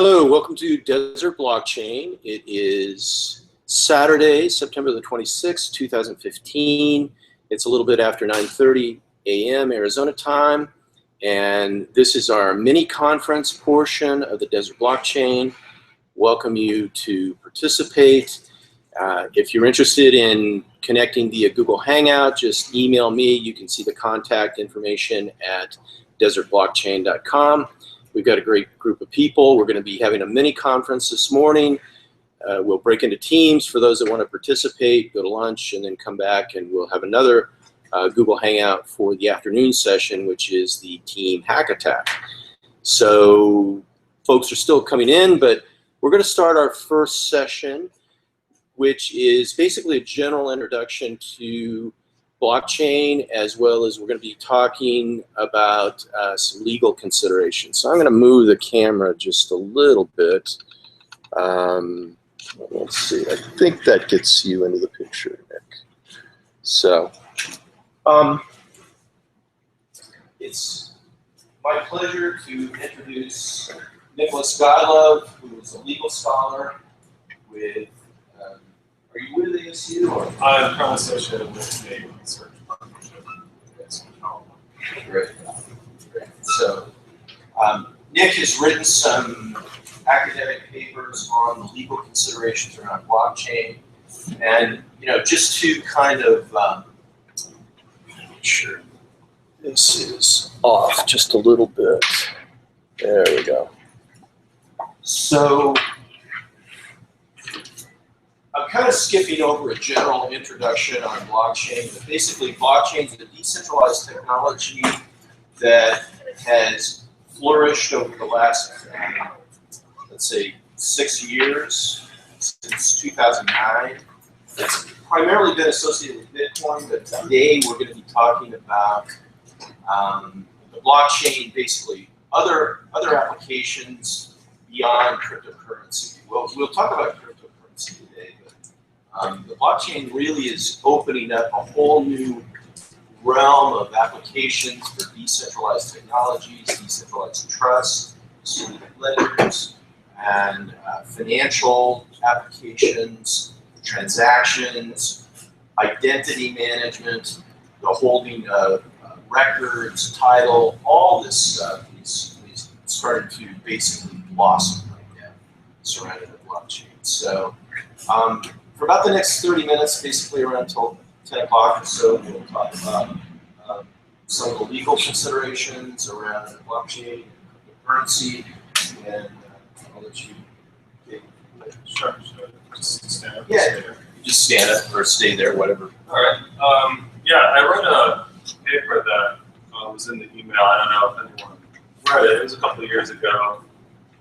Hello, welcome to Desert Blockchain. It is Saturday, September the 26th, 2015. It's a little bit after 9:30 a.m. Arizona time, and this is our mini conference portion of the Desert Blockchain. Welcome you to participate. If you're interested in connecting via Google Hangout, just email me. You can see the contact information at desertblockchain.com. We've got a great group of people. We're going to be having a mini conference this morning. We'll break into teams for those that want to participate, go to lunch, and then come back, and we'll have another Google Hangout for the afternoon session, which is the Team Hack Attack. So folks are still coming in, but we're going to start our first session, which is basically a general introduction to blockchain, as well as we're going to be talking about some legal considerations. So I'm going to move the camera just a little bit. Let's see, I think that gets you into the picture, Nick. So it's my pleasure to introduce Nicholas Godlove, who is a legal scholar with are you with ASU? Or? I'm currently associated with a research partnership. Great. So, Nick has written some academic papers on the legal considerations around blockchain, and just to kind of make sure this is off just a little bit. There we go. So. I'm kind of skipping over a general introduction on blockchain, but basically blockchain is a decentralized technology that has flourished over the last, let's say, 6 years, since 2009. It's primarily been associated with Bitcoin, but today we're going to be talking about the blockchain, basically other applications beyond cryptocurrency. We'll talk about cryptocurrency today. The blockchain really is opening up a whole new realm of applications for decentralized technologies, decentralized trust, distributed ledgers, and financial applications, transactions, identity management, the holding of records, title, all this stuff is starting to basically blossom right now surrounding the blockchain. So. For about the next 30 minutes, basically around until 10 o'clock or so, we'll talk about some of the legal considerations around blockchain and cryptocurrency, and I'll let you get Sure. Just stand up. Yeah, just stand up or stay there, whatever. All right. Yeah, I wrote a paper that was in the email. I don't know if anyone read it. It was a couple of years ago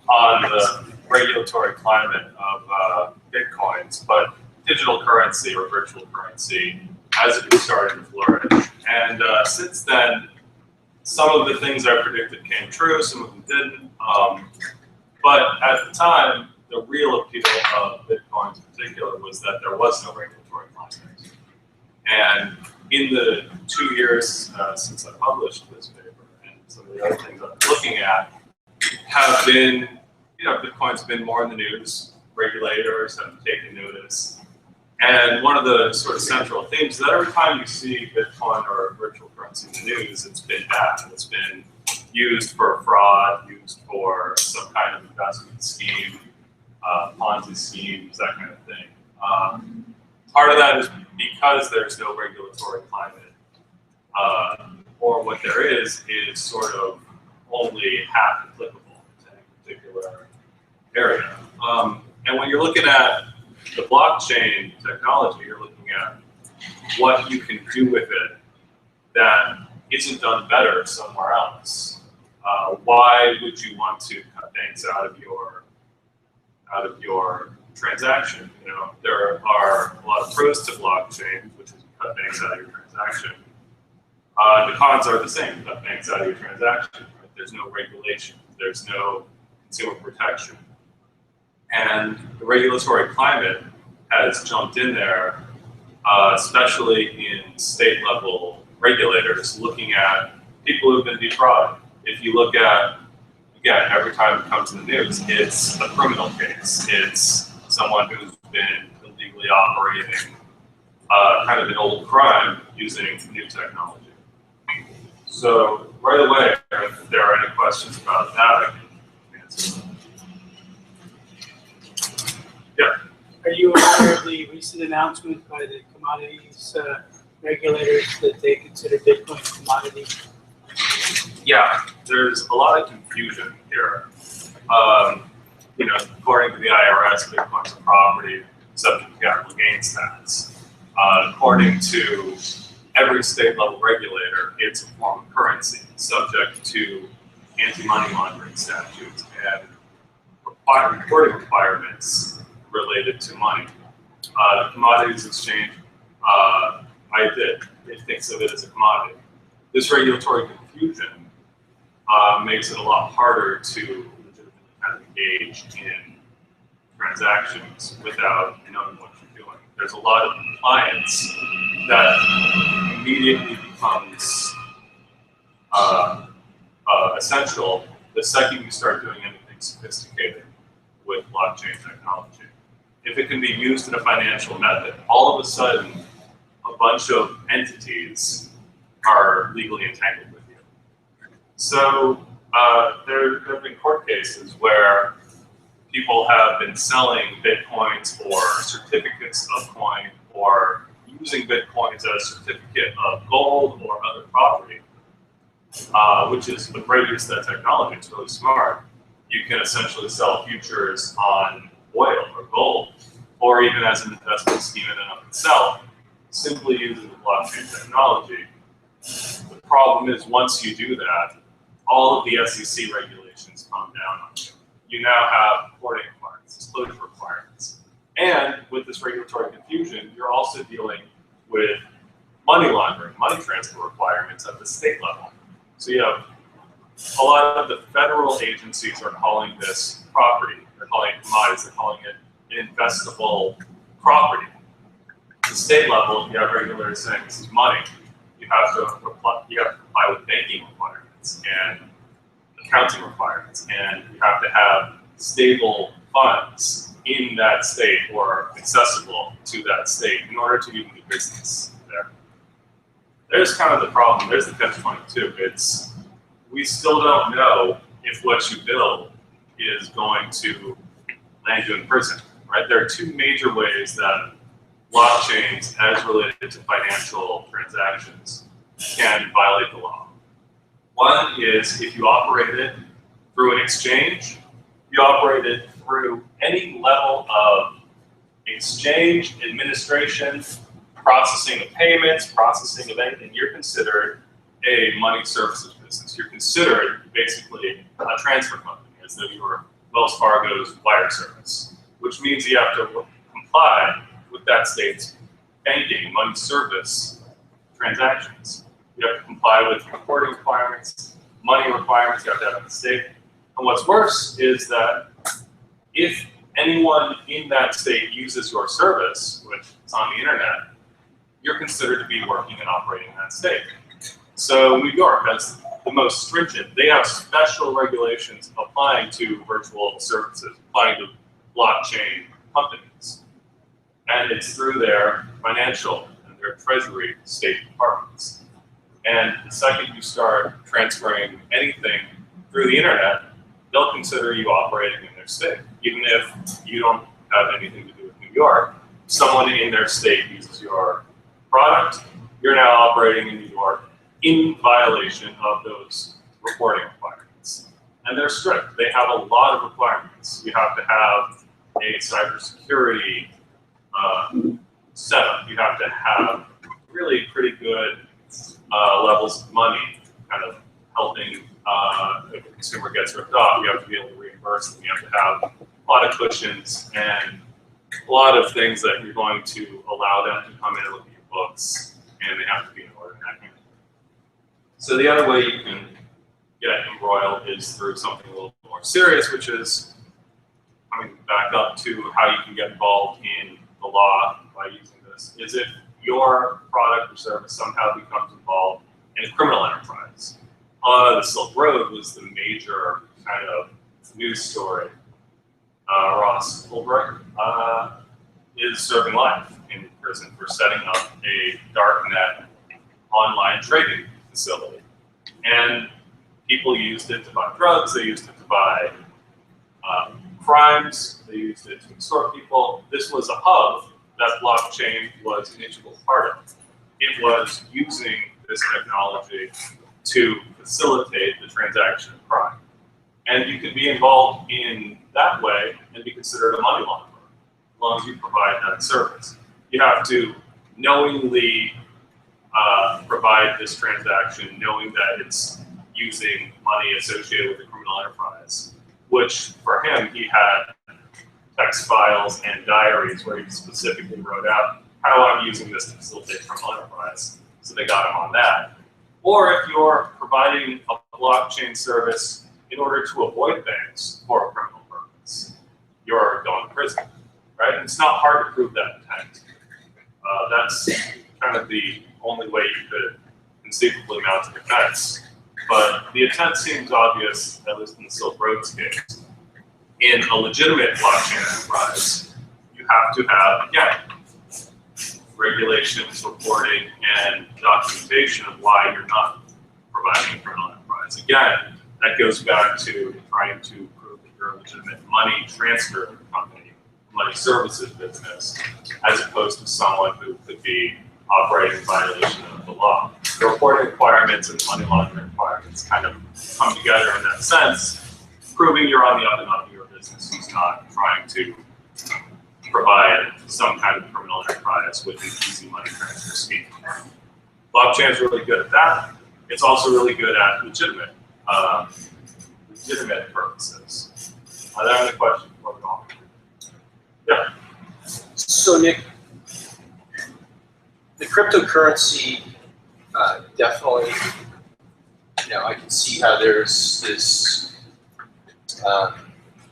on the regulatory climate of Bitcoins, but digital currency or virtual currency as it was starting to flourish. And since then, some of the things I predicted came true, some of them didn't. But at the time, the real appeal of Bitcoin in particular was that there was no regulatory climate. And in the 2 years since I published this paper, and some of the other things I'm looking at have been, Bitcoin's been more in the news. Regulators have taken notice. And one of the sort of central themes is that every time you see Bitcoin or virtual currency in the news, it's been bad. It's been used for fraud, used for some kind of investment scheme, Ponzi schemes, that kind of thing. Part of that is because there's no regulatory climate, or what there is sort of only half applicable to any particular area. And when you're looking at the blockchain technology, you're looking at what you can do with it that isn't done better somewhere else. Why would you want to cut banks out of your transaction? There are a lot of pros to blockchain, which is cut banks out of your transaction. The cons are the same: cut banks out of your transaction. Right? There's no regulation. There's no consumer protection. And the regulatory climate has jumped in there, especially in state-level regulators looking at people who've been defrauded. If you look at again, every time it comes in the news, it's a criminal case. It's someone who's been illegally operating kind of an old crime using new technology. So right away, if there are any questions about that, I can answer them. Yeah. Are you aware of the recent announcement by the commodities regulators that they consider Bitcoin a commodity? Yeah, there's a lot of confusion here. According to the IRS, Bitcoin's a property subject to capital gains tax. According to every state level regulator, it's a form of currency subject to anti-money laundering statutes and reporting requirements related to money. The Commodities Exchange, it thinks of it as a commodity. This regulatory confusion makes it a lot harder to legitimately kind of engage in transactions without knowing what you're doing. There's a lot of compliance that immediately becomes essential the second you start doing anything sophisticated with blockchain technology. If it can be used in a financial method, all of a sudden, a bunch of entities are legally entangled with you. So there have been court cases where people have been selling Bitcoins or certificates of coin or using Bitcoins as a certificate of gold or other property, which is a great use of that technology. It's really smart. You can essentially sell futures on oil or gold, or even as an investment scheme in and of itself, simply using the blockchain technology. The problem is once you do that, all of the SEC regulations come down on you. You now have reporting requirements, disclosure requirements. And with this regulatory confusion, you're also dealing with money laundering, money transfer requirements at the state level. So you have a lot of the federal agencies are calling this property. They're calling it commodities. They're calling it an investable property. At the state level, if you have regulators saying this is money, you have to comply with banking requirements and accounting requirements, and you have to have stable funds in that state or accessible to that state in order to even do business there. There's kind of the problem. There's the catch-22. It's we still don't know if what you build is going to land you in prison, right? There are two major ways that blockchains, as related to financial transactions, can violate the law. One is if you operate it through an exchange, you operate it through any level of exchange, administration, processing of payments, processing of anything, you're considered a money services business. You're considered basically a transfer company, as though you were Wells Fargo's wire service, which means you have to comply with that state's banking, money service transactions. You have to comply with reporting requirements, money requirements, you have to have at the state. And what's worse is that if anyone in that state uses your service, which is on the internet, you're considered to be working and operating in that state. So New York has the most stringent. They have special regulations applying to virtual services, applying to blockchain companies. And it's through their financial and their treasury state departments. And the second you start transferring anything through the internet, they'll consider you operating in their state. Even if you don't have anything to do with New York, someone in their state uses your product, you're now operating in New York in violation of those reporting requirements. And they're strict. They have a lot of requirements. You have to have a cybersecurity setup. You have to have really pretty good levels of money kind of helping if a consumer gets ripped off, you have to be able to reimburse them. You have to have a lot of cushions and a lot of things that you're going to allow them to come in and look at your books, and they have to be in order in that manner. So the other way you can get embroiled is through something a little more serious, which is coming back up to how you can get involved in the law by using this, is if your product or service somehow becomes involved in a criminal enterprise. The Silk Road was the major kind of news story. Ross Ulbricht is serving life in prison for setting up a darknet online trading facility. And people used it to buy drugs, they used it to buy crimes, they used it to extort people. This was a hub that blockchain was an integral part of. It was using this technology to facilitate the transaction of crime. And you could be involved in that way and be considered a money launderer, as long as you provide that service. You have to knowingly provide this transaction, knowing that it's using money associated with a criminal enterprise, which for him, he had text files and diaries where he specifically wrote out how I'm using this to facilitate criminal enterprise. So they got him on that. Or if you're providing a blockchain service in order to avoid banks for a criminal purpose, you're going to prison, right? And it's not hard to prove that intent. That's kind of the only way you could conceivably mount a defense. But the intent seems obvious, at least in the Silk Road's case. In a legitimate blockchain enterprise, you have to have, again, regulations, reporting, and documentation of why you're not providing a criminal enterprise. Again, that goes back to trying to prove that you're a legitimate money transfer company, money services business, as opposed to someone who could be operating in violation of the law. The reporting requirements and the money laundering requirements kind of come together in that sense, proving you're on the up and up of your business who's not trying to provide some kind of criminal enterprise with an easy money transfer scheme. Blockchain is really good at that. It's also really good at legitimate purposes. Are there any questions before we go on? Yeah. So Nick, the cryptocurrency definitely, I can see how there's this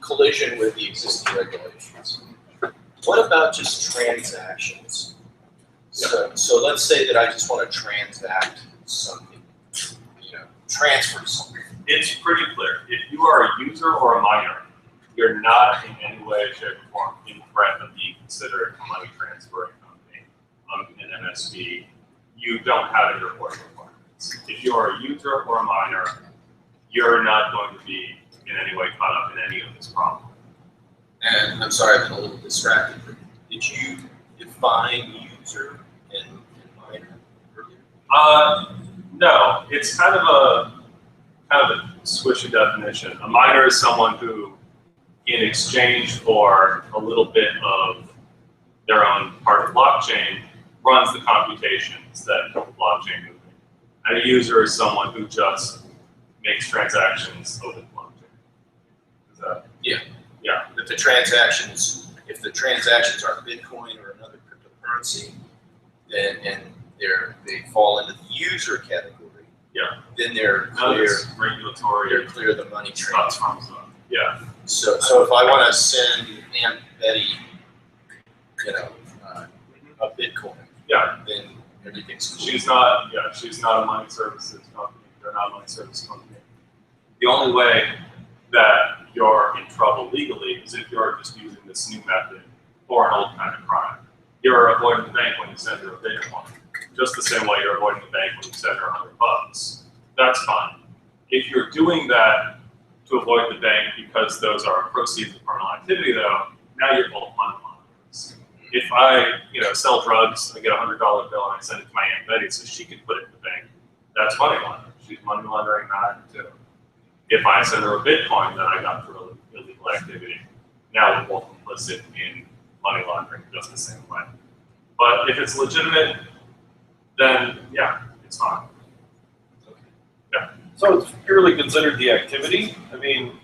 collision with the existing regulations. What about just transactions? So let's say that I just want to transact something, transfer something. It's pretty clear. If you are a user or a miner, you're not in any way, shape, or form in threat of being considered a money transferring company, an MSB. You don't have any reporting requirements. If you are a user or a miner, you're not going to be in any way caught up in any of this problem. And I'm sorry, I've been a little distracted, but did you define user and miner earlier? No, it's kind of a squishy definition. A miner is someone who, in exchange for a little bit of their own part of blockchain, runs the computations that keep the blockchain moving. And a user is someone who just makes transactions over the blockchain. Is that? Yeah. Yeah. If the transactions are Bitcoin or another cryptocurrency, then they fall into the user category. Yeah. Then they're clear. Regulatory. They're clear the money transfer. Yeah. So if I want to send Aunt Betty, a Bitcoin, Yeah. then everything's cool. She's not a money services company. They're not a money service company. The only way that you're in trouble legally is if you're just using this new method for an old kind of crime. You're avoiding the bank when you send her a Bitcoin. Just the same way you're avoiding the bank when you send her $100. That's fine. If you're doing that to avoid the bank because those are proceeds of criminal activity, though, now you're both money launderers. If I, sell drugs, I get a $100 bill and I send it to my Aunt Betty so she can put it in the bank, that's money laundering. She's money laundering that too. If I send her a Bitcoin that I got through illegal activity, now we're both complicit in money laundering just the same way. But if it's legitimate, then yeah, it's fine. Yeah. So it's purely considered the activity. I mean,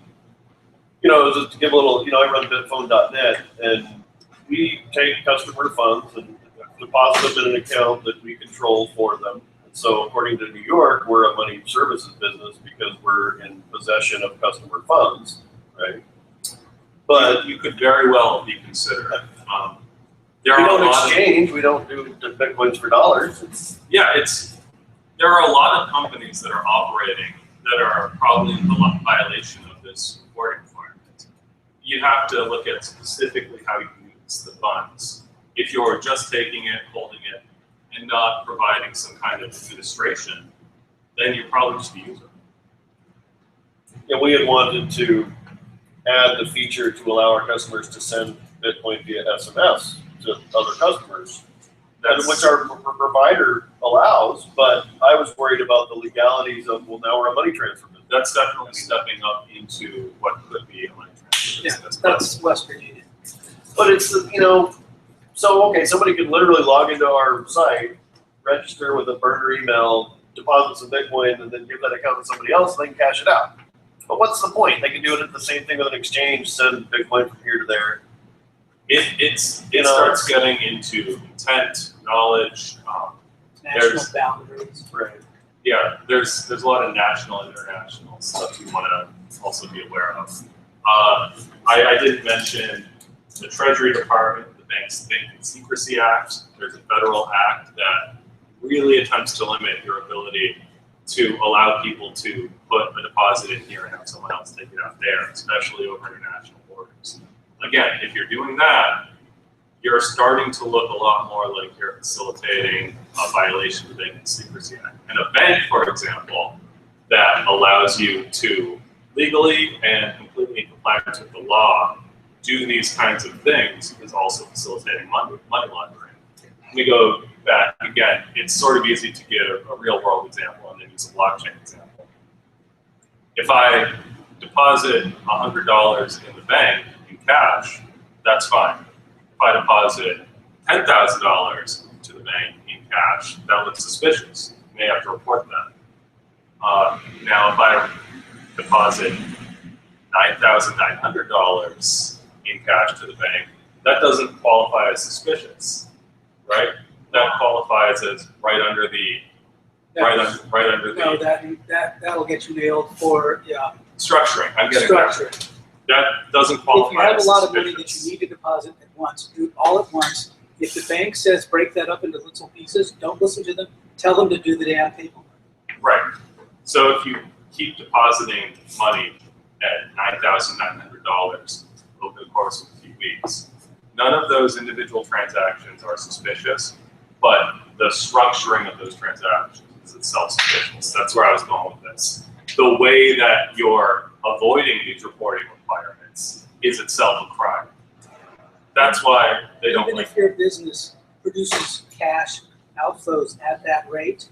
just to give a little, I run bitphone.net, and we take customer funds and deposit them in an account that we control for them. And so according to New York, we're a money services business because we're in possession of customer funds, right? But you could very well be considered. we don't exchange. We don't do the Bitcoins for dollars. There are a lot of companies that are operating that are probably in violation of this reporting requirement. You have to look at specifically how you use the funds. If you're just taking it, holding it, and not providing some kind of administration, then you're probably just a user. Yeah, we had wanted to add the feature to allow our customers to send Bitcoin via SMS to other customers, which our provider allows, but I was worried about the legalities of, well, now we're a money transfer business. That's definitely stepping up into what could be a money transfer Yeah, business. that's Western Union. But it's, so, okay, somebody could literally log into our site, register with a burner email, deposit some Bitcoin, and then give that account to somebody else, and they can cash it out. But what's the point? They can do it at the same thing with an exchange, send Bitcoin from here to there. It starts getting into intent, knowledge. National boundaries. Right. Yeah, there's a lot of national and international stuff you want to also be aware of. I didn't mention the Treasury Department, the Banking Secrecy Act. There's a federal act that really attempts to limit your ability to allow people to put a deposit in here and have someone else take it out there, especially over international borders. Again, if you're doing that, you're starting to look a lot more like you're facilitating a violation of the Banking Secrecy Act. And a bank, for example, that allows you to legally and completely in compliance with the law do these kinds of things is also facilitating money laundering. Let me go back again. It's sort of easy to give a real world example and then use a blockchain example. If I deposit $100 in the bank in cash, that's fine. If I deposit $10,000 to the bank in cash, that looks suspicious. You may have to report that. Now, if I deposit $9,900 in cash to the bank, that doesn't qualify as suspicious, right? That qualifies as right under the No, that'll get you nailed for structuring. I'm getting that. structuring. That doesn't qualify. If you have a as lot of money that suspicious. you need to deposit at once, do it all at once. If the bank says break that up into little pieces, don't listen to them. Tell them to do the damn paperwork. Right. So if you keep depositing money at $9,900 over the course of a few weeks, none of those individual transactions are suspicious, but the structuring of those transactions is itself suspicious. That's where I was going with this. The way that you're avoiding these reporting requirements is itself a crime. That's why they don't Even like. if your business produces cash outflows at that rate,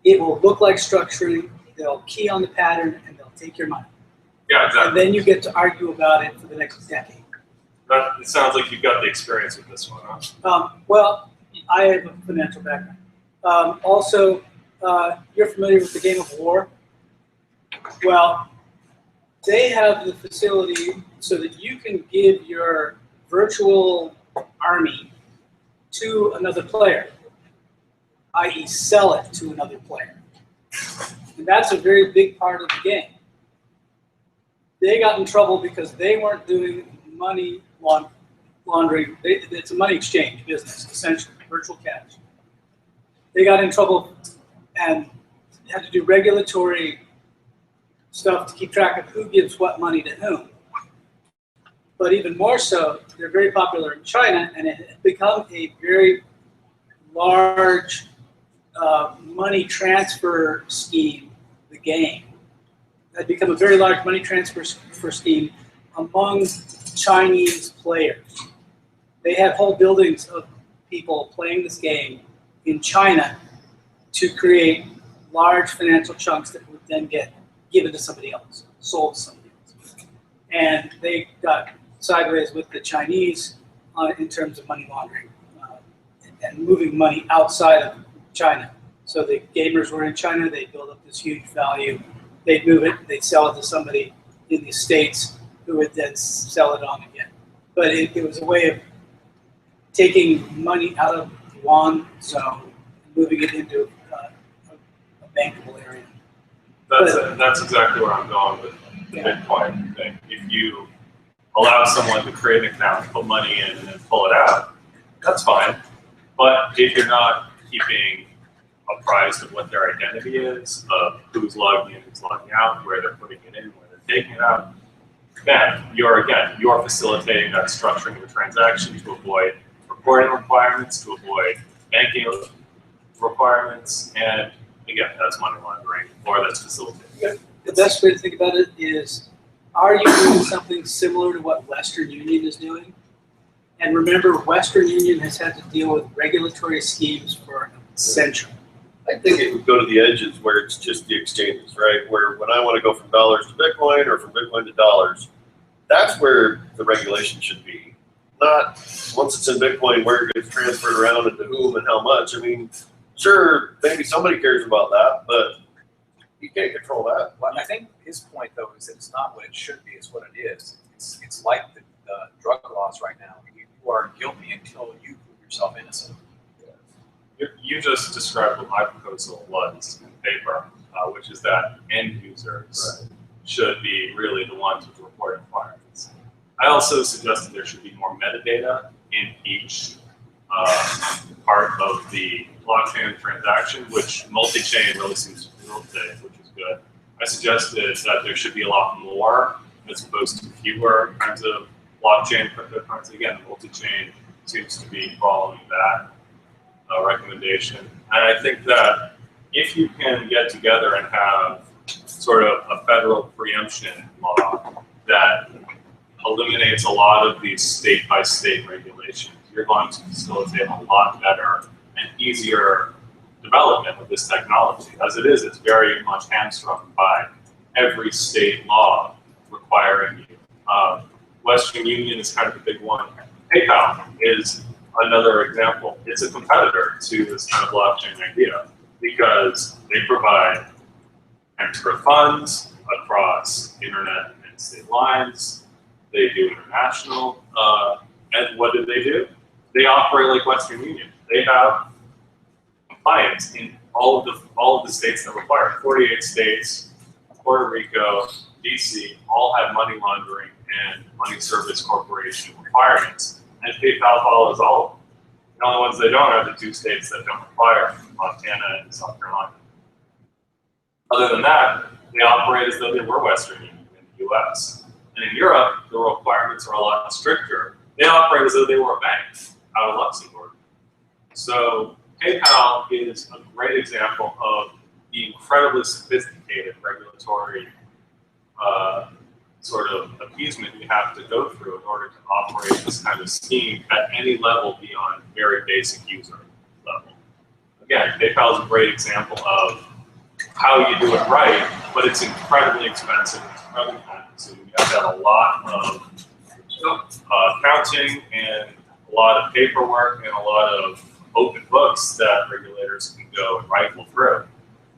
it will look like structuring. They'll key on the pattern and they'll take your money. Yeah, And exactly. then you get to argue about it for the next decade. It sounds like you've got the experience with this one, huh? Well, I have a financial background. Also, you're familiar with the Game of War? Well, they have the facility so that you can give your virtual army to another player, i.e. sell it to another player. And that's a very big part of the game. They got in trouble because they weren't doing money laundering. It's a money exchange business, essentially, virtual cash. They got in trouble and had to do regulatory stuff to keep track of who gives what money to whom. But even more so, they're very popular in China, and it has become a very large money transfer scheme, the game. It had become a very large money transfer scheme among Chinese players. They have whole buildings of people playing this game in China to create large financial chunks that would then get given to somebody else, sold to somebody else. And they got sideways with the Chinese in terms of money laundering and moving money outside of China. So the gamers were in China, they build up this huge value, they'd move it, they'd sell it to somebody in the States who would then sell it on again. But it was a way of taking money out of the yuan zone and moving it into a bankable area. That's exactly where I'm going with the Bitcoin thing. If you allow someone to create an account, put money in, and then pull it out, that's fine. But if you're not keeping apprised of what their identity is, of who's logging in, who's logging out, where they're putting it in, where they're taking it out, then you're facilitating that structuring of a transaction to avoid reporting requirements, to avoid banking requirements, and again, that's money laundering, or that's facilitating. The best way to think about it is, are you doing something similar to what Western Union is doing? And remember, Western Union has had to deal with regulatory schemes for a century. I think it would go to the edges where it's just the exchanges, right? Where when I want to go from dollars to Bitcoin or from Bitcoin to dollars, that's where the regulation should be. Not once it's in Bitcoin, where it gets transferred around and to whom and how much. I mean, sure, maybe somebody cares about that, but you can't control that. Well, I think his point, though, is that it's not what it should be, it's what it is. It's like the drug laws right now. You are guilty until you prove yourself innocent. You just described what my proposal was in paper, which is that end users should be really the ones with report requirements. I also suggested there should be more metadata in each part of the blockchain transaction, which multi-chain really seems to facilitate, which is good. I suggested that there should be a lot more as opposed to fewer kinds of blockchain cryptocurrency. Again, multi-chain seems to be following that recommendation. And I think that if you can get together and have sort of a federal preemption law that eliminates a lot of these state-by-state regulations, you're going to facilitate a lot better and easier development of this technology. As it is, it's very much hamstrung by every state law requiring you. Western Union is kind of the big one. PayPal is another example. It's a competitor to this kind of blockchain idea because they provide extra funds across internet and state lines. They do international, and what do? They operate like Western Union. They have compliance in all of the states that require it. 48 states, Puerto Rico, DC, all have money laundering and money service corporation requirements, and PayPal follows all of them. The only ones they don't are the 2 states that don't require, Montana and South Carolina. Other than that, they operate as though they were Western Union in the US. And in Europe, the requirements are a lot stricter. They operate as though they were a bank out of Luxembourg. So PayPal is a great example of the incredibly sophisticated regulatory sort of appeasement you have to go through in order to operate this kind of scheme at any level beyond very basic user level. Again, PayPal is a great example of how you do it right, but it's incredibly expensive, it's incredibly time-consuming. You have to have a lot of counting and a lot of paperwork and a lot of open books that regulators can go and rifle through.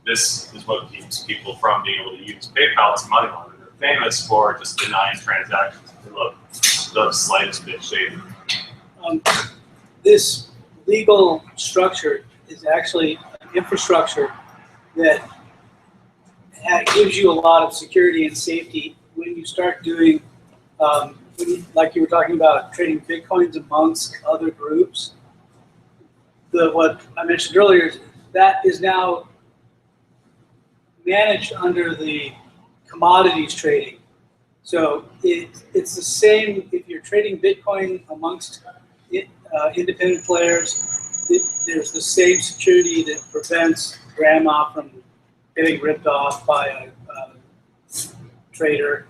This is what keeps people from being able to use PayPal as money laundering. They're famous for just denying transactions if they look the slightest bit shady. This legal structure is actually an infrastructure that gives you a lot of security and safety when you start doing, like you were talking about, trading Bitcoins amongst other groups. What I mentioned earlier is that is now managed under the commodities trading. So it's the same if you're trading Bitcoin amongst independent players. There's the same security that prevents grandma from getting ripped off by a trader.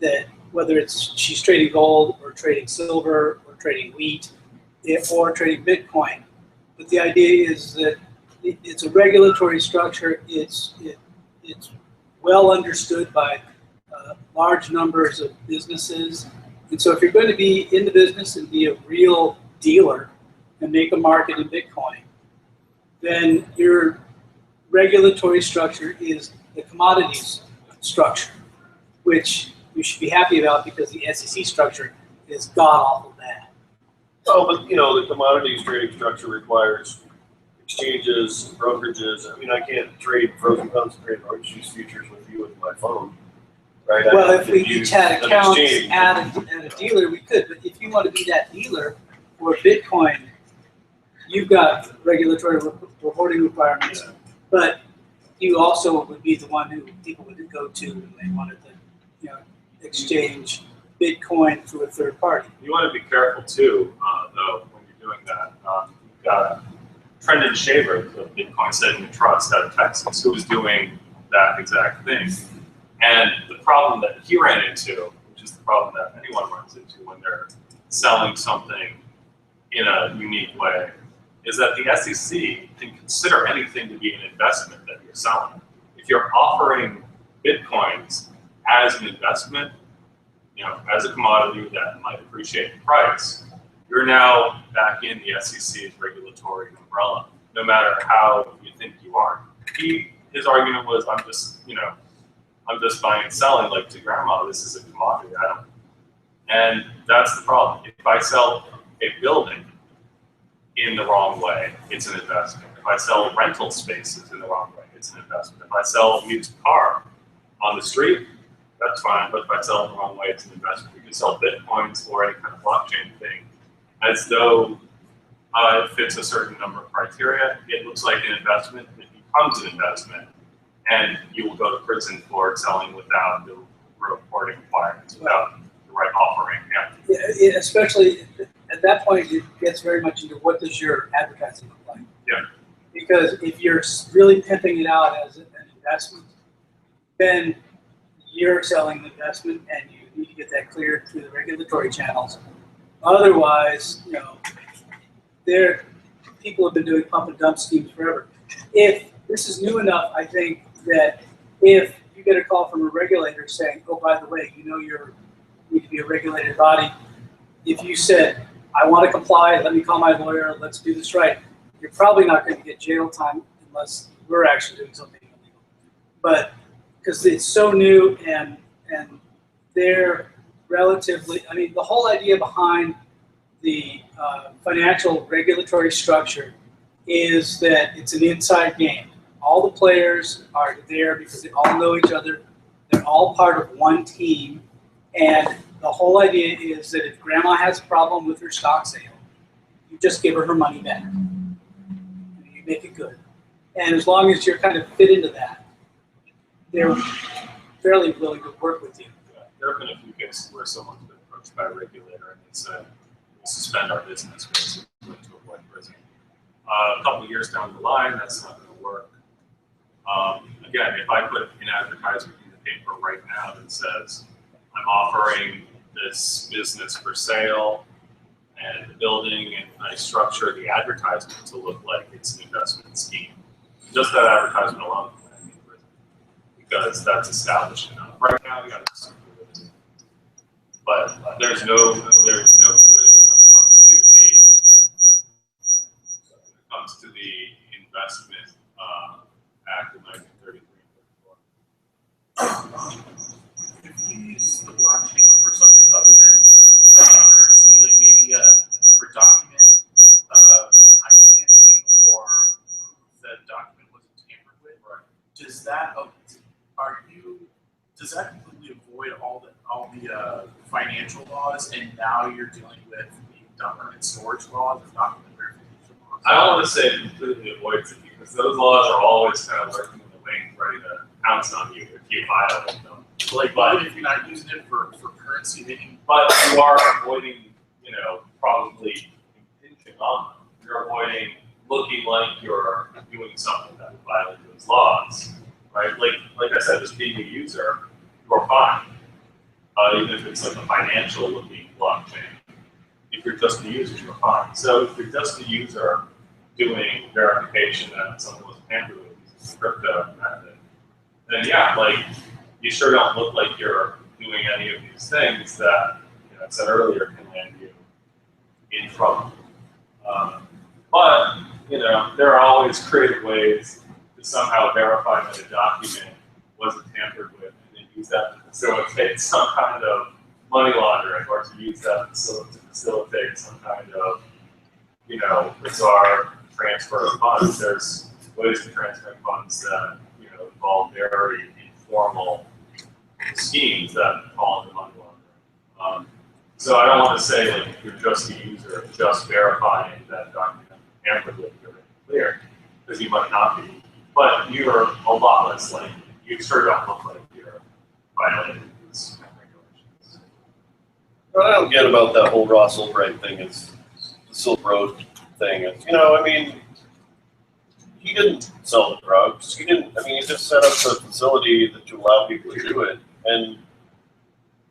That whether she's trading gold or trading silver or trading wheat or trading Bitcoin. But the idea is that it's a regulatory structure. It's well understood by large numbers of businesses. And so if you're going to be in the business and be a real dealer and make a market in Bitcoin, then your regulatory structure is the commodities structure, which you should be happy about because the SEC structure is god-awful bad. Oh, but the commodities trading structure requires exchanges, brokerages. I mean, I can't trade frozen concentrated orange juice futures with you with my phone, right? Well, if we use each had an accounts exchange. at a dealer, we could. But if you want to be that dealer for Bitcoin, you've got regulatory reporting requirements. But you also would be the one who people would go to when they wanted to, exchange Bitcoin through a third party. You want to be careful too, though, when you're doing that. You've got Trendon Shaver, the Bitcoin Savings Trust out of Texas, who was doing that exact thing. And the problem that he ran into, which is the problem that anyone runs into when they're selling something in a unique way, is that the SEC can consider anything to be an investment that you're selling. If you're offering Bitcoins as an investment, as a commodity that might appreciate in price, you're now back in the SEC's regulatory umbrella, no matter how you think you are. His argument was, I'm just buying and selling like to grandma. This is a commodity. And that's the problem. If I sell a building in the wrong way, it's an investment. If I sell rental spaces in the wrong way, it's an investment. If I sell a used car on the street, that's fine. But if I sell it the wrong way, it's an investment. You can sell Bitcoins or any kind of blockchain thing as though it fits a certain number of criteria. It looks like an investment. It becomes an investment. And you will go to prison for selling without the reporting requirements, without the right offering. Yeah, especially at that point, it gets very much into what does your advertising look like. Yeah. Because if you're really pimping it out as an investment, then you're selling the investment, and you need to get that cleared through the regulatory channels. Otherwise, people have been doing pump and dump schemes forever. If this is new enough, I think that if you get a call from a regulator saying, oh, by the way, you need to be a regulated body, if you said, I want to comply, let me call my lawyer, let's do this right, you're probably not going to get jail time unless we're actually doing something illegal. But because it's so new and they're relatively, the whole idea behind the financial regulatory structure is that it's an inside game. All the players are there because they all know each other. They're all part of one team. And the whole idea is that if grandma has a problem with her stock sale, you just give her money back. And you make it good. And as long as you're kind of fit into that, they're fairly willing to work with you. Yeah. There have been a few cases where someone's been approached by a regulator and they said, we'll suspend our business basically to avoid prison. A couple of years down the line, that's not going to work. Again, if I put an advertisement in the paper right now that says, I'm offering this business for sale and the building, and I structure the advertisement to look like it's an investment scheme, just that advertisement alone can land me in prison, because that's established enough. Right now, we got to fluidity. But there's no fluidity when it comes to the investment Act of 1933 and 34. If you use the blockchain for something other than currency, like maybe for documents, timestamping, or the document wasn't tampered with, Right. does that completely avoid all the financial laws, and now you're dealing with the document storage laws or document verification laws? I don't want to say it completely avoids it, because those laws are always kind of lurking in the wings, ready to pounce on you if you violate them. But if you're not using it for currency, then But you are avoiding, probably impinging on them. You're avoiding looking like you're doing something that would violate those laws, right? Like I said, just being a user, you're fine. Even if it's like a financial looking blockchain. If you're just a user, you're fine. So if you're just a user doing verification that someone was tampered with using crypto method, then yeah, you sure don't look like you're doing any of these things that, I said earlier, can land you in trouble. But, there are always creative ways to somehow verify that a document wasn't tampered with, and then use that to facilitate some kind of money laundering, or to use that to facilitate some kind of, bizarre transfer of funds. There's ways to transfer funds that, involve very informal schemes that fall into money laundering. So I don't want to say if you're just a user, just verifying that document tampered with, you're clear, because you might not be. but you're a lot less likely. You sure don't look like you're violating these kind of regulations. What I don't get about that whole Ross Ulbright thing is the Silk Road thing. Is, you know, I mean, he didn't sell the drugs. He didn't. I mean, he just set up the facility to allow people to do it. And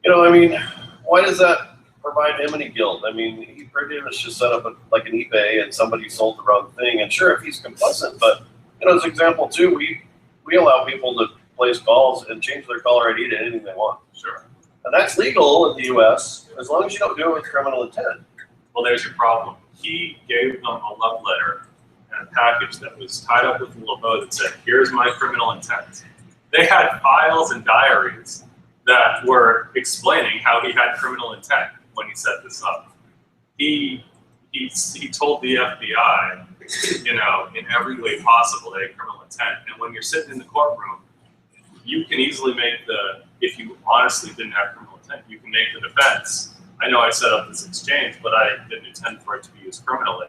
you know, I mean, why does that provide him any guilt? I mean, he pretty much just set up like an eBay and somebody sold the wrong thing. And sure, if he's complicit, but you know, as an example too, we allow people to place calls and change their caller ID to anything they want. Sure. And that's legal in the U.S. as long as you don't do it with criminal intent. Well, there's your problem. He gave them a love letter and a package that was tied up with a little bow that said, "Here's my criminal intent." They had files and diaries that were explaining how he had criminal intent when he set this up. He told the FBI, you know, in every way possible they had criminal intent. And when you're sitting in the courtroom, you can easily make if you honestly didn't have criminal intent, you can make the defense. I know I set up this exchange, but I didn't intend for it to be used criminally.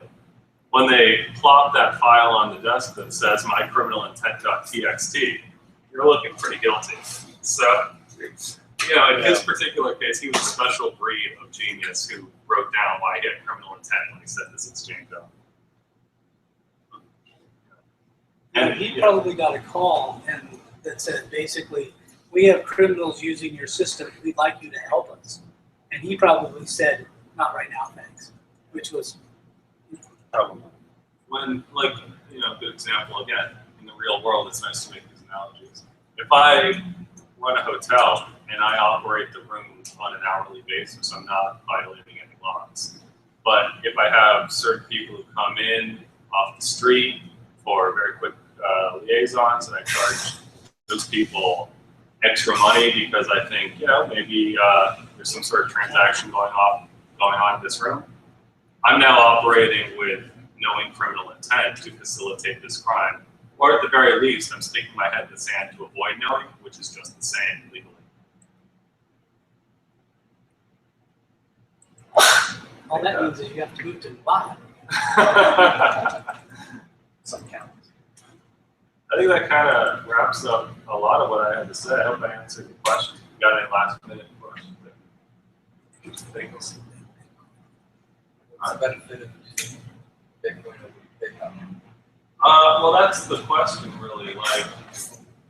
When they plop that file on the desk that says my criminal intent.txt, you're looking pretty guilty. So, you know, in his particular case, he was a special breed of genius who wrote down why he had criminal intent when he set this exchange up. And he probably got a call that said, basically, we have criminals using your system. We'd like you to help us. And he probably said, not right now, thanks. Which was Probably. When, like, you know, good example again, in the real world, it's nice to make these analogies. If I run a hotel and I operate the room on an hourly basis, I'm not violating any laws. But if I have certain people who come in off the street for very quick liaisons, and I charge those people extra money because I think, you know, maybe there's some sort of transaction going on in this room, I'm now operating with knowing criminal intent to facilitate this crime. Or at the very least, I'm sticking my head in the sand to avoid knowing, which is just the same legally. all that means is you have to move to Dubai. Some counties. I think that kind of wraps up a lot of what I had to say. I hope I answered your questions. If you got any last minute questions? Thanks. What's the benefit of Bitcoin over PayPal? Well, that's the question, really. Like,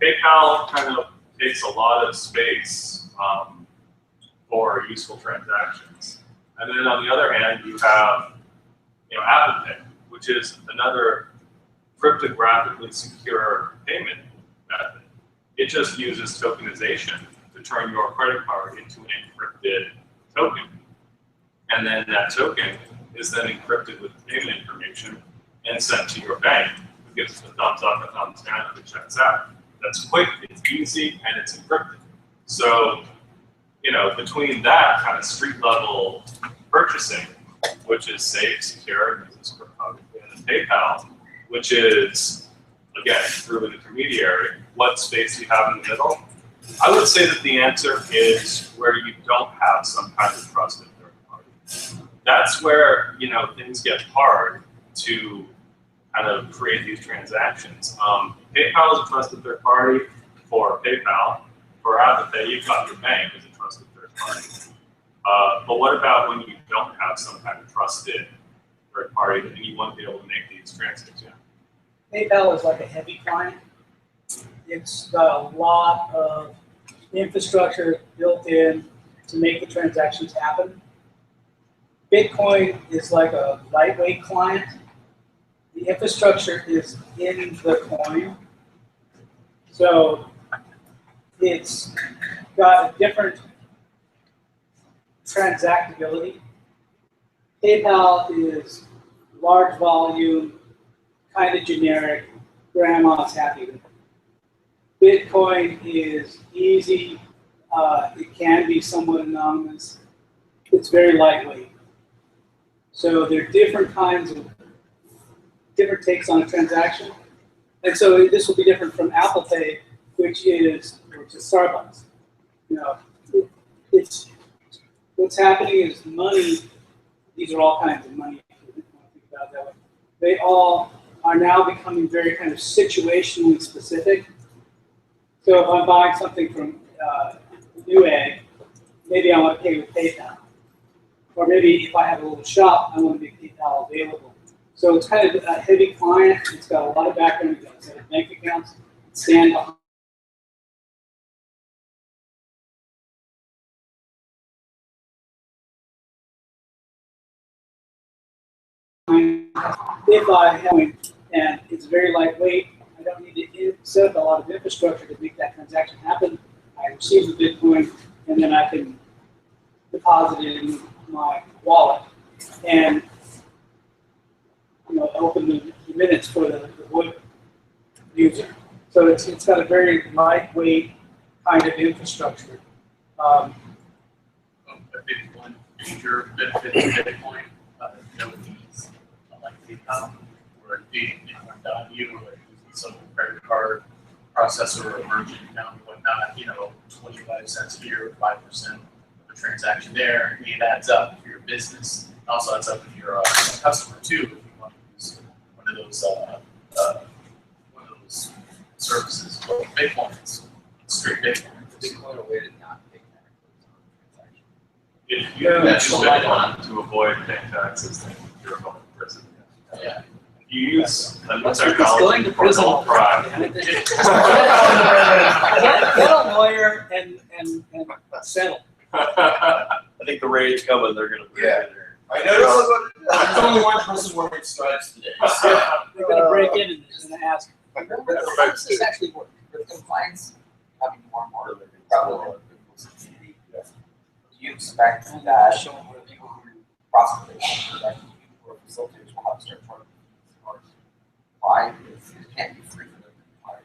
PayPal kind of takes a lot of space for useful transactions. And then on the other hand, you have, you know, Apple Pay, which is another cryptographically secure payment method. It just uses tokenization to turn your credit card into an encrypted token. And then that token is then encrypted with payment information and sent to your bank, who gives it a thumbs up, a thumbs down, and it checks out. That's quick, it's easy, and it's encrypted. So, you know, between that kind of street level purchasing, which is safe, secure, and uses cryptography, and then PayPal, which is, again, through an intermediary, what space do you have in the middle? I would say that the answer is where you don't have some kind of trusted third party. That's where, you know, things get hard to kind of create these transactions. PayPal is a trusted third party for PayPal. For Apple Pay, you've got your bank as a trusted third party. But what about when you don't have some kind of trusted third party and you want to be able to make these transactions? PayPal is like a heavy client. It's got a lot of infrastructure built in to make the transactions happen. Bitcoin is like a lightweight client. The infrastructure is in the coin. So it's got a different transactability. PayPal is large volume, kind of generic, grandma's happy with it. Bitcoin is easy, it can be somewhat anonymous, it's very lightweight. So there are different kinds of, different takes on a transaction. And so this will be different from Apple Pay, which is Starbucks. You know, it's what's happening is money, these are all kinds of money, if you want to think about it that way. They all are now becoming very kind of situationally specific. So if I'm buying something from Newegg, maybe I want to pay with PayPal. Or maybe if I have a little shop, I want to make PayPal available. So it's kind of a heavy client. It's got a lot of background. It's got a set of bank accounts. Stand behind. If I have, and it's very lightweight, I don't need to set up a lot of infrastructure to make that transaction happen. I receive the Bitcoin, and then I can deposit it in my wallet and open the minutes for the wood user. So it's got a very lightweight kind of infrastructure. A big one, future benefit of Bitcoin, no fees, like PayPal, or Bitcoin.eu, or using some credit card processor or merchant account and whatnot, 25 cents here, 5% of the transaction there, and it adds up for your business. Also adds up if you're a customer too, if you want to use one of those services. Well, Bitcoin, it's straight Bitcoin. Bitcoin a way to not pay taxes on transaction. If you use Bitcoin to avoid paying taxes, then you're going to prison. Yeah. If you use a new What's with this technology going to for prison? no crime, Get a lawyer and settle. I think the raid's coming, they're gonna bring it in there. I noticed there's only one person wearing stripes today. They're going to break in and they're going to ask, How does this actually work? With compliance having more and more prevalent in people's community, do you expect that people who prosecute, that people who are facilitators will have to start charging fees or why? It can't be free for them to apply.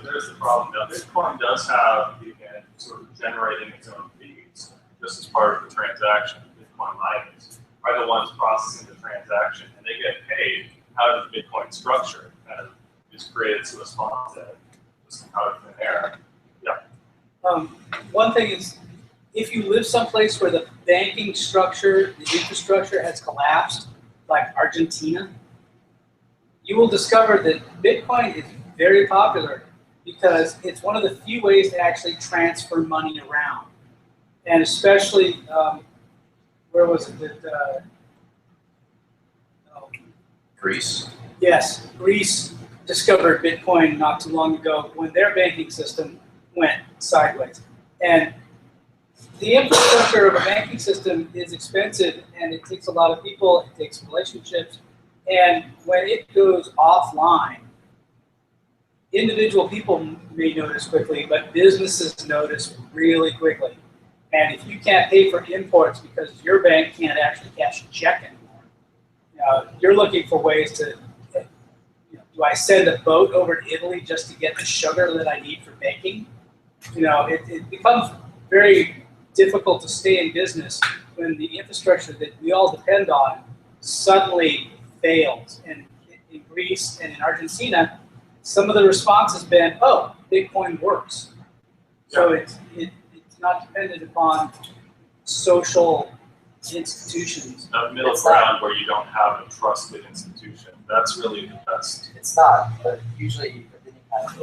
there's the problem. Now, Bitcoin does have the advantage of sort of generating its own fees just as part of the transaction. Bitcoin miners are the ones processing the transaction, and they get paid out of the Bitcoin structure. Kind of is created to respond to just out of thin air. Yeah. one thing is, if you live someplace where the banking structure, the infrastructure has collapsed, like Argentina, you will discover that Bitcoin is very popular because it's one of the few ways to actually transfer money around. And especially, where was it that, Greece. yes, Greece discovered Bitcoin not too long ago when their banking system went sideways. And the infrastructure of a banking system is expensive and it takes a lot of people, it takes relationships. And when it goes offline, individual people may notice quickly, but businesses notice really quickly. And if you can't pay for imports because your bank can't actually cash a check anymore, you're looking for ways to, do I send a boat over to Italy just to get the sugar that I need for baking? It becomes very difficult to stay in business when the infrastructure that we all depend on suddenly fails. And in Greece and in Argentina, some of the response has been, oh, Bitcoin works. So it's not dependent upon social institutions. A middle ground where you don't have a trusted institution. That's really the best. It's not, but usually with any kind of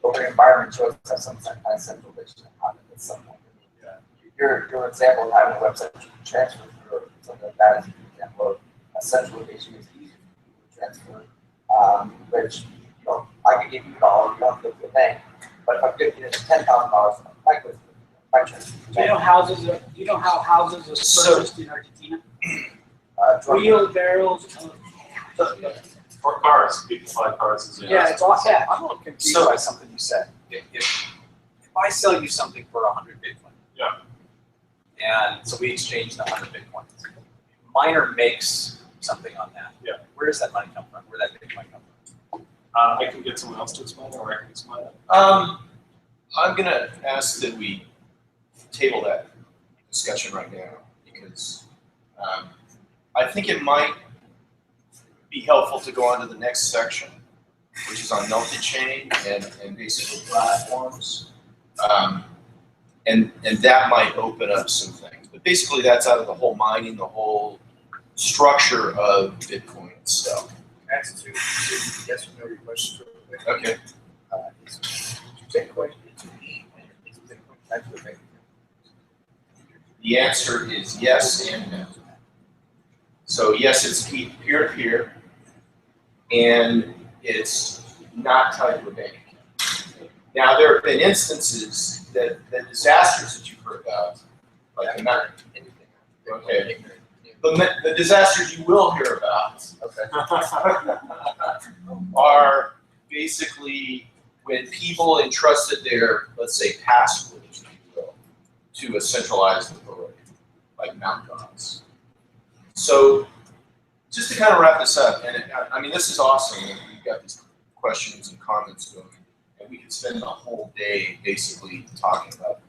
open environment, you always have some kind of centralization happen at some point. Yeah. Your example of having a website that you can transfer through or something like that is an example of a centralization is easier for people to transfer, which I could give you $1, you don't have to go to the bank, but if I'm giving you $10,000, I could transfer. Do you know how houses are purchased in Argentina? Wheelbarrows of Or cars. People buy cars as it's all cash. I'm a little confused by something you said. If I sell you something for 100 Bitcoin. Yeah. And so we exchange the 100 Bitcoin. Miner makes something on that. Yeah. Where does that money come from? Where did that Bitcoin come from? I can get someone else to explain it, or I can explain it. I'm gonna ask that we table that discussion right now because I think it might be helpful to go on to the next section, which is on multi-chain and basically platforms. And that might open up some things. But basically that's out of the whole mining, the whole structure of Bitcoin itself. answer to yes or no your question real quick. Okay. Is Bitcoin P2P and is Bitcoin tied to a bank account? The answer is yes and no. So yes, it's peer-to-peer, and it's not tied to a bank account. Now, there have been instances that the disasters that you've heard about, like the mountain, okay, the disasters you will hear about are basically when people entrusted their, let's say, passwords, if you will, to a centralized authority, like Mt. Gox. So, just to kind of wrap this up, and I mean, this is awesome. We've got these questions and comments going, and we could spend the whole day basically talking about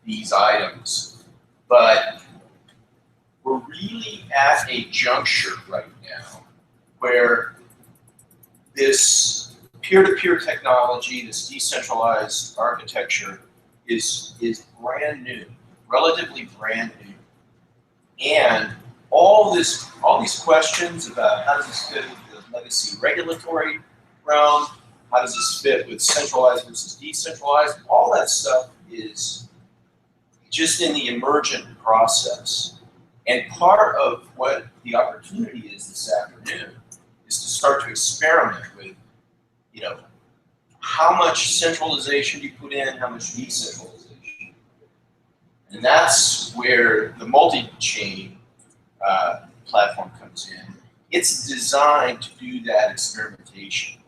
these items. But we're really at a juncture right now where this peer-to-peer technology, this decentralized architecture is brand new, relatively brand new. And all these questions about how does this fit with the legacy regulatory realm, how does this fit with centralized versus decentralized, all that stuff is just in the emergent process. And part of what the opportunity is this afternoon is to start to experiment with, you know, how much centralization do you put in, how much decentralization. And that's where the multi-chain platform comes in. It's designed to do that experimentation.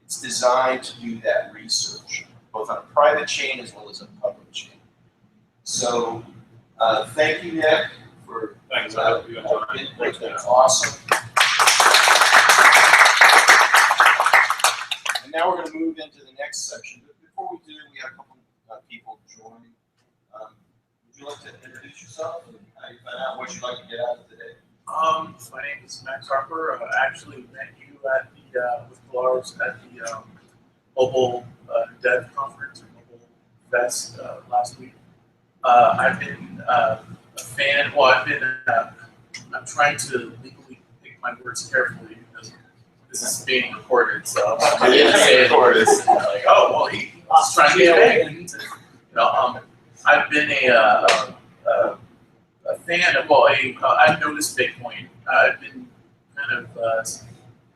It's designed to do that research, both on a private chain as well as a public chain. So thank you, Nick, for Thanks, I hope you enjoyed it. That's awesome. And now we're going to move into the next section. But before we do, we have a couple people join. Would you like to introduce yourself and how you find out what you'd like to get out of today? My name is Max Harper. I actually met you at the with Lars at the mobile dev conference or mobile fest last week. I've been a fan. Well, I'm trying to legally pick my words carefully because this is being recorded. So I didn't say it like, oh well, he was trying to get into, you know. I've been a fan of, well, I've noticed Bitcoin. I've been kind of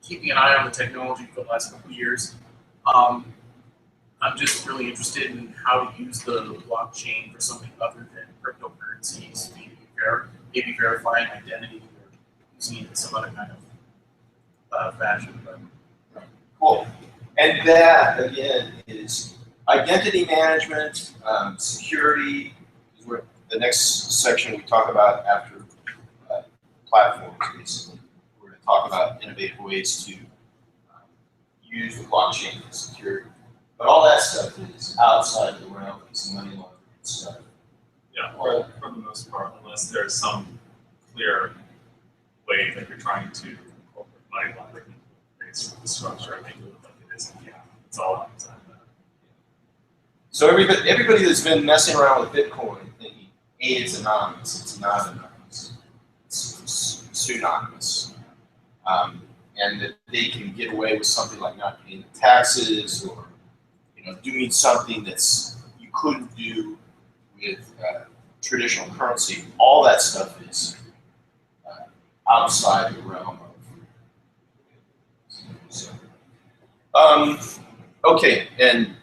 keeping an eye on the technology for the last couple of years. I'm just really interested in how to use the blockchain for something other than cryptocurrencies, maybe verifying identity or using it in some other kind of fashion. But. Cool. And that, again, is identity management, security, is where the next section we talk about after platforms, basically. We're going to talk about innovative ways to use the blockchain for security. But all that stuff is outside the realm of some money laundering stuff. Yeah, or for the most part, unless there's some clear way that you're trying to incorporate money laundering into the structure, I think it look like it is. Yeah, it's all outside that. So everybody that's been messing around with Bitcoin thinking, hey, it's anonymous. It's not anonymous. It's pseudonymous. And that they can get away with something like not paying the taxes or, you know, doing something that's you couldn't do with traditional currency. All that stuff is outside the realm of. So, okay, and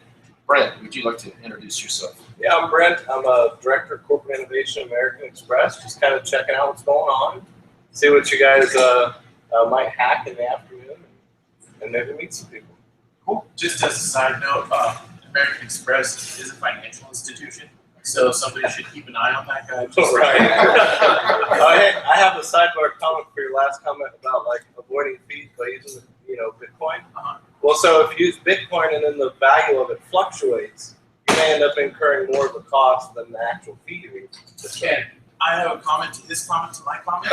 Brent, would you like to introduce yourself? Yeah, I'm Brent. I'm a Director of Corporate Innovation at American Express. Just kind of checking out what's going on, see what you guys might hack in the afternoon, and maybe meet some people. Cool. Just as a side note, American Express is a financial institution, so somebody should keep an eye on that guy. Right. I have a sidebar comment for your last comment about like avoiding fees by using, Bitcoin. Well, so if you use Bitcoin and then the value of it fluctuates, you may end up incurring more of a cost than the actual fee you use. Ken, I have a comment to his comment to my comment.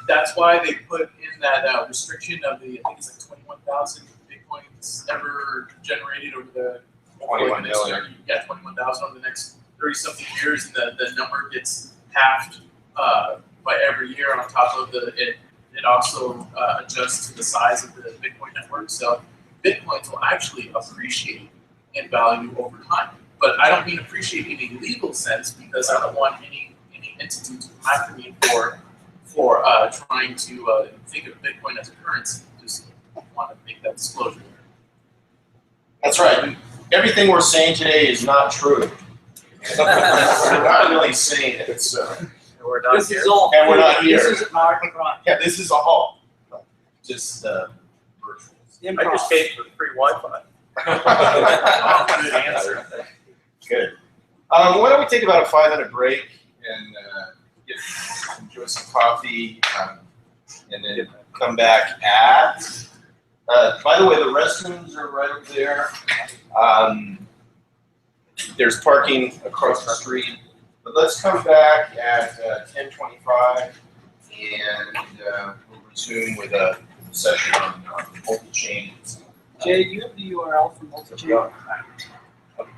That's why they put in that restriction of the, I think it's like 21,000 Bitcoins ever generated over the 21 million. 21,000 over the next 30-something years, and the number gets halved by every year on top of it it also adjusts to the size of the Bitcoin network. So Bitcoins will actually appreciate in value over time. But I don't mean appreciate in a legal sense, because I don't want any entity to come after me for trying to think of Bitcoin as a currency. Just want to make that disclosure. That's right. Everything we're saying today is not true. We're not really saying it, so. We're done This here. is all. And we're not here. This is not improv. Yeah, this is all. Just virtual. I just paid for free Wi-Fi. Good answer. Good. Why don't we take about a 5-minute break and enjoy some coffee, and then come back at. By the way, the restrooms are right over there. There's parking across the street. But let's come back at 10:25, and we'll resume with a session on multi-chain. Jay, do you have the URL for multi-chain?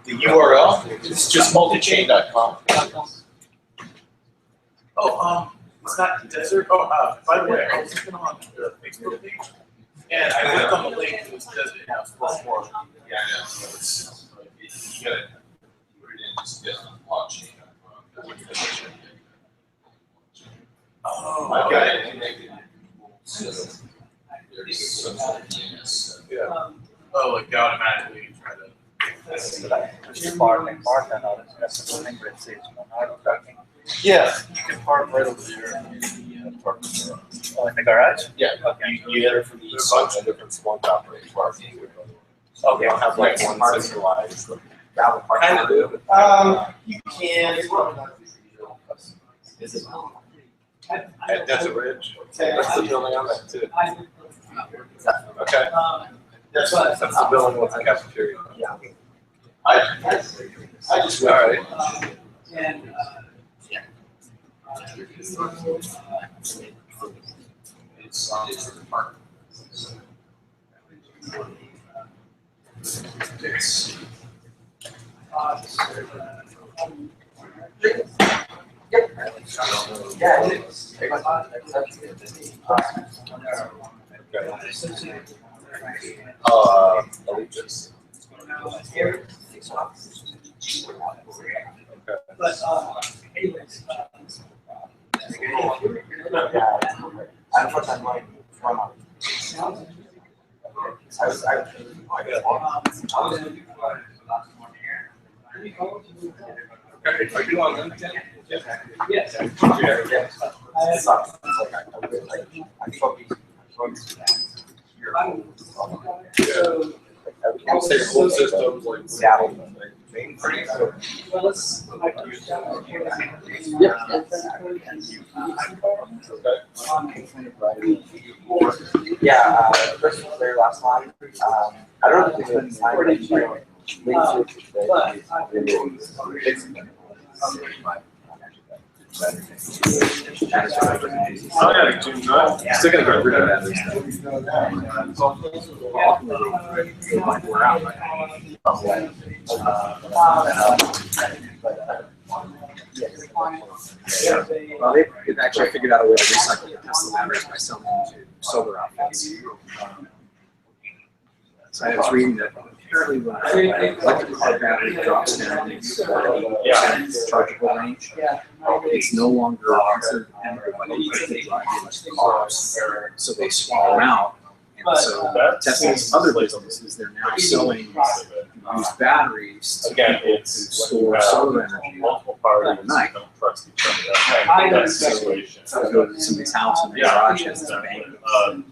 The URL? It's just multichain.com. Oh, it's not desert. Oh, by the way, I was looking on the Facebook page, and I clicked on the link. It was desert house for. Yeah, I know. So you gotta put it in just get on blockchain.com. Oh, I've got it connected. So there's some DNS. Oh, like they automatically try to. Yeah, you can park right over there in the parking garage. Oh, in the garage? Yeah, you enter from the east side, different small operating parking. Okay, I'll have like one centralized. Kind of do. You can. It's probably not Is it? At Desert Ridge. That's the building I'm at too. Okay. That's But- That's the building with the cafeteria. I just. All right. And, It's the park. It's. Yeah, it is. Allegiance. but, anyways, I don't know what I'm like from. I was. Okay, are you on LinkedIn? yes. It sucks. It's like I'm So, I would say whole systems like Seattle. mainframe. well, let's. Yeah, Chris was there last time. I don't know if it's been signed. Oh, yeah, June drive. Still gonna get rid of that. Well, they've actually figured out a way to recycle the Tesla batteries by selling them to solar outfits. So I was reading that apparently when an electric car battery drops down its chargeable range, it's no longer considered dependable by the drive electric cars. So they swap them out. And so Tesla's other businesses, they're now selling used batteries to Again, people to it's store solar energy multiple parties overnight. don't trust each other. That's the situation. So I go to somebody's house and their garage has this bank of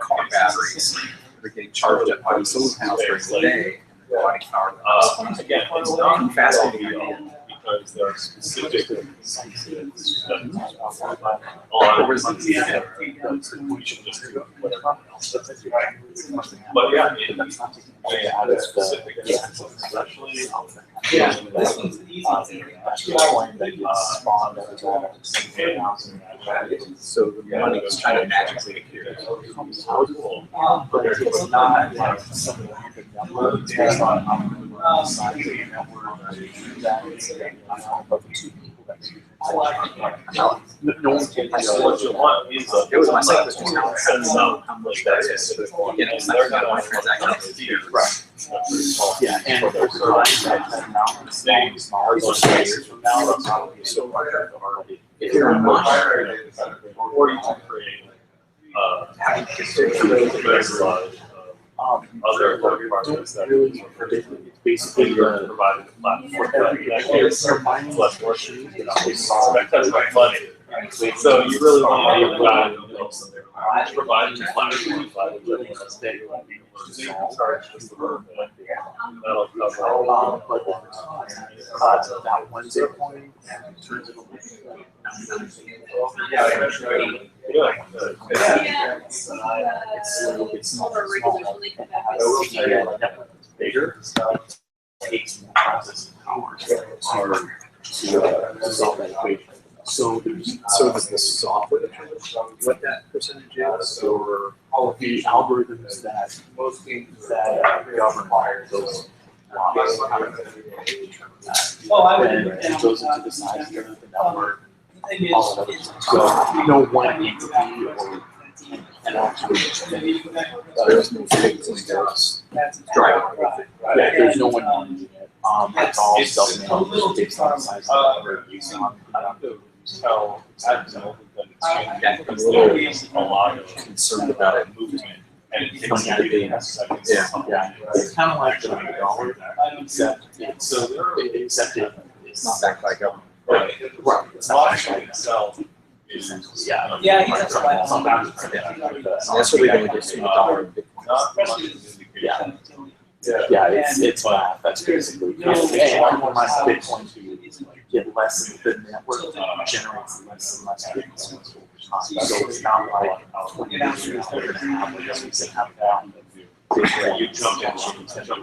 car batteries. They're getting charged up by the solar panels during the day, and they're providing power to the house. Again, it's not Fascinating ideal idea. because there are specific instances that a lot of Where's the we should just do whatever else. But yeah, the specific instances, especially. Yeah, this one's the easy thing. So the money is trying to magically appear. But it's not like something you could download. No one can. So what you want is a. It was my second platform time. that sets up How much that is. You know, it's not They're that gonna one transaction. here. Right. Yeah, and For their service. they smaller years from now, that's probably so. If you're a much. Or you can create, very other third parties that Really predict it. It's basically you're the. providing a platform. They're mining Less work. That's my money. So you really want to be providing a platform. So you can charge just the road. That'll cover. But that one Bitcoin turns it over. It's a little bit smaller. I will tell you, like, it's bigger, takes more processing power to solve that equation. So does the software determine what that percentage is, or all of the algorithms that govern those laws? Then it goes into the size of the network, all of other things. So no one entity or an actually, there's no Bitcoin that's driving everything. Yeah, there's no one managing it. It's all self-managed based on the size of the network using So I don't know that it's because there's a lot of concerned about it. movement and it takes When you have maybe data. a second. Yeah. It's kind of like the dollar, except it's not backed by government. Right. Right. It's not backed by Blockchain itself is. Yeah. Yeah, he does like some That's what we do with the dollar and Bitcoin. Not much of an indication. Yeah, it's math. That's basically. Hey, I want my Bitcoin to get less. The network generates less and less Bitcoin over time. So it's not like 20 years they're gonna have, I guess we said, have that. You jump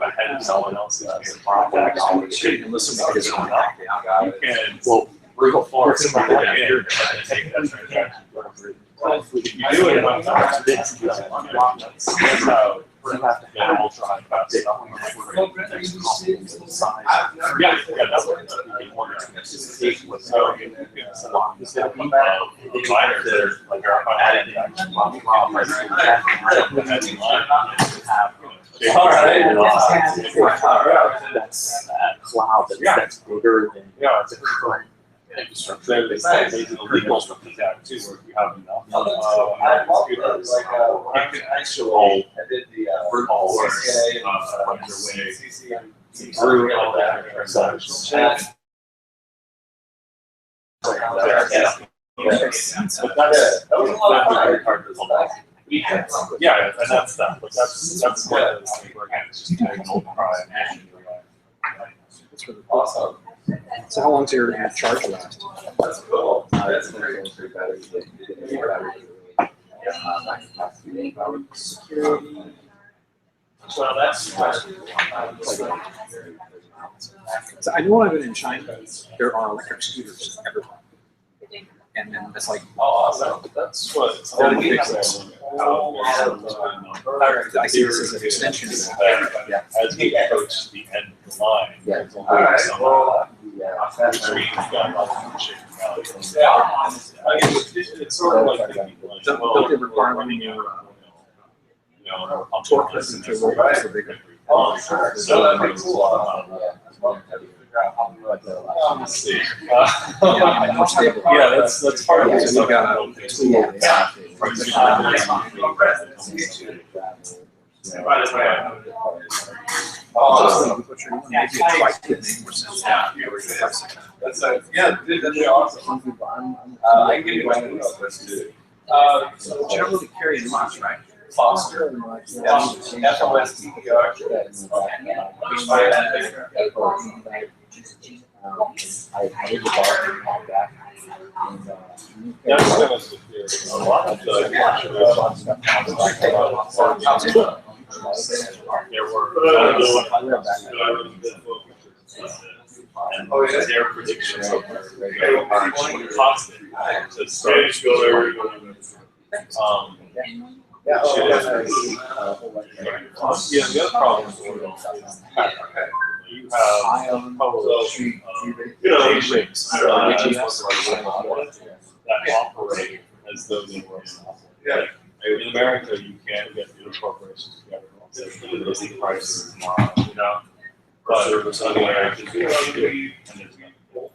ahead of someone else's project. You can listen to this one. You can Well, go far. We're from the Again, take that transaction. If you do it on top, that's how. you have to Yeah, have we'll try and pass it on. size. Yeah, that's what it's. So, providers that are like our added. That's a cloud that's bigger than the current infrastructure. They say the legal stuff is out too, where if you have enough. Computers, you can actually vertical works, find your way through all that transaction. But that's very hard to solve. Yeah, and that's that, but that's one of those things where again, it's just an old cry and That's really awesome. So how long's your charge last? that's cool. Well, that's. So I know when I've been in China, there are electric scooters everywhere. And then it's like, That's what. I see this as an extension. Yeah. As we approach the end of the line. Yeah. there's a little some, trees got lots of shaking out. I mean, it's sort of like. Don't they require any You more know, torque to roll the bigger? Oh, sure. So that'd be cool. Let's see. Yeah, more stable. Yeah, that's part of Yeah, it. so we got a tool. Yeah. Right, Oh, maybe a trike could make more sense. That's yeah, that'd be awesome. I can give you my email address too. So you don't really carry much, right? Foster. FOSTER. I did the bar and all that. And, A lot of the. There were. And their predictions of constant. So Spanish go Yeah, the other problem is you have Ion, coalition of you know, nations that operate as though they were like, in America, you can't get the corporations together and say, those prices tomorrow, you know? But other Americans, you do, and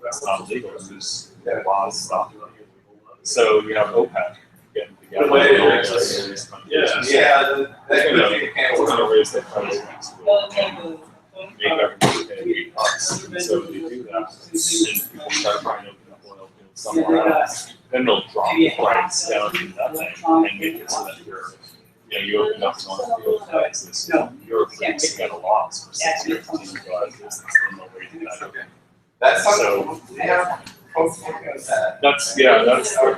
that's not legal, there's laws stopping it. So you have OPEC getting together. We're gonna raise their prices. Make everybody pay us. So if you do that, and people start trying to open up oil fields somewhere else, then they'll drop the price down to nothing and make it so that you open up an oil field in Texas, you're producing at a loss for 6 years until you go out of business, and they'll raise that. That's So, folks looking at that. that's they have it as high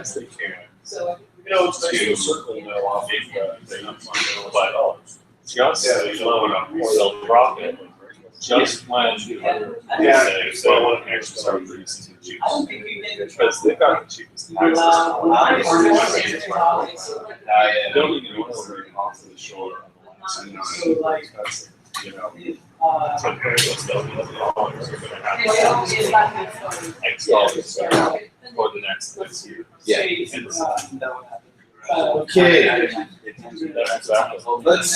as they can. It's certainly no off but just low enough where they'll drop it just when say, so when actually start producing the cheapest. Because they've got the cheapest taxes. Building an oil rig off of the shore on the last super expensive, you know. So those $1 are gonna have X dollars for the next year. Yeah. And Okay. that's exactly. Let's,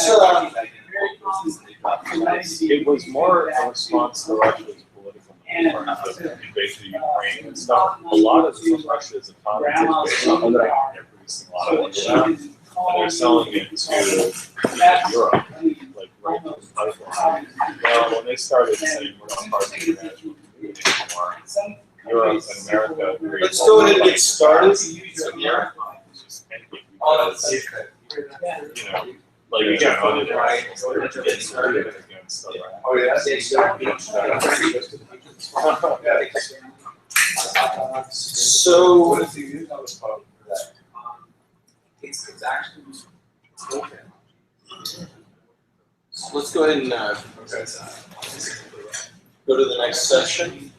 It was more a response to Russia's political invasion of Ukraine and stuff. A lot of Russia's economy is based on that. They're producing a lot of oil now, and they're selling it to Europe, like right through the pipeline. Well, when they started saying we're not part of the international community anymore, Europe and America agreed. let's go ahead and get started. So Europe is just anything because, you know, like you can't find international to get started against the So, It's actually. let's go ahead and go to the next session.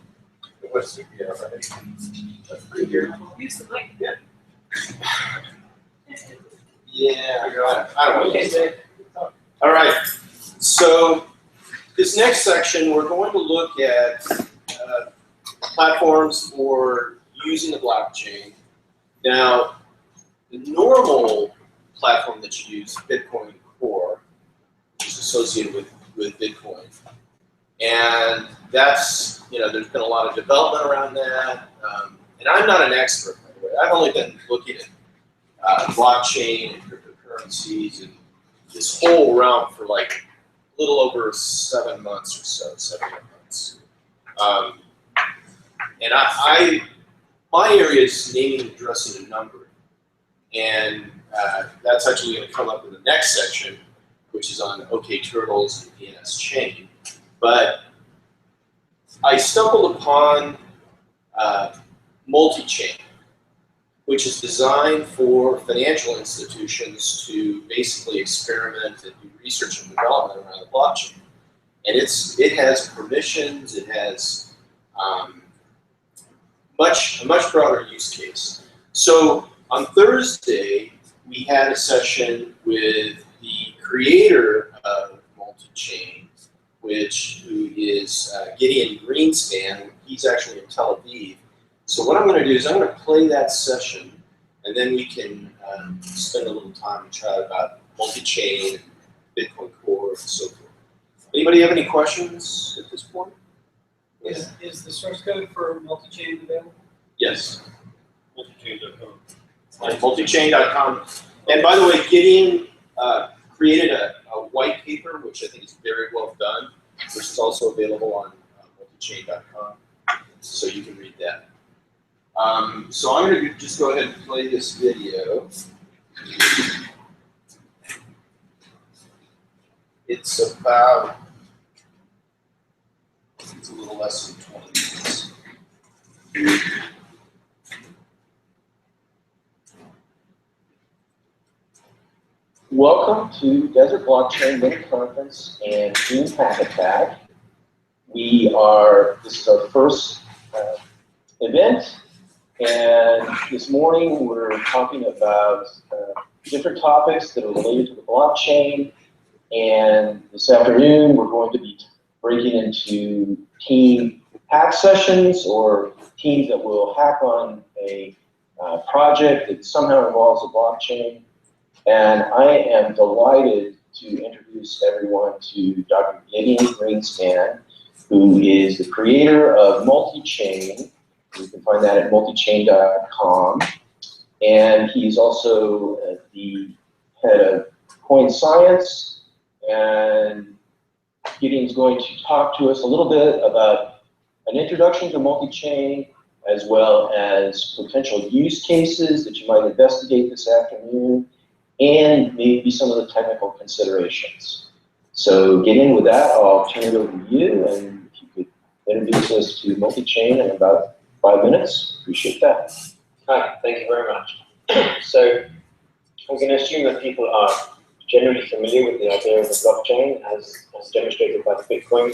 Yeah, I don't know. All right, so this next section, we're going to look at platforms for using the blockchain. Now, the normal platform that you use, Bitcoin Core, is associated with Bitcoin. And that's, there's been a lot of development around that. And I'm not an expert, by the way. I've only been looking at blockchain and cryptocurrencies and this whole realm for like a little over 7 months or so, 7 months. And my area is naming, addressing, and numbering. And that's actually going to come up in the next section, which is on OKTurtles and DNS Chain. But I stumbled upon multi-chain, which is designed for financial institutions to basically experiment and do research and development around the blockchain. And it has permissions, it has a much broader use case. So on Thursday, we had a session with the creator of multi-chain, who is Gideon Greenspan. He's actually in Tel Aviv. So what I'm going to do is I'm going to play that session, and then we can spend a little time and chat about multi-chain, Bitcoin Core, and so forth. Anybody have any questions at this point? Is the source code for multi-chain available? Yes. Multichain.com. Multichain.com. And by the way, Gideon created a white paper, which I think is very well done, which is also available on multichain.com, so you can read that. So I'm going to just go ahead and play this video. It's a little less than 20 minutes. Welcome to Desert Blockchain Mini Conference and June Hackathon. This is our first event, and this morning we're talking about different topics that are related to the blockchain, And this afternoon, we're going to be breaking into team hack sessions or teams that will hack on a project that somehow involves a blockchain. And I am delighted to introduce everyone to Dr. Gideon Greenspan, who is the creator of Multichain. You can find that at multichain.com. And he's also the head of Coin Science. And Gideon's going to talk to us a little bit about an introduction to multi-chain, as well as potential use cases that you might investigate this afternoon, and maybe some of the technical considerations. So Gideon, with that, I'll turn it over to you, and if you could introduce us to multi-chain in about 5 minutes, appreciate that. Hi, thank you very much. So I'm going to assume that people are generally familiar with the idea of the blockchain as demonstrated by the Bitcoin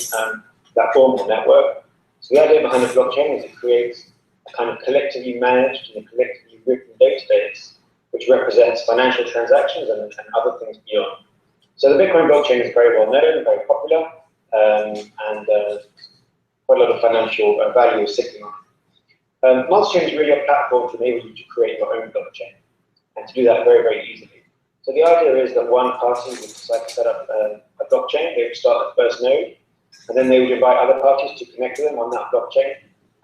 platform or network. So the idea behind the blockchain is it creates a kind of collectively managed and a collectively written database which represents financial transactions and other things beyond. So the Bitcoin blockchain is very well known, very popular, and quite a lot of financial value is sitting on it. Multichain is really a platform to enable you to create your own blockchain and to do that very, very easily. So the idea is that one party would decide to set up a blockchain. They would start the first node, and then they would invite other parties to connect to them on that blockchain.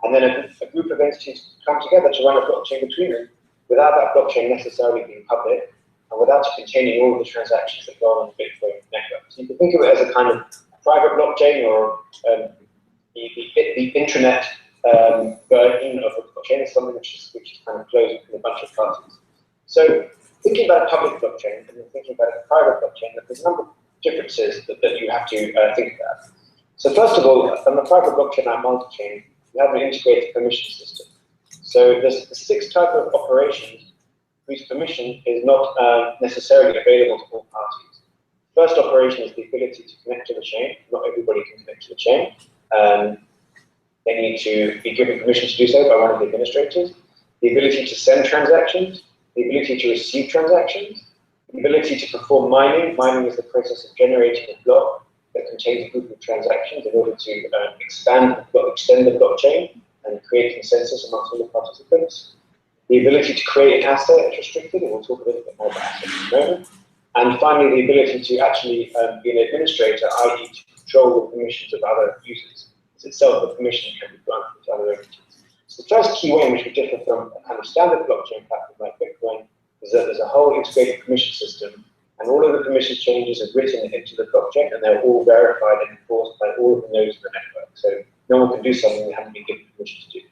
And then a group of entities come together to run a blockchain between them without that blockchain necessarily being public and without it containing all of the transactions that go on the Bitcoin network. So you can think of it as a kind of private blockchain or the intranet version of a blockchain is something which is kind of closed between a bunch of parties. So thinking about a public blockchain and then thinking about a private blockchain, there's a number of differences that you have to think about. So first of all, on the private blockchain like Multichain, you have an integrated permission system. So there's 6 types of operations whose permission is not necessarily available to all parties. First operation is the ability to connect to the chain. Not everybody can connect to the chain. They need to be given permission to do so by one of the administrators. The ability to send transactions, the ability to receive transactions, the ability to perform mining. Mining is the process of generating a block that contains a group of transactions in order to extend the blockchain and create consensus amongst all the participants. The ability to create an asset is restricted, and we'll talk a little bit more about assets in a moment. And finally, the ability to actually be an administrator, i.e. to control the permissions of other users. It's itself the permission can be granted to other entities. So the first key way in which we differ from a kind of standard blockchain platform like Bitcoin is that there's a whole integrated permission system, and all of the permission changes are written into the blockchain, and they're all verified and enforced by all of the nodes of the network. So no one can do something they haven't been given permission to do.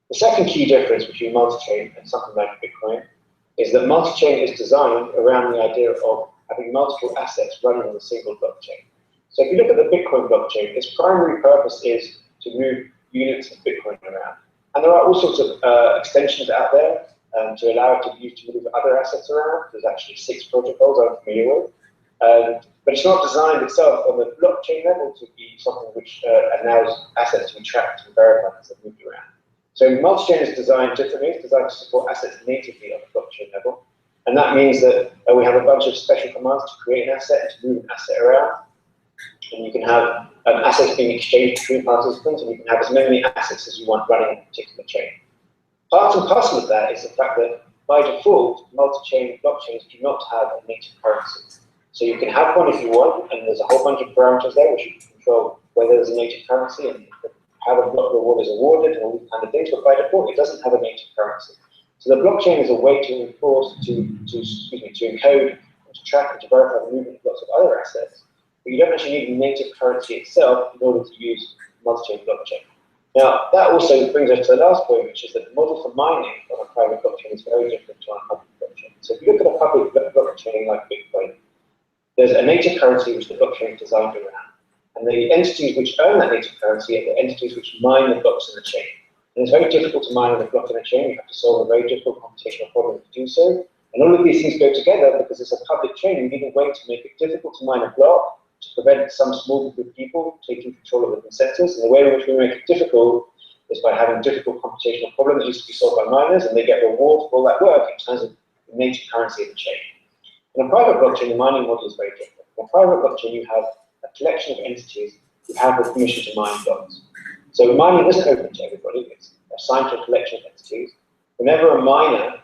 The second key difference between multi-chain and something like Bitcoin is that multi-chain is designed around the idea of having multiple assets running on a single blockchain. So if you look at the Bitcoin blockchain, its primary purpose is to move units of Bitcoin around. And there are all sorts of extensions out there to allow it to be used to move other assets around. There's actually 6 protocols I'm familiar with. But it's not designed itself on the blockchain level to be something which allows assets to be tracked and verified as they're moved around. So multi-chain is designed differently. It's designed to support assets natively on the blockchain level. And that means that we have a bunch of special commands to create an asset and to move an asset around. And you can have assets being exchanged between participants, and you can have as many assets as you want running a particular chain. Part and parcel of that is the fact that by default, multi-chain blockchains do not have a native currency. So you can have one if you want, and there's a whole bunch of parameters there which you can control whether there's a native currency and how the block reward is awarded and all these kind of things. But by default, it doesn't have a native currency. So the blockchain is a way to enforce, to encode, and to track and to verify the movement of lots of other assets. But you don't actually need a native currency itself in order to use multi-chain blockchain. Now, that also brings us to the last point, which is that the model for mining on a private blockchain is very different to our public blockchain. So if you look at a public blockchain like Bitcoin, there's a native currency which the blockchain is designed around. And the entities which own that native currency are the entities which mine the blocks in the chain. And it's very difficult to mine a block in a chain. You have to solve a very difficult computational problem to do so. And all of these things go together because it's a public chain. You need a way to make it difficult to mine a block, to prevent some small group of people taking control of the consensus. And the way in which we make it difficult is by having a difficult computational problem that needs to be solved by miners, and they get reward for all that work in terms of the native currency of the chain. In a private blockchain, the mining model is very different. In a private blockchain, you have a collection of entities who have the permission to mine blocks. So mining isn't open to everybody, it's assigned to a collection of entities. Whenever a miner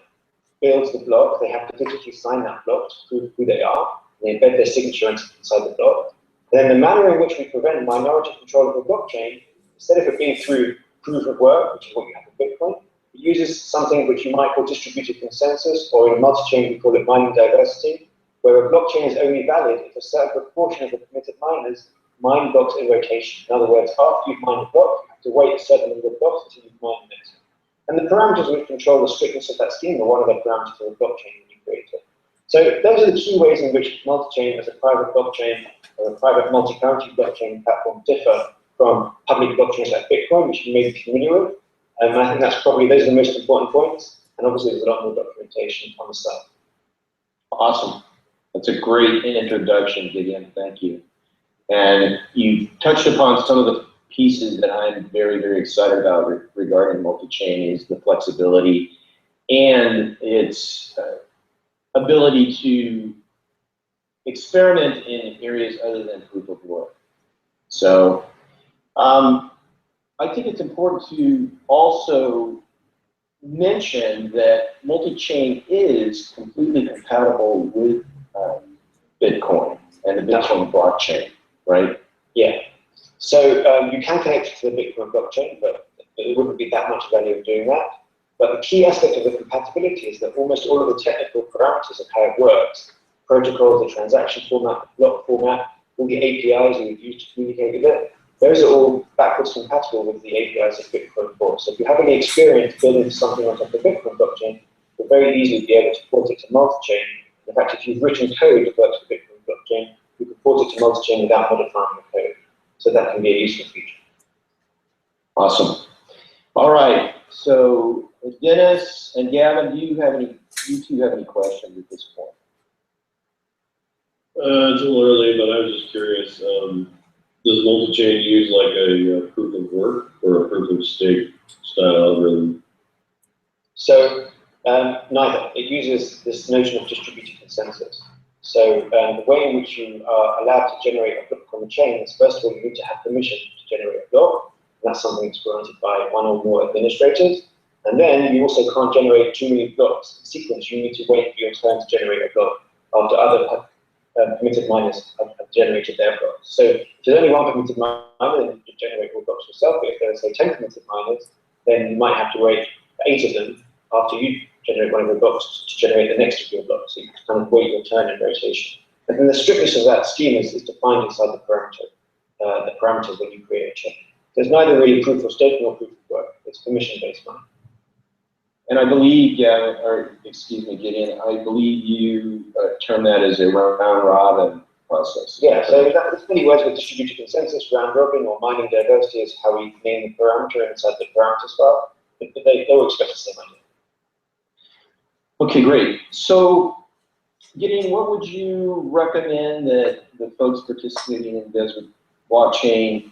builds the block, they have to digitally sign that block to prove who they are. They embed their signature inside the block. And then the manner in which we prevent minority control of the blockchain, instead of it being through proof of work, which is what you have in Bitcoin, it uses something which you might call distributed consensus, or in multi-chain we call it mining diversity, where a blockchain is only valid if a certain proportion of the permitted miners mine blocks in rotation. In other words, after you've mined a block, you have to wait a certain number of blocks until you've mined the next one. And the parameters which control the strictness of that scheme are one of the parameters of the blockchain when you create it. So those are the key ways in which multi-chain as a private blockchain or a private multi-currency blockchain platform differ from public blockchains like Bitcoin, which you may be familiar with. And I think those are the most important points. And obviously there's a lot more documentation on the site. Awesome. That's a great introduction, Gideon. Thank you. And you touched upon some of the pieces that I'm very, very excited about regarding multi-chain is the flexibility and its ability to experiment in areas other than proof of work. So I think it's important to also mention that multi-chain is completely compatible with Bitcoin and the Bitcoin blockchain, right? Yeah. So you can connect it to the Bitcoin blockchain, but there wouldn't be that much value in doing that. But the key aspect of the compatibility is that almost all of the technical parameters of how it works, protocols, the transaction format, the block format, all the APIs you would use to communicate with it, those are all backwards compatible with the APIs of Bitcoin Core. So if you have any experience building something on top of the Bitcoin blockchain, you'll very easily be able to port it to multi-chain. In fact, if you've written code that works with Bitcoin blockchain, you can port it to multi-chain without modifying the code. So that can be a useful feature. Awesome. All right. So Dennis and Gavin, you two have any questions at this point? It's a little early, but I was just curious. Does multi-chain use like a proof of work or a proof of stake style algorithm? So neither. It uses this notion of distributed consensus. So the way in which you are allowed to generate a block on the chain is, first of all, you need to have permission to generate a block. And that's something that's granted by one or more administrators. And then you also can't generate too many blocks in sequence. You need to wait for your turn to generate a block after other permitted miners have generated their blocks. So if there's only one permitted miner, then you can generate all blocks yourself. But if there are, say, 10 permitted miners, then you might have to wait for 8 of them after you generate one of your blocks to generate the next of your blocks. So you kind of wait your turn in rotation. And then the strictness of that scheme is defined inside the parameters when you create a chain. There's neither really proof of stake nor proof of work. It's permission-based mining. And I believe, Gavin, or excuse me, Gideon, I believe you term that as a round-robin process. Yeah, so that's many words with distributed consensus, round-robin, or mining diversity is how we name the parameter inside the parameters file. But they all express the same idea. Okay, great. So, Gideon, what would you recommend that the folks participating in Desert Blockchain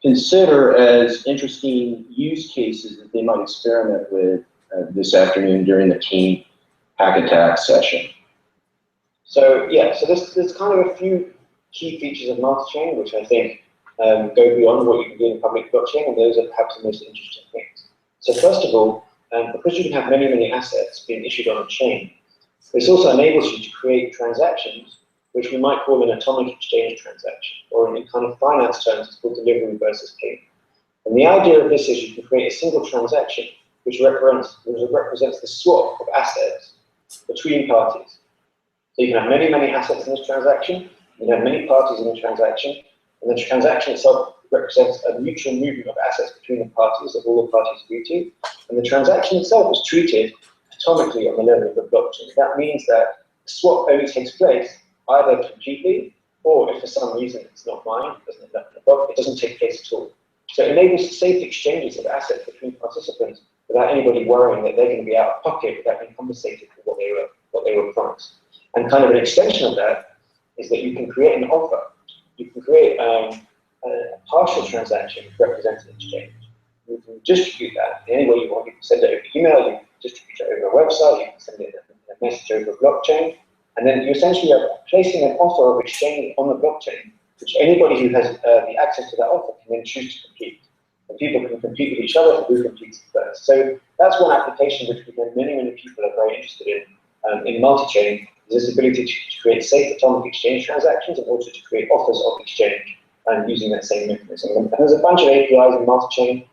consider as interesting use cases that they might experiment with this afternoon during the team hack attack session? So yeah, so there's kind of a few key features of multi-chain which I think go beyond what you can do in public blockchain, and those are perhaps the most interesting things. So first of all, because you can have many, many assets being issued on a chain, this also enables you to create transactions which we might call an atomic exchange transaction, or in kind of finance terms, it's called delivery versus payment. And the idea of this is you can create a single transaction which represents the swap of assets between parties. So you can have many, many assets in this transaction, you can have many parties in the transaction, and the transaction itself represents a mutual movement of assets between the parties that all the parties agree to, and the transaction itself is treated atomically on the level of the blockchain. That means that the swap only takes place either completely, or if for some reason it's not mined, it doesn't end up in the block, it doesn't take place at all. So it enables safe exchanges of assets between participants without anybody worrying that they're going to be out of pocket without being compensated for what they were promised. And kind of an extension of that is that you can create an offer. You can create a partial transaction representing an exchange. You can distribute that in any way you want. You can send it over email, you can distribute it over a website, you can send it a message over a blockchain. And then you essentially are placing an offer of exchange on the blockchain, which anybody who has the access to that offer can then choose to compete. And people can compete with each other for who competes first. So that's one application which many people are very interested in multi-chain, is this ability to create safe atomic exchange transactions and also to create offers of exchange using that same mechanism. And there's a bunch of APIs in multi-chain,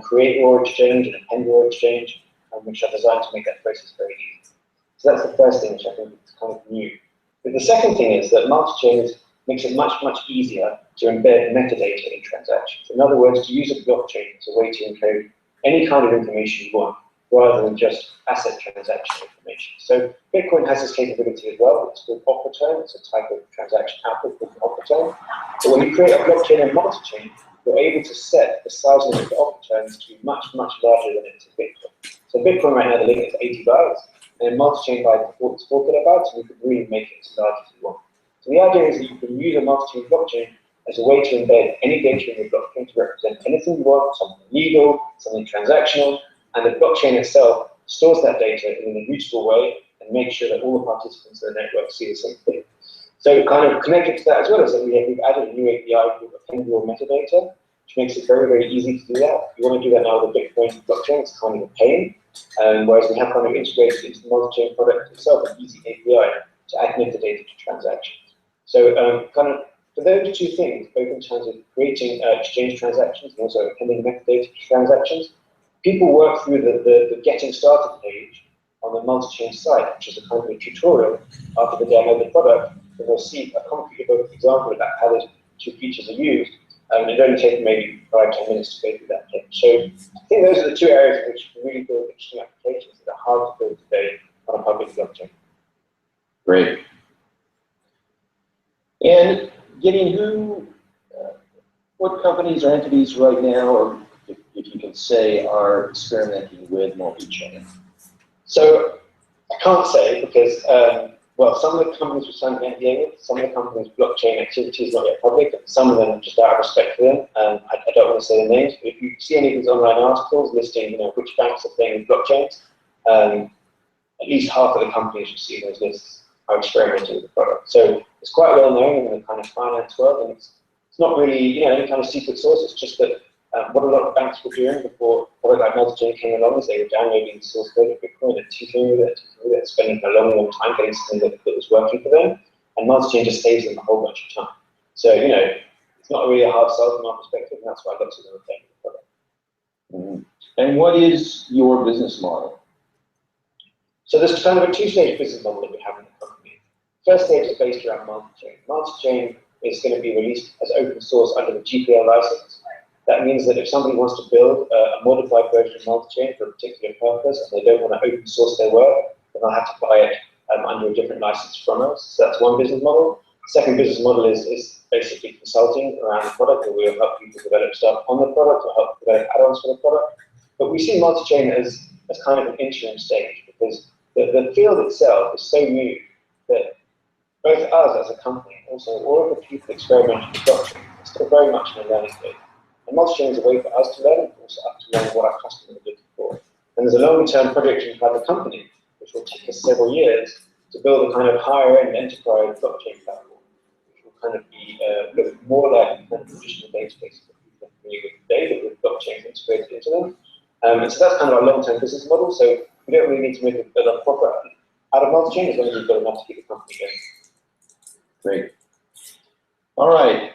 create raw exchange and append raw exchange, which are designed to make that process very easy. So that's the first thing which I think is kind of new. But the second thing is that multi-chain makes it much easier to embed metadata in transactions. In other words, to use a blockchain as a way to encode any kind of information you want, rather than just asset transaction information. So Bitcoin has this capability as well. It's called Operaturn. It's a type of transaction output called Operaturn. So when you create a blockchain and multi-chain, you're able to set the size limit for Operaturns to be much larger than it is Bitcoin. So Bitcoin right now, the limit is 80 bytes, and multi-chain by default is 4 kilobytes, and you can really make it as large as you want. So the idea is that you can use a multi-chain blockchain as a way to embed any data in the blockchain to represent anything you want, something legal, something transactional, and the blockchain itself stores that data in an immutable way and makes sure that all the participants in the network see the same thing. So kind of connected to that as well is that we've added a new API called append raw metadata, which makes it very easy to do that. If you want to do that now with a Bitcoin blockchain, it's kind of a pain, whereas we have kind of integrated into the multi-chain product itself an easy API to add metadata to transactions. So kind of for those two things, both in terms of creating exchange transactions and also appending metadata to transactions, people work through the getting started page on the multi-chain site, which is a kind of a tutorial after they download the product, and they'll see a concrete example about how those two features are used. And it only takes maybe 5-10 minutes to go through that page. So I think those are the two areas in which you can really build interesting applications that are hard to build today on a public blockchain. Great. And Gideon, what companies or entities right now, or if you can say, are experimenting with multi-chain? So I can't say because, well, some of the companies we're signing an NDA with, some of the companies' blockchain activity is not yet public, and some of them, just out of respect for them, I don't want to say the names, but if you see any of these online articles listing, which banks are playing with blockchains, at least half of the companies you see in those lists are experimenting with the product. So it's quite well known in the kind of finance world, and it's not really, any kind of secret sauce. It's just that what a lot of banks were doing before product like multi-chain came along is they were downloading the source code of Bitcoin and tinkering with it, spending a long time getting something that was working for them. And multi-chain just saves them a whole bunch of time. So, it's not really a hard sell from our perspective, and that's why lots of them are paying for the product. Mm-hmm. And what is your business model? So there's kind of a two-stage business model that we have in the company. First stage is based around multi-chain. Multi-chain is going to be released as open source under the GPL license. That means that if somebody wants to build a modified version of multi-chain for a particular purpose and they don't want to open source their work, then they'll have to buy it under a different license from us. So that's one business model. Second business model is basically consulting around the product, where we'll help people develop stuff on the product or help develop add-ons for the product. But we see multi-chain as kind of an interim stage because the field itself is so new that both us as a company, also all of the people experimenting with blockchain, are still very much in a learning phase. And multi-chain is a way for us to learn and also us to learn what our customers are looking for. And there's a longer-term project inside the company, which will take us several years to build a kind of higher-end enterprise blockchain platform, which will kind of be look more like kind of traditional databases that people are familiar with today, but with blockchain integrated into them. And so that's kind of our long-term business model. So we don't really need to make a profit out of multi-chain as long as we've got enough to keep the company going. Great. All right.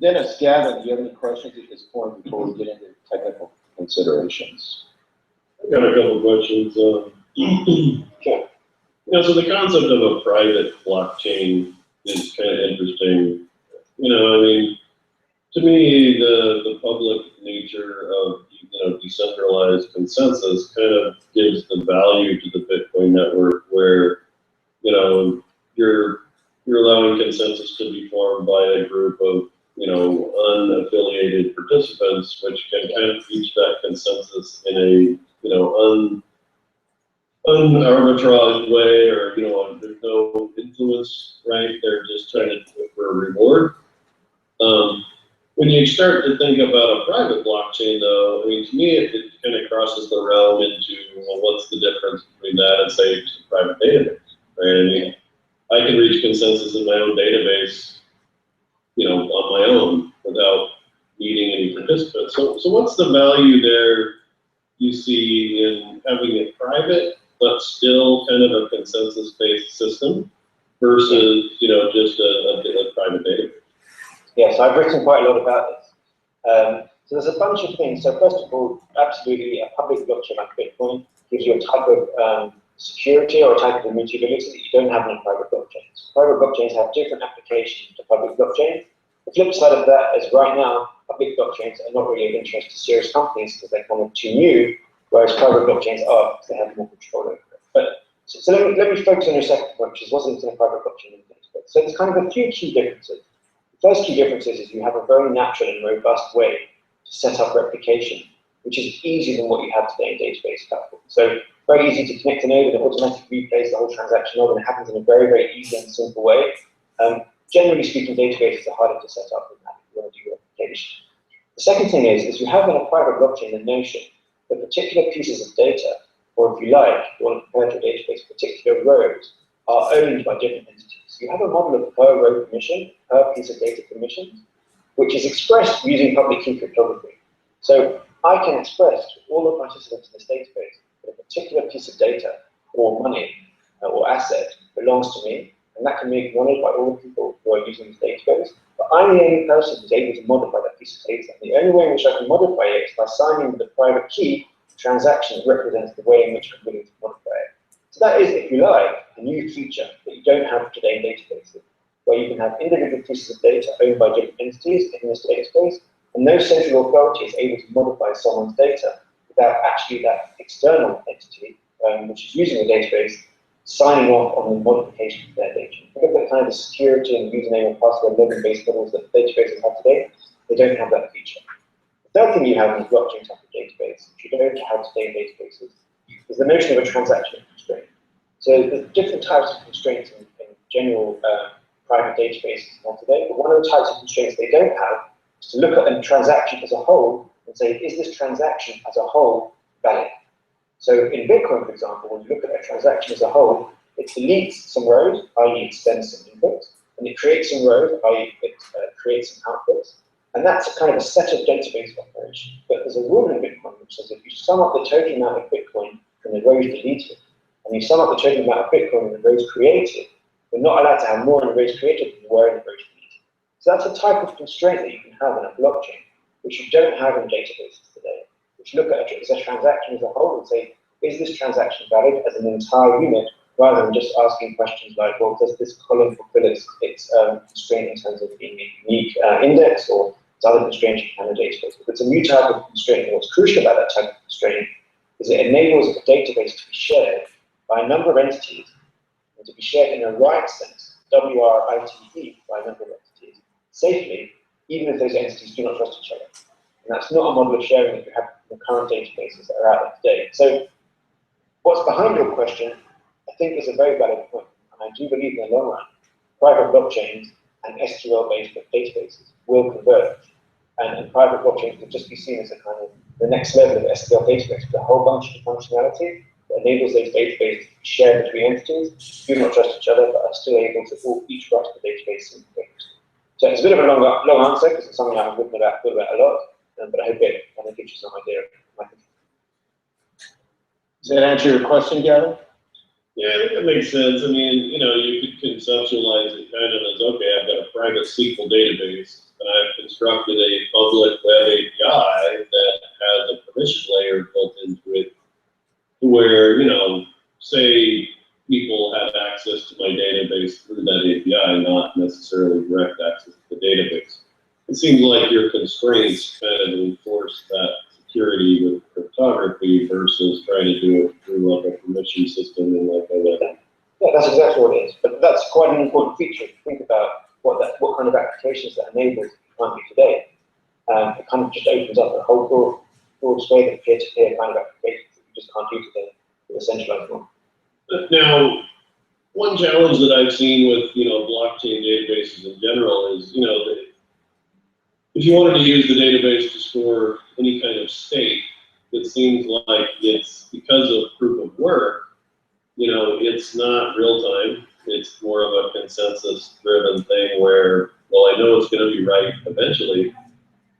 Dennis, Gavin, do you have any questions at this point before we get into technical considerations? I've got a couple of questions. Sure. So the concept of a private blockchain is kind of interesting. To me, the public nature of decentralized consensus kind of gives the value to the Bitcoin network, where you're allowing consensus to be formed by a group of unaffiliated participants, which can kind of reach that consensus in a unarbitraged way, or there's no influence, right? They're just trying to do it for a reward. When you start to think about a private blockchain, though, to me, it kind of crosses the realm into, well, what's the difference between that and, say, just a private database, right? I can reach consensus in my own database, on my own without needing any participants. So what's the value there you see in having it private, but still kind of a consensus-based system versus, just a private database? Yes, I've written quite a lot about this. So there's a bunch of things. So first of all, absolutely, a public blockchain like Bitcoin gives you a type of security or a type of immutability that you don't have in private blockchains. Private blockchains have different applications to public blockchains. The flip side of that is right now, public blockchains are not really of interest to serious companies because they're kind of too new, whereas private blockchains are because they have more control over it. But so let me focus on your second point, which is what's in a private blockchain. So there's kind of a few key differences. The first key difference is you have a very natural and robust way to set up replication, which is easier than what you have today in database platforms. So very easy to connect a node and it automatically replays the whole transaction node, and it happens in a very, very easy and simple way. Generally speaking, databases are harder to set up than that if you want to do replication. The second thing is you have in a private blockchain the notion that particular pieces of data, or if you like, you want to compare to a database, particular rows are owned by different entities. You have a model of per row permission, per piece of data permission, which is expressed using public key cryptography. So I can express to all the participants in this database that a particular piece of data or money or asset belongs to me, and that can be acknowledged by all the people who are using this database. But I'm the only person who's able to modify that piece of data. And the only way in which I can modify it is by signing the private key transaction that represents the way in which I'm willing to modify it. So that is, if you like, a new feature that you don't have today in databases, where you can have individual pieces of data owned by different entities in this database, and no central authority is able to modify someone's data without actually that external entity, which is using the database, signing off on the modification of their data. Look at the kind of security and username and password login-based models that databases have today. They don't have that feature. The third thing you have in a blockchain type of database, which you don't have today in databases, is the notion of a transaction constraint. So there's different types of constraints in general private databases today, but one of the types of constraints they don't have is to look at a transaction as a whole and say, is this transaction as a whole valid? So in Bitcoin, for example, when you look at a transaction as a whole, it deletes some rows, i.e. it sends some inputs, and it creates some rows, i.e. it creates some outputs. And that's a kind of a set of database operation. But there's a rule in Bitcoin which says if you sum up the total amount of Bitcoin from the rows deleted, and you sum up the total amount of Bitcoin from the rows created, you're not allowed to have more in the rows created than you were in the rows deleted. So that's a type of constraint that you can have in a blockchain, which you don't have in databases today, which look at it as a transaction as a whole and say, is this transaction valid as an entire unit, rather than just asking questions like, well, does this column fulfill its constraint in terms of being a unique index, or its other constraints you can have in a database. But it's a new type of constraint, and what's crucial about that type of constraint is it enables a database to be shared by a number of entities, and to be shared in a write sense, W-R-I-T-E, by a number of entities, safely, even if those entities do not trust each other. And that's not a model of sharing that you have in the current databases that are out there today. So what's behind your question, I think, is a very valid point. And I do believe in the long run, private blockchains and SQL-based databases will converge. And private blockchains will just be seen as a kind of the next level of SQL database with a whole bunch of functionality that enables those databases to be shared between entities, do not trust each other, but are still able to all each write to the database in the So it's a bit of a long answer, because it's something I've written about a lot, but I hope it kind of gives you some idea of my thinking. Does that answer your question, Gavin? Yeah, I think that makes sense. I mean, you could conceptualize it kind of as, okay, I've got a private SQL database, and I've constructed a public web API that has a permission layer built into it, to where, say people have access to my database through that API, not necessarily direct access to the database. It seems like your constraints kind of enforce that security with cryptography versus trying to do it through like a permission system and like a web. Yeah, that's exactly what it is. But that's quite an important feature to think about what kind of applications that enables you can't do today. It kind of just opens up a whole broad swathe of peer-to-peer kind of applications that you just can't do today with a centralized one. Now, one challenge that I've seen with blockchain databases in general is that if you wanted to use the database to store any kind of state, it seems like it's because of proof of work. It's not real time. It's more of a consensus-driven thing where, well, I know it's going to be right eventually,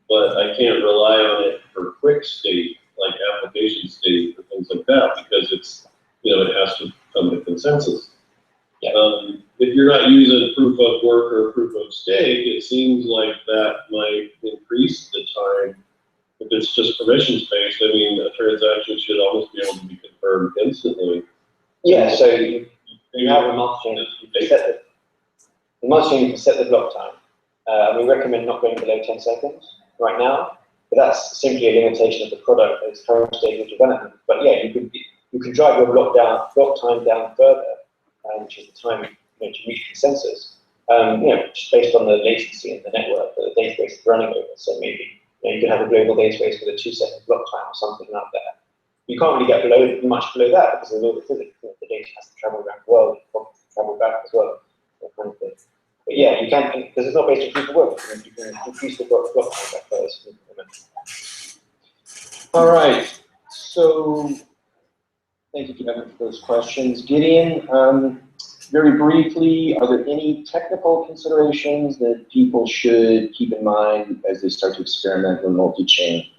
but I can't rely on it for quick state, like application state or things like that, because it's, it has to come to consensus. Yeah. If you're not using proof of work or proof of stake, it seems like that might increase the time. If it's just permissions-based, I mean, a transaction should almost be able to be confirmed instantly. Yeah, so you have a multi-chain, you can set the multi-chain, you can set the block time. We recommend not going below 10 seconds right now, but that's simply a limitation of the product at its current stage of development. But yeah, you can drive your block time down further, which is the time to reach consensus. Just based on the latency in the network that the database is running over. So maybe you can have a global database with a 2-second block time or something like that. You can't really get much below that because of all the physics. The data has to travel around the world, travel back as well, that kind of thing. But yeah, you can, because it's not based on proof of work, you can increase the block time back further. All right, so thank you, Kevin, for those questions. Gideon, very briefly, are there any technical considerations that people should keep in mind as they start to experiment with multi-chain?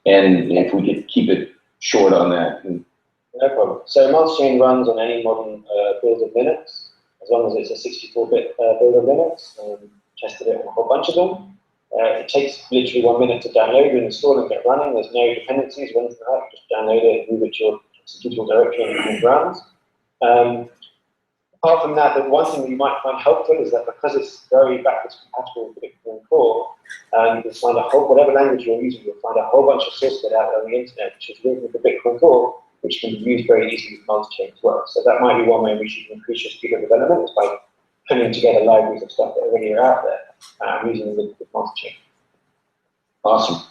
And if we could keep it short on that. No problem. So multi-chain runs on any modern build of Linux, as long as it's a 64-bit build of Linux. Tested it on a whole bunch of them. It takes literally 1 minute to download and install and get running. There's no dependencies or anything like that. Just download it, move it to your executable directory and it runs. Apart from that, the one thing that you might find helpful is that because it's very backwards compatible with Bitcoin Core, you can find whatever language you're using, you'll find a whole bunch of source code out there on the internet, which is linked with the Bitcoin Core, which can be used very easily with multi-chain as well. So that might be one way in which you can increase your speed of development, is by putting together libraries of stuff that already are out there, using them with multi-chain. Awesome.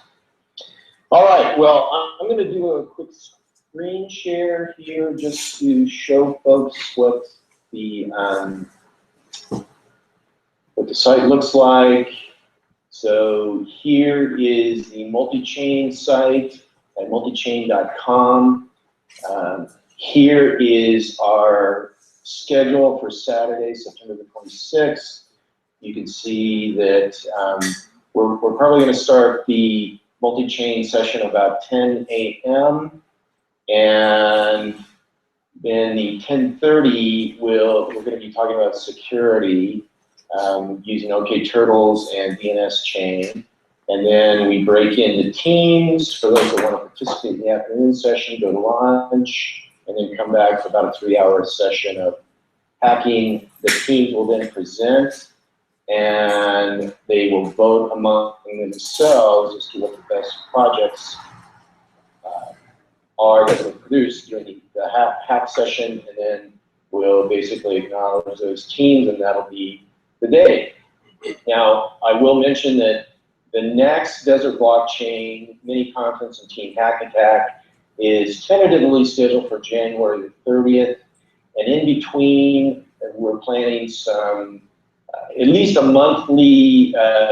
All right, well, I'm going to do a quick screen share here just to show folks what the site looks like. So here is the multi-chain site at multichain.com. Here is our schedule for Saturday, September the 26th. You can see that we're probably going to start the multi-chain session about 10 a.m. and then the 10:30 we're going to be talking about security using OKTurtles and DNS chain. And then we break into teams for those that want to participate in the afternoon session, go to lunch, and then come back for about a 3-hour session of hacking. The teams will then present, and they will vote among themselves as to what the best projects are that were produced during the hack session, and then we'll basically acknowledge those teams, and that'll be the day. Now, I will mention that the next Desert Blockchain mini conference and Team Hack Attack is tentatively scheduled for January the 30th, and in between, we're planning some, at least a monthly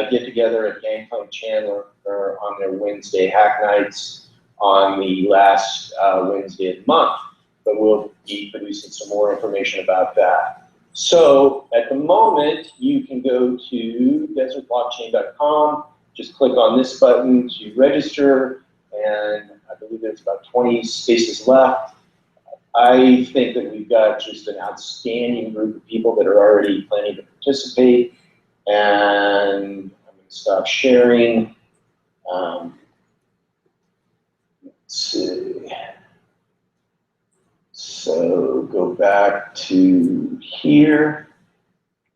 get-together at Gangplank Chandler on their Wednesday hack nights on the last Wednesday of the month, but we'll be producing some more information about that. So at the moment, you can go to desertblockchain.com, just click on this button to register, and I believe there's about 20 spaces left. I think that we've got just an outstanding group of people that are already planning to participate, and I'm going to stop sharing. Let's see. So go back to here.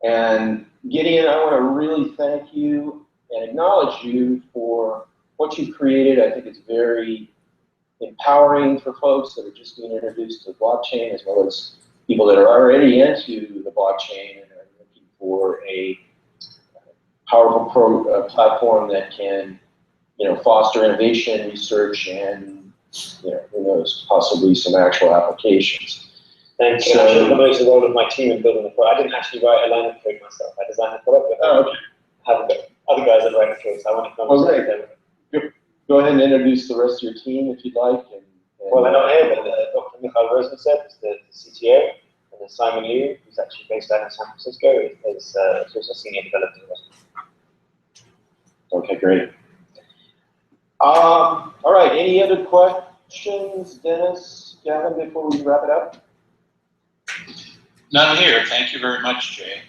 And Gideon, I want to really thank you and acknowledge you for what you've created. I think it's very empowering for folks that are just being introduced to the blockchain, as well as people that are already into the blockchain and are looking for a powerful platform that can, foster innovation, research, and who knows, possibly some actual applications. Thanks. So, I should have the role of my team in building the product. I didn't actually write a line of code myself. I designed the product, but I have other guys that write the code, so I want to come and them. Go ahead and introduce the rest of your team if you'd like. Well, they're not here, but Dr. Michael Rosenstedt is the CTO, and the Simon Liu, who's actually based out in San Francisco, is also senior developer. Okay, great. All right, any other questions, Dennis, Gavin, before we wrap it up? None here. Thank you very much, Jay.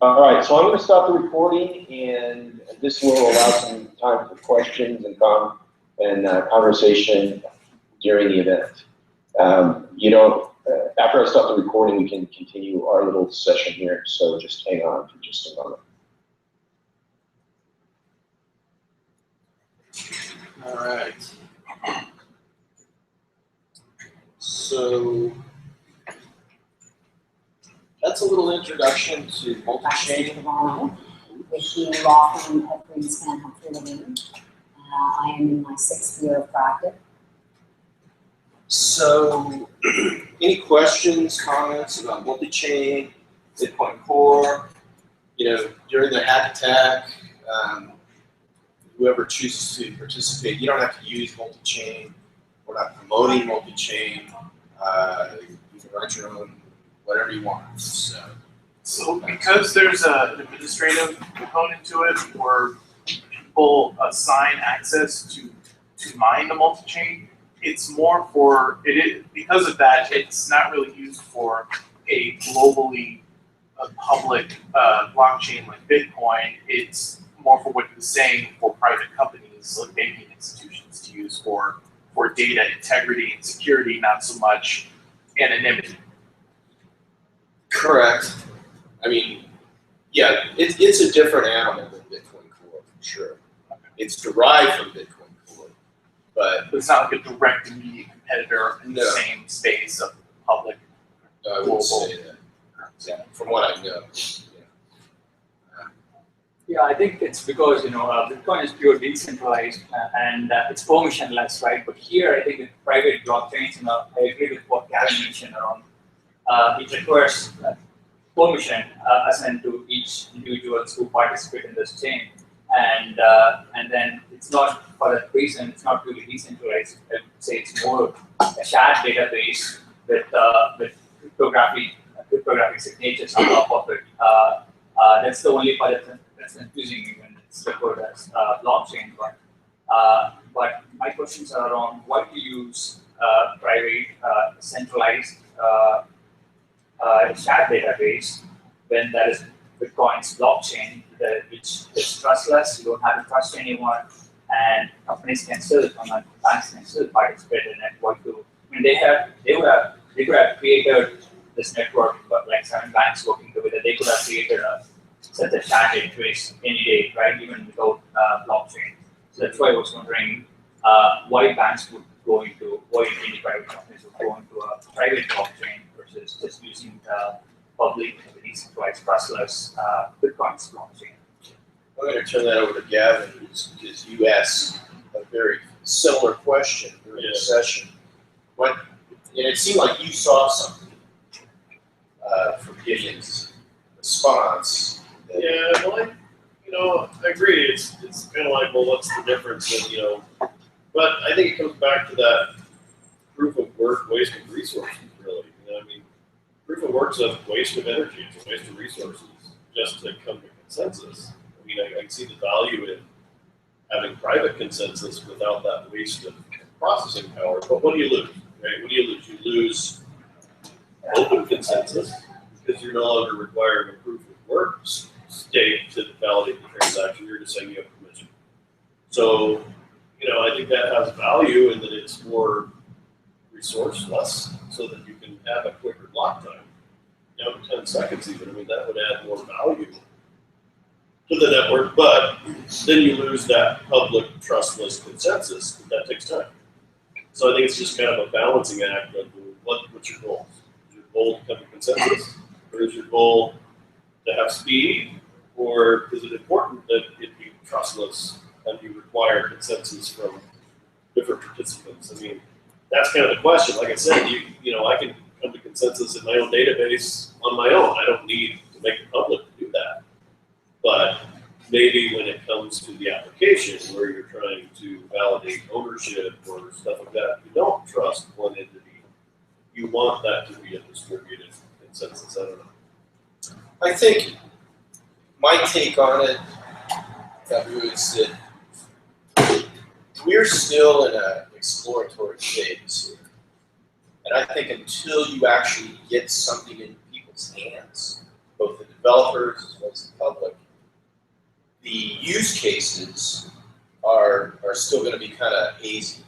All right, so I'm going to stop the recording, and this will allow some time for questions and conversation during the event. After I stop the recording, we can continue our little session here, so just hang on for just a moment. All right. So that's a little introduction to multi-chain. With the law firm of Greenspan Humphrey Levine. I am in my 6th year of practice. So, any questions, comments about multi-chain, Bitcoin Core? During the hack attack, whoever chooses to participate, you don't have to use multi-chain. We're not promoting multi-chain. You can write your own, whatever you want. So because there's an administrative component to it where people assign access to mine the multi-chain, it's more for, because of that, it's not really used for a globally public blockchain like Bitcoin. It's more for what you're saying for private companies like banking institutions to use for data integrity and security, not so much anonymity. Correct. I mean, yeah, it's a different animal than Bitcoin Core, for sure. It's derived from Bitcoin Core, but it's not like a direct immediate competitor in the same space of public. I wouldn't say that. Yeah, from what I know. Yeah, I think it's because Bitcoin is pure decentralized and it's permissionless, right? But here, I think with private blockchains, I agree with what Gavin mentioned around. It requires permission assigned to each individuals who participate in this chain, and then it's not for that reason. It's not really decentralized. I would say it's more a shared database with cryptographic signatures on top of it. That's the only part that's confusing me when it's referred as blockchain. But my questions are around why do you use private centralized shared database when there is Bitcoin's blockchain, which is trustless. You don't have to trust anyone, and companies can still, banks can still participate in it. They could have created this network, but like 7 banks working together, they could have created such a shared database any day, right? Even without blockchain. So that's why I was wondering why banks would go into, why any private companies would go into a private blockchain versus just using the public, decentralized, trustless Bitcoin's blockchain. I'm going to turn that over to Gavin because you asked a very similar question during the session. It seemed like you saw something from Gideon's response. Yeah, well, I agree. It's kind of like, well, what's the difference? And, but I think it comes back to that proof of work, waste of resources, really. Proof of work's a waste of energy, it's a waste of resources just to come to consensus. I can see the value in having private consensus without that waste of processing power. But what do you lose, right? What do you lose? You lose open consensus because you're no longer requiring a proof of work state to validate the transaction. You're just saying you have permission. So, I think that has value in that it's more resourceless so that you can have a quicker block time. 10 seconds even. That would add more value to the network, but then you lose that public trustless consensus. That takes time. So I think it's just kind of a balancing act of what's your goal? Is your goal to come to consensus? Or is your goal to have speed? Or is it important that it be trustless and you require consensus from different participants? That's kind of the question. Like I said, I can come to consensus in my own database on my own. I don't need to make it public to do that. But maybe when it comes to the application where you're trying to validate ownership or stuff like that, you don't trust one entity. You think my take on it, Babu, is that we're still in an exploratory phase here. And I think until you actually get something in people's hands, both the developers as well as the public, the use cases are still going to be kind of hazy.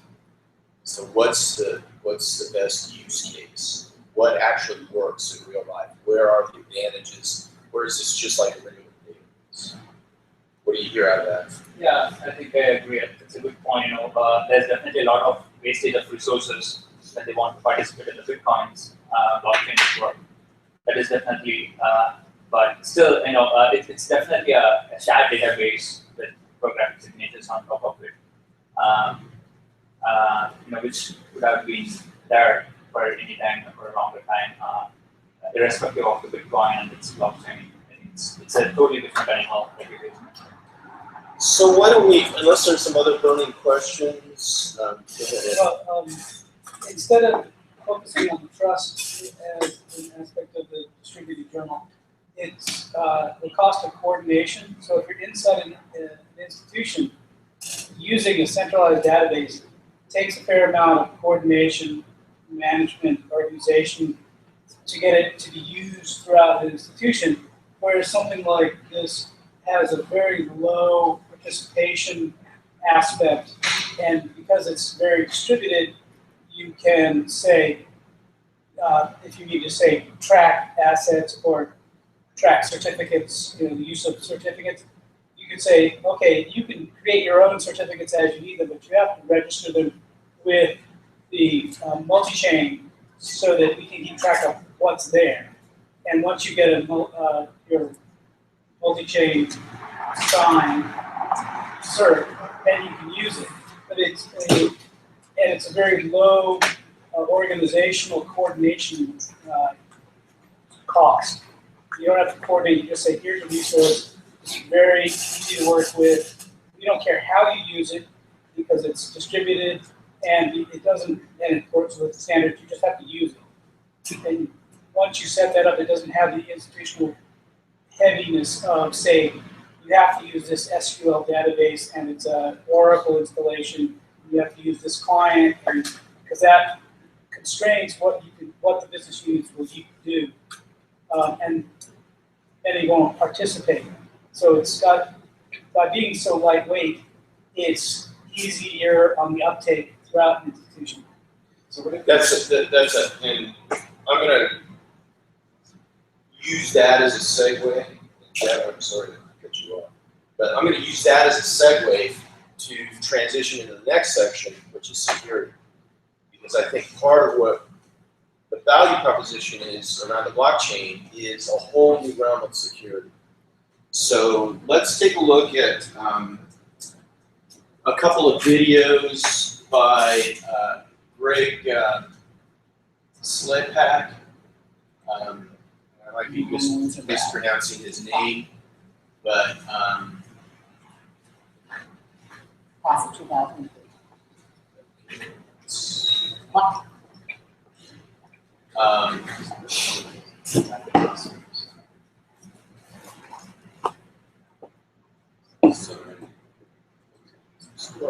So what's the best use case? What actually works in real life? Where are the advantages? Or is this just like a regular database? What do you hear out of that? Yeah, I think I agree. It's a good point. There's definitely a lot of wastage of resources when they want to participate in the Bitcoin's blockchain network. That is definitely, but still, it's definitely a shared database with programming signatures on top of it. Which would have been there for any time for a longer time, irrespective of the Bitcoin and its blockchain. It's a totally different animal. So why don't we, unless there's some other burning questions, go ahead. Well, instead of focusing on the trust as an aspect of the distributed journal, it's the cost of coordination. So if you're inside an institution, using a centralized database takes a fair amount of coordination, management, organization to get it to be used throughout the institution, whereas something like this has a very low participation aspect, and because it's very distributed, you can say, if you need to say track assets or track certificates, the use of certificates, you could say, okay, you can create your own certificates as you need them, but you have to register them with the multi-chain so that we can keep track of what's there. And once you get your multi-chain sign cert, then you can use it. But it's a very low organizational coordination cost. You don't have to coordinate. You just say, here's a resource. It's very easy to work with. You don't care how you use it because it's distributed and it doesn't, and it works with the standards. You just have to use it. And once you set that up, it doesn't have the institutional heaviness of, say, you have to use this SQL database and it's an Oracle installation. You have to use this client, because that constrains what the business units will do, and then they won't participate. So it's got, by being so lightweight, it's easier on the uptake throughout the institution. So and I'm going to use that as a segue. Jeff, I'm sorry to cut you off, but I'm going to use that as a segue to transition into the next section, which is security. Because I think part of what the value proposition is around the blockchain is a whole new realm of security. So let's take a look at a couple of videos by Greg Sledpak. I might be mispronouncing his name, but Class of 2003.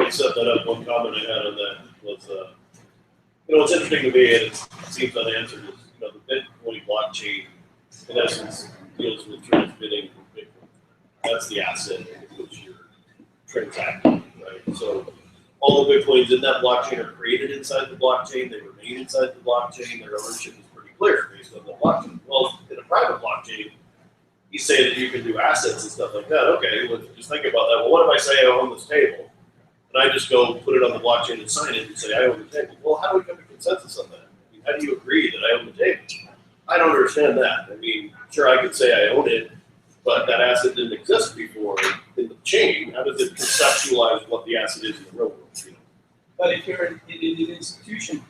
I set that up. One comment I had on that was, what's interesting to me, and it seems unanswered, is the Bitcoin blockchain, in essence, deals with transmitting from Bitcoin. That's the asset in which you're transacting, right? So all the Bitcoins in that blockchain are created inside the blockchain. They remain inside the blockchain. Their ownership is pretty clear based on the blockchain. Well, in a private blockchain, you say that you can do assets and stuff like that. Okay, let's just think about that. Well, what if I say I own this table? And I just go put it on the blockchain and sign it and say I own the table. Well, how do we come to consensus on that? I mean, how do you agree that I own the table? I don't understand that. I mean, sure, I could say I own it, but that asset didn't exist before in the chain. How does it conceptualize what the asset is in the real world? But if you're in an institution,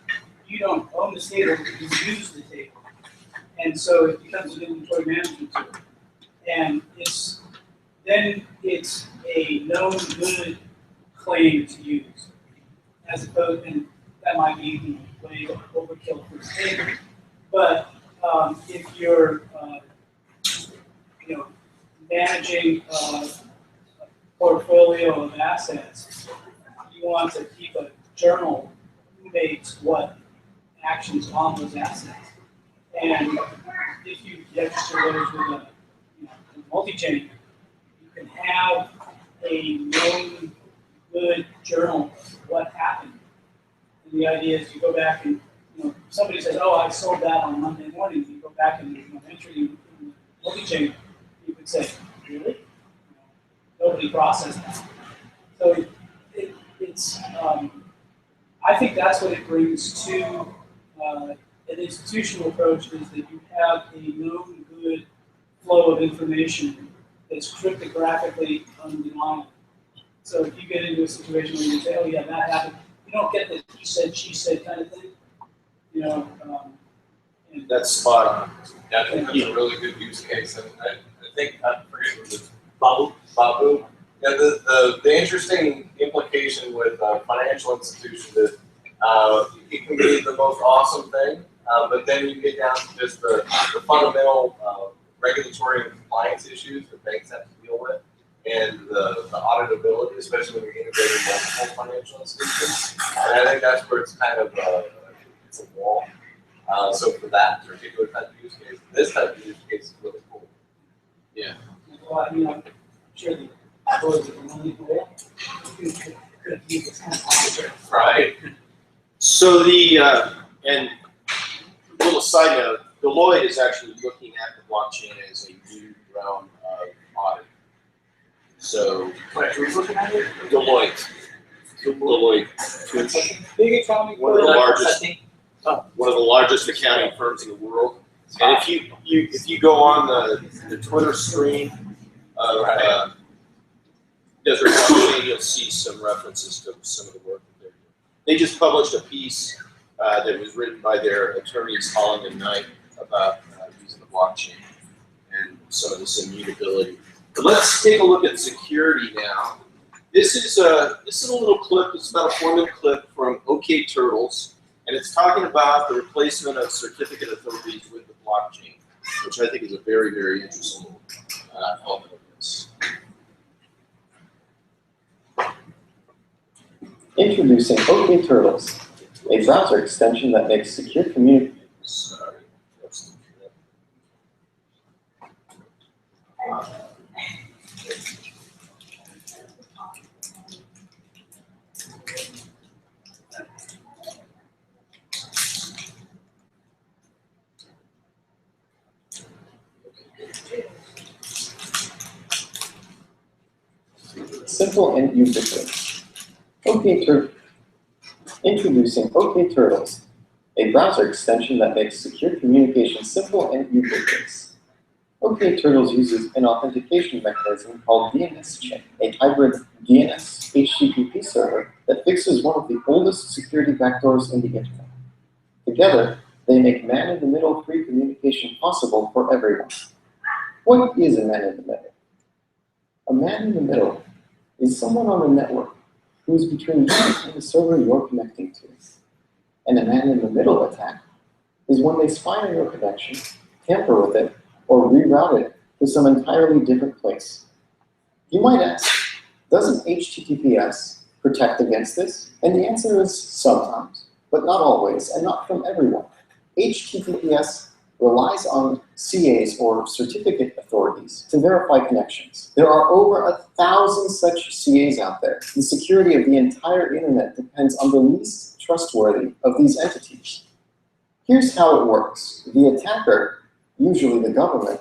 you don't own the table, you use the table. And so it becomes an inventory management tool. And it's a known good claim to use, as opposed, and that might be way overkill for the table. But if you're managing a portfolio of assets, you want to keep a journal who makes what actions on those assets. And if you register those with a multi-chain, you can have a known good journal of what happened. And the idea is you go back and somebody says, "Oh, I sold that on Monday morning." You go back and there's no entry in the multi-chain. You could say, "Really? Nobody processed that." So it's I think that's what it brings to an institutional approach, is that you have a known good flow of information that's cryptographically undeniable. So if you get into a situation where you say, "Oh yeah, that happened," you don't get the he said, she said kind of thing. And That's spot on. Yeah, I think that's a really good use case, and I think, I forget what it is, Babu. Yeah, the interesting implication with financial institutions is it can be the most awesome thing, but then you get down to just the fundamental regulatory and compliance issues that banks have to deal with, and the auditability, especially when you're integrating multiple financial institutions. And I think that's where it's kind of it's a wall. So for that particular type of use case, this type of use case is really cool. Yeah. well, I'm sure the boys are money for could use this kind of monitor. Right. So and little side note, Deloitte is actually looking at the blockchain as a new realm of audit. So Who's looking at it? Deloitte, Big accounting. one of the largest accounting firms in the world. And if you go on the Twitter stream of Desert Blockchain, you'll see some references to some of the work that they're doing. They just published a piece that was written by their attorneys, Holland and Knight, about using the blockchain and some of this immutability. But let's take a look at security now. This is a little clip. It's about a 4-minute clip from OK Turtles, and it's talking about the replacement of certificate authorities with the blockchain, which I think is a very, very interesting element of this. Introducing OK Turtles, a browser extension that makes secure communication. Sorry, that's Simple and ubiquitous. Introducing OK Turtles, a browser extension that makes secure communication simple and ubiquitous. OK Turtles uses an authentication mechanism called DNS Chain, a hybrid DNS HTTP server that fixes one of the oldest security backdoors in the internet. Together, they make man-in-the-middle free communication possible for everyone. What is a man-in-the-middle? A man-in-the-middle is someone on the network who is between you and the server you're connecting to. And a man-in-the-middle attack is when they spy on your connection, tamper with it, or reroute it to some entirely different place. You might ask, doesn't HTTPS protect against this? And the answer is sometimes, but not always, and not from everyone. HTTPS relies on CAs, or certificate authorities, to verify connections. There are over 1,000 such CAs out there. The security of the entire internet depends on the least trustworthy of these entities. Here's how it works. The attacker, usually the government,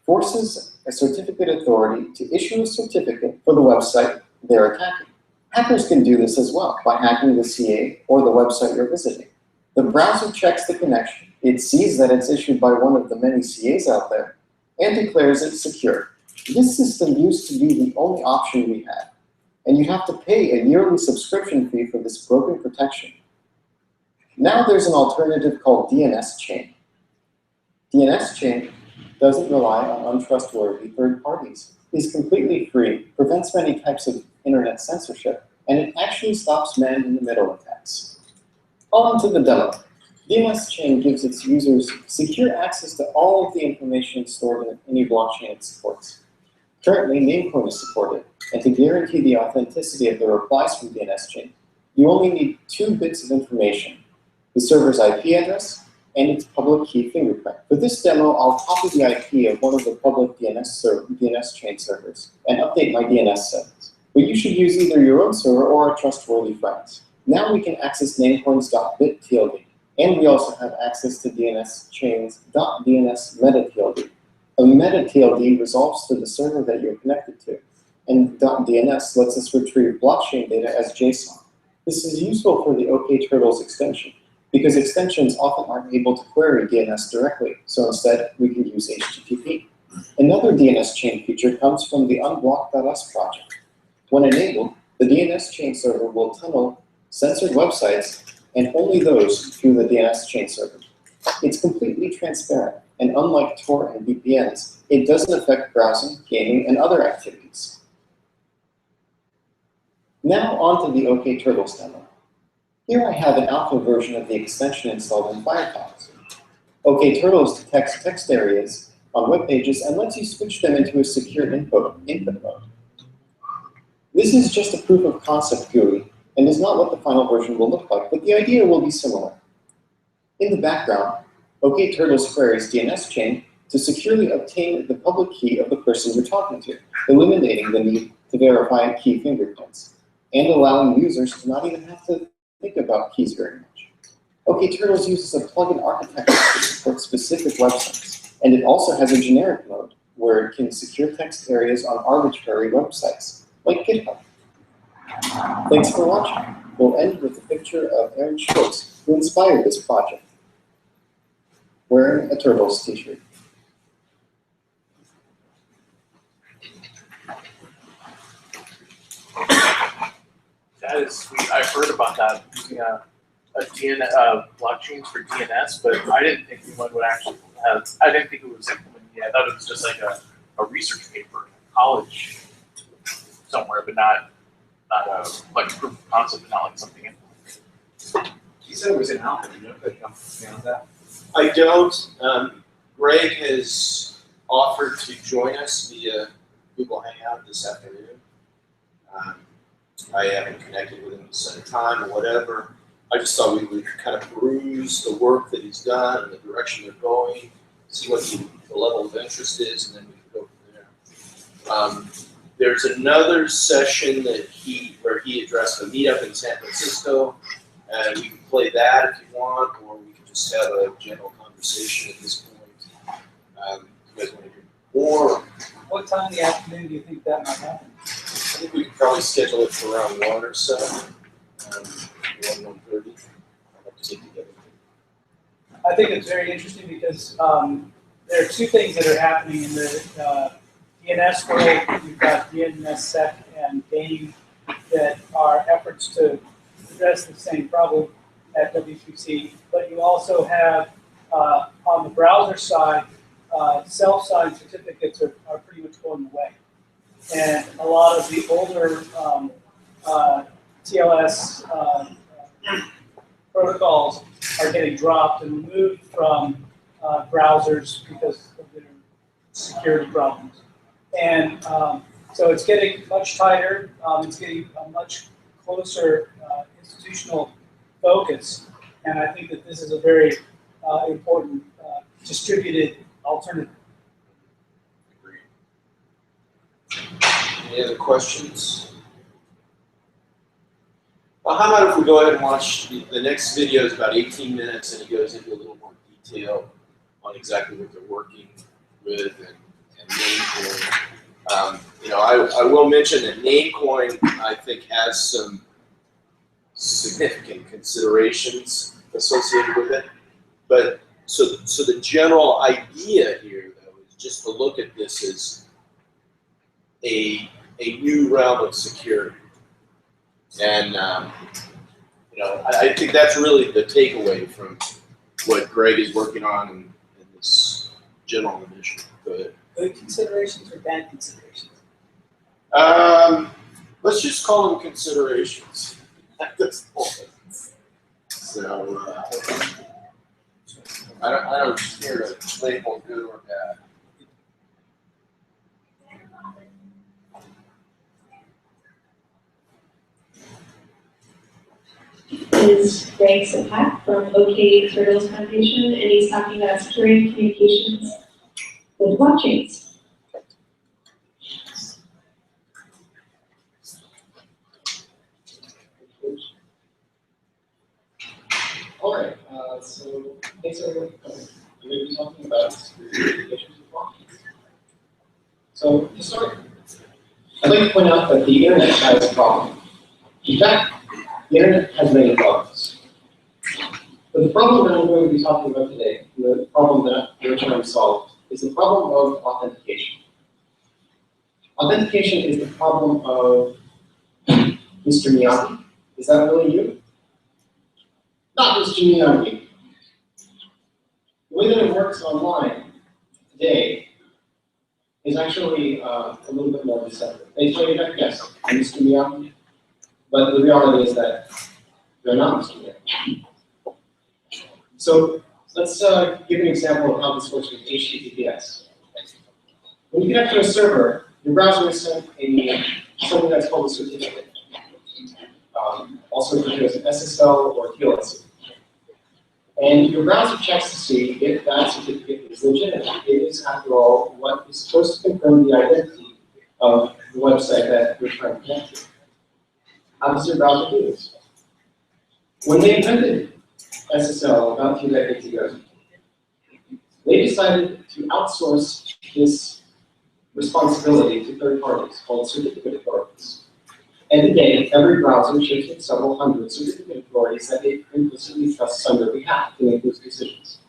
forces a certificate authority to issue a certificate for the website they're attacking. Hackers can do this as well by hacking the CA or the website you're visiting. The browser checks the connection. It sees that it's issued by one of the many CAs out there and declares it secure. This system used to be the only option we had, and you have to pay a yearly subscription fee for this broken protection. Now there's an alternative called DNS Chain. DNS Chain doesn't rely on untrustworthy third parties, is completely free, prevents many types of internet censorship, and it actually stops man-in-the-middle attacks. On to the demo. DNS Chain gives its users secure access to all of the information stored in any blockchain it supports. Currently, Namecoin is supported, and to guarantee the authenticity of the replies from DNS Chain, you only need 2 bits of information: the server's IP address and its public key fingerprint. For this demo, I'll copy the IP of one of the public DNS Chain servers and update my DNS settings. But you should use either your own server or a trustworthy friend's. Now we can access Namecoin's.bit TLD, and we also have access to DNS Chain's .dns meta TLD. A meta TLD resolves to the server that you're connected to, and .dns lets us retrieve blockchain data as JSON. This is useful for the okTurtles extension, because extensions often aren't able to query DNS directly, so instead we can use HTTP. Another DNS chain feature comes from the unblock.us project. When enabled, the DNS chain server will tunnel censored websites, and only those, through the DNS chain server. It's completely transparent, and unlike Tor and VPNs, it doesn't affect browsing, gaming, and other activities. Now on to the okTurtles demo. Here I have an alpha version of the extension installed in Firefox. okTurtles detects text areas on web pages and lets you switch them into a secure input mode. This is just a proof of concept GUI and is not what the final version will look like, but the idea will be similar. In the background, okTurtles queries DNS Chain to securely obtain the public key of the person you're talking to, eliminating the need to verify key fingerprints, and allowing users to not even have to think about keys very much. okTurtles uses a plugin architecture to support specific websites, and it also has a generic mode where it can secure text areas on arbitrary websites, like GitHub. Thanks for watching. We'll end with a picture of Aaron Schwartz, who inspired this project, wearing a Turtles t-shirt. That is sweet. I've heard about that, using blockchains for DNS, but I didn't think anyone would actually have, I didn't think it was implemented yet. I thought it was just like a research paper in college somewhere, but not a like proof of concept, but not like something implemented. You said it was in alpha, you know, but beyond that? I don't. Greg has offered to join us via Google Hangout this afternoon. I haven't connected with him to set a time or whatever. I just thought we would kind of peruse the work that he's done and the direction they're going, see what the level of interest is, and then we can go from there. There's another session where he addressed a meetup in San Francisco, and we can play that if you want, or we can just have a general conversation at this point. You guys want to hear more? What time in the afternoon do you think that might happen? I think we could probably schedule it for around 1 or so, 1:30. I'll have to get together. I think it's very interesting because there are 2 things that are happening in the DNS world. You've got DNSSEC and GAME that are efforts to address the same problem at W3C, but you also have on the browser side, self-signed certificates are pretty much going away. And a lot of the older TLS protocols are getting dropped and removed from browsers because of their security problems. And so it's getting much tighter. It's getting a much closer institutional focus. And I think that this is a very important distributed alternative. Any other questions? Well, how about if we go ahead and watch the next video is about 18 minutes, and it goes into a little more detail on exactly what they're working with and Namecoin. You know, I will mention that Namecoin, I think, has some significant considerations associated with it. But so the general idea here, though, is just to look at this as a new realm of security. And you know, I think that's really the takeaway from what Greg is working on in this general initiative. Go ahead. Good considerations or bad considerations? Let's just call them considerations at this point. So, I don't care to label good or bad. Is Greg Sapak from OK Turtles Foundation, and he's talking about securing communications with blockchains. All right, so thanks everyone for coming. I'm going to be talking about security communications with blockchains. So to start, I'd like to point out that the internet has a problem. In fact, the internet has many problems. But the problem that I'm going to be talking about today, the problem that we're trying to solve, is the problem of authentication. Authentication is the problem of Mr. Miyagi. Is that really you? Not Mr. Miyagi. The way that it works online today is actually a little bit more deceptive. They tell you that, yes, I'm Mr. Miyagi, but the reality is that they're not Mr. Miyagi. So let's give an example of how this works with HTTPS. When you connect to a server, your browser is sent something that's called a certificate, also referred to as an SSL or TLS. And your browser checks to see if that certificate is legitimate. It is, after all, what is supposed to confirm the identity of the website that you're trying to connect to. How does your browser do this? When they invented SSL about 2 decades ago, they decided to outsource this responsibility to third parties called certificate authorities. And today, every browser ships with several hundred certificate authorities that it implicitly trusts on their behalf to make those decisions.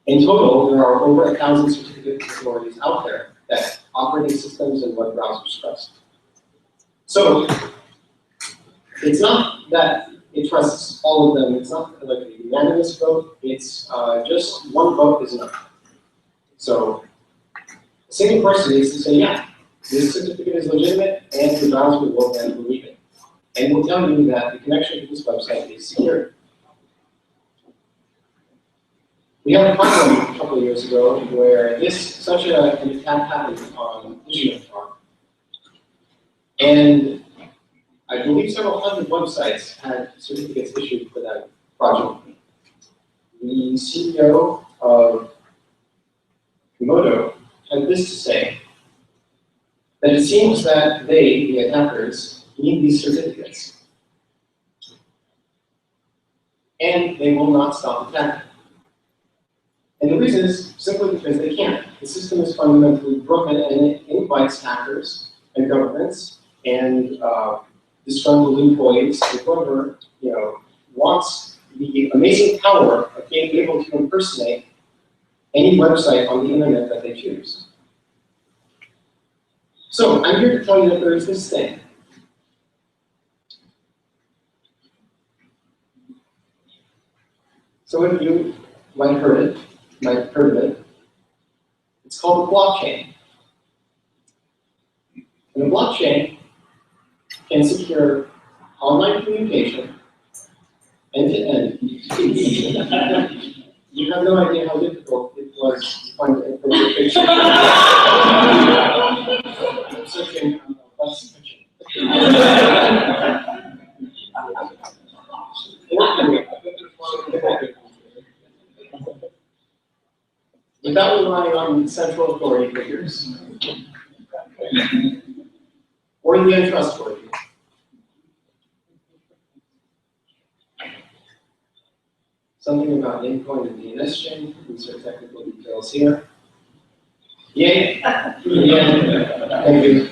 In total, there are over 1,000 certificate authorities out there that operating systems and web browsers trust. So, it's not that it trusts all of them. It's not like a unanimous vote. It's just one vote is enough. So, a single person needs to say, yeah, this certificate is legitimate, and the browser will then believe it. And will tell you that the connection to this website is secure. We had a problem a couple of years ago where such an attack happened on DigitalOcean. And I believe several hundred websites had certificates issued for that project. The CEO of Komodo had this to say, that it seems that they, the attackers, need these certificates. And they will not stop attacking. And the reason is simply because they can't. The system is fundamentally broken, and it invites hackers and governments and disgruntled employees and whoever wants the amazing power of being able to impersonate any website on the internet that they choose. So I'm here to tell you that there is this thing. Some of you might have heard of it. It's called a blockchain. And a blockchain can secure online communication end-to-end. You have no idea how difficult it was to find an appropriate picture. I'm searching on the bus picture. Without relying on central authority figures or the untrustworthy. Something about Namecoin and DNS chain. These are technical details here. Yay! Yeah. Thank you.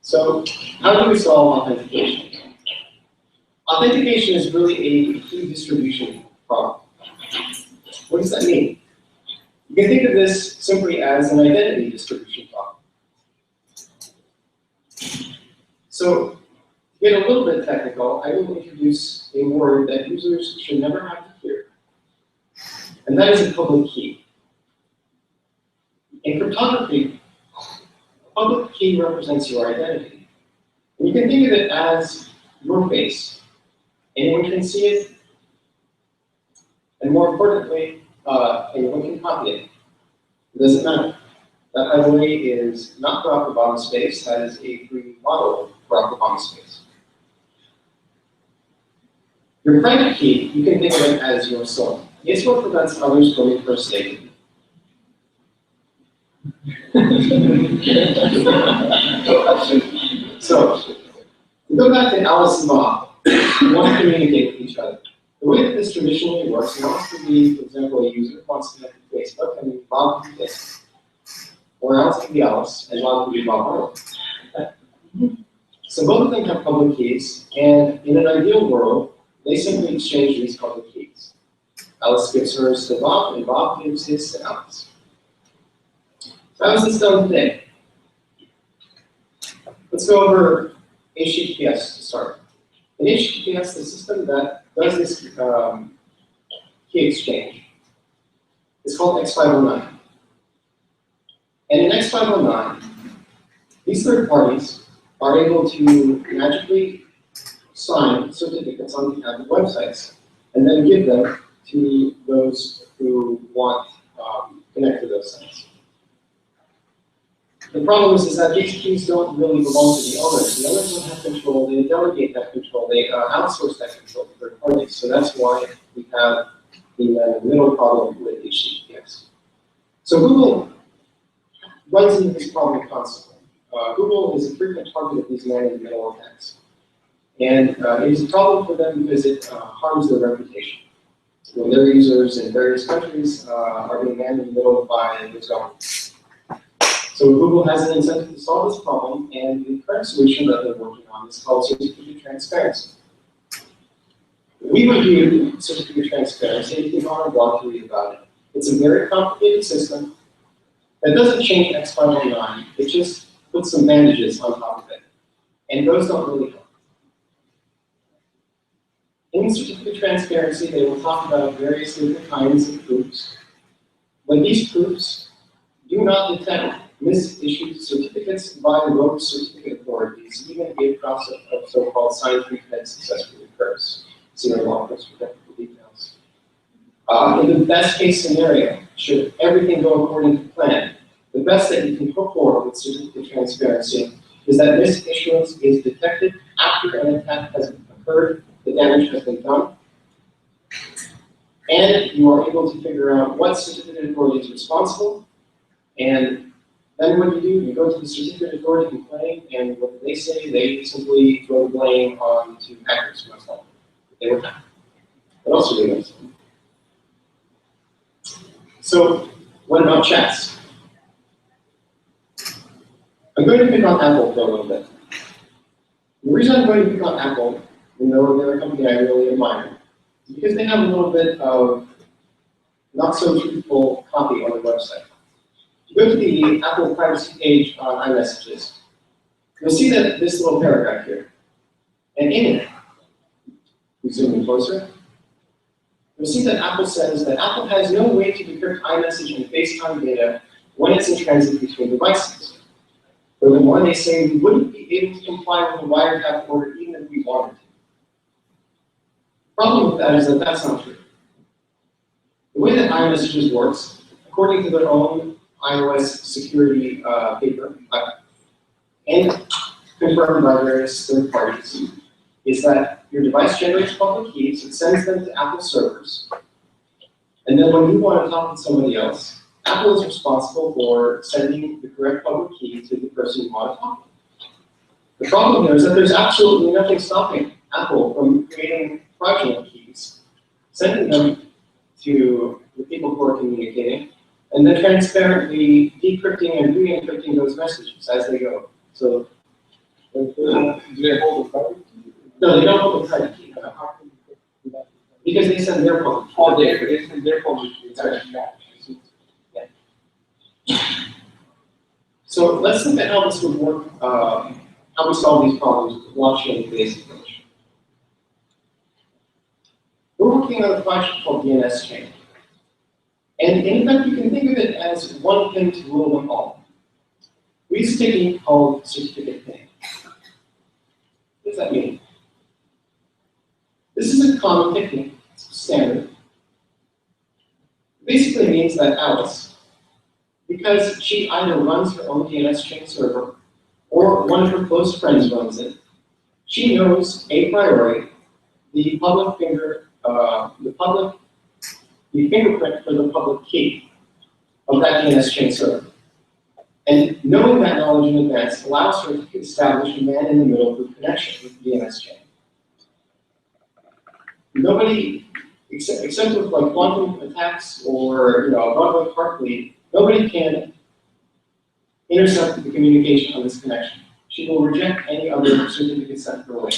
So, how do we solve authentication? Authentication is really a key distribution problem. What does that mean? You can think of this simply as an identity distribution problem. So, to get a little bit technical, I will introduce a word that users should never have to hear. And that is a public key. In cryptography, a public key represents your identity. And you can think of it as your face. Anyone can see it, and more importantly, anyone can copy it. It doesn't matter. That, by the way, is not Barack Obama space. That is a free model of Barack Obama space. Your private key, you can think of it as your soul. It's what prevents others from impersonating you. So, to go back to Alice and Bob, you want to communicate with each other. The way that this traditionally works, it wants to be, for example, a user wants to connect to Facebook, and Bob can be Facebook. Or Alice can be Alice, and Bob can be Bob Harley. So both of them have public keys, and in an ideal world, they simply exchange these public keys. Alice gives hers to Bob, and Bob gives his to Alice. So how is this done today? Let's go over HTTPS to start. In HTTPS, the system that does this key exchange is called X509. And in X509, these third parties are able to magically sign certificates on behalf of websites and then give them to those who want to connect to those sites. The problem is that these keys don't really belong to the owners. The owners don't have control. They delegate that control. They outsource that control to third parties. So that's why we have the middle problem with HTTPS. So Google runs into this problem constantly. Google is a frequent target of these man-in-the-middle attacks. And it is a problem for them because it harms their reputation. When their users in various countries are being man-in-the-middle by those governments. So Google has an incentive to solve this problem, and the current solution that they're working on is called certificate transparency. We reviewed certificate transparency. You can go on our blog to read about it. It's a very complicated system that doesn't change X509. It just puts some bandages on top of it. And those don't really help. In certificate transparency, they will talk about various different kinds of proofs. But these proofs do not detect misissued certificates by rogue certificate authorities, even if process of so-called signed recommit successfully occurs. See our law post for technical details. In the best case scenario, should everything go according to plan, the best that you can hope for with certificate transparency is that misissuance is detected after an attack has occurred, the damage has been done, and you are able to figure out what certificate authority is responsible, and then what do? You go to the certificate authority complaint, and what they say, they simply throw the blame on to hackers, most likely. They were hacked. What else are they going to say? So, what about chats? I'm going to pick on Apple for a little bit. The reason I'm going to pick on Apple, even though they're a company I really admire, is because they have a little bit of not so truthful copy on their website. If you go to the Apple privacy page on iMessages, you'll see that this little paragraph here. And in it, we zoom in closer, you'll see that Apple says that Apple has no way to decrypt iMessage and FaceTime data when it's in transit between devices. Furthermore, they say we wouldn't be able to comply with a wiretap order even if we wanted to. The problem with that is that that's not true. The way that iMessages works, according to their own iOS security paper, and confirmed by various third parties, is that your device generates public keys, it sends them to Apple servers, and then when you want to talk to somebody else, Apple is responsible for sending the correct public key to the person you want to talk to. The problem here is that there's absolutely nothing stopping Apple from creating fraudulent keys, sending them to the people who are communicating, and then transparently decrypting and re-encrypting those messages as they go. So, do they hold the private key? No, they don't hold the private key. Because they send their public key. Oh, they send their public key. So let's look at how this would work, how we solve these problems with blockchain basic approach. We're working on a project called DNS chain. And in fact, you can think of it as one pin to rule them all. We use a technique called certificate pinning. What does that mean? This is a common technique, it's standard. It basically means that Alice, because she either runs her own DNS chain server or one of her close friends runs it, she knows a priori the fingerprint for the public key of that DNS chain server. And knowing that knowledge in advance allows her to establish a man-in-the-middle group connection with the DNS chain. Nobody, except with like quantum attacks or a runaway cart fleet, nobody can intercept the communication on this connection. She will reject any other certificate sent her way.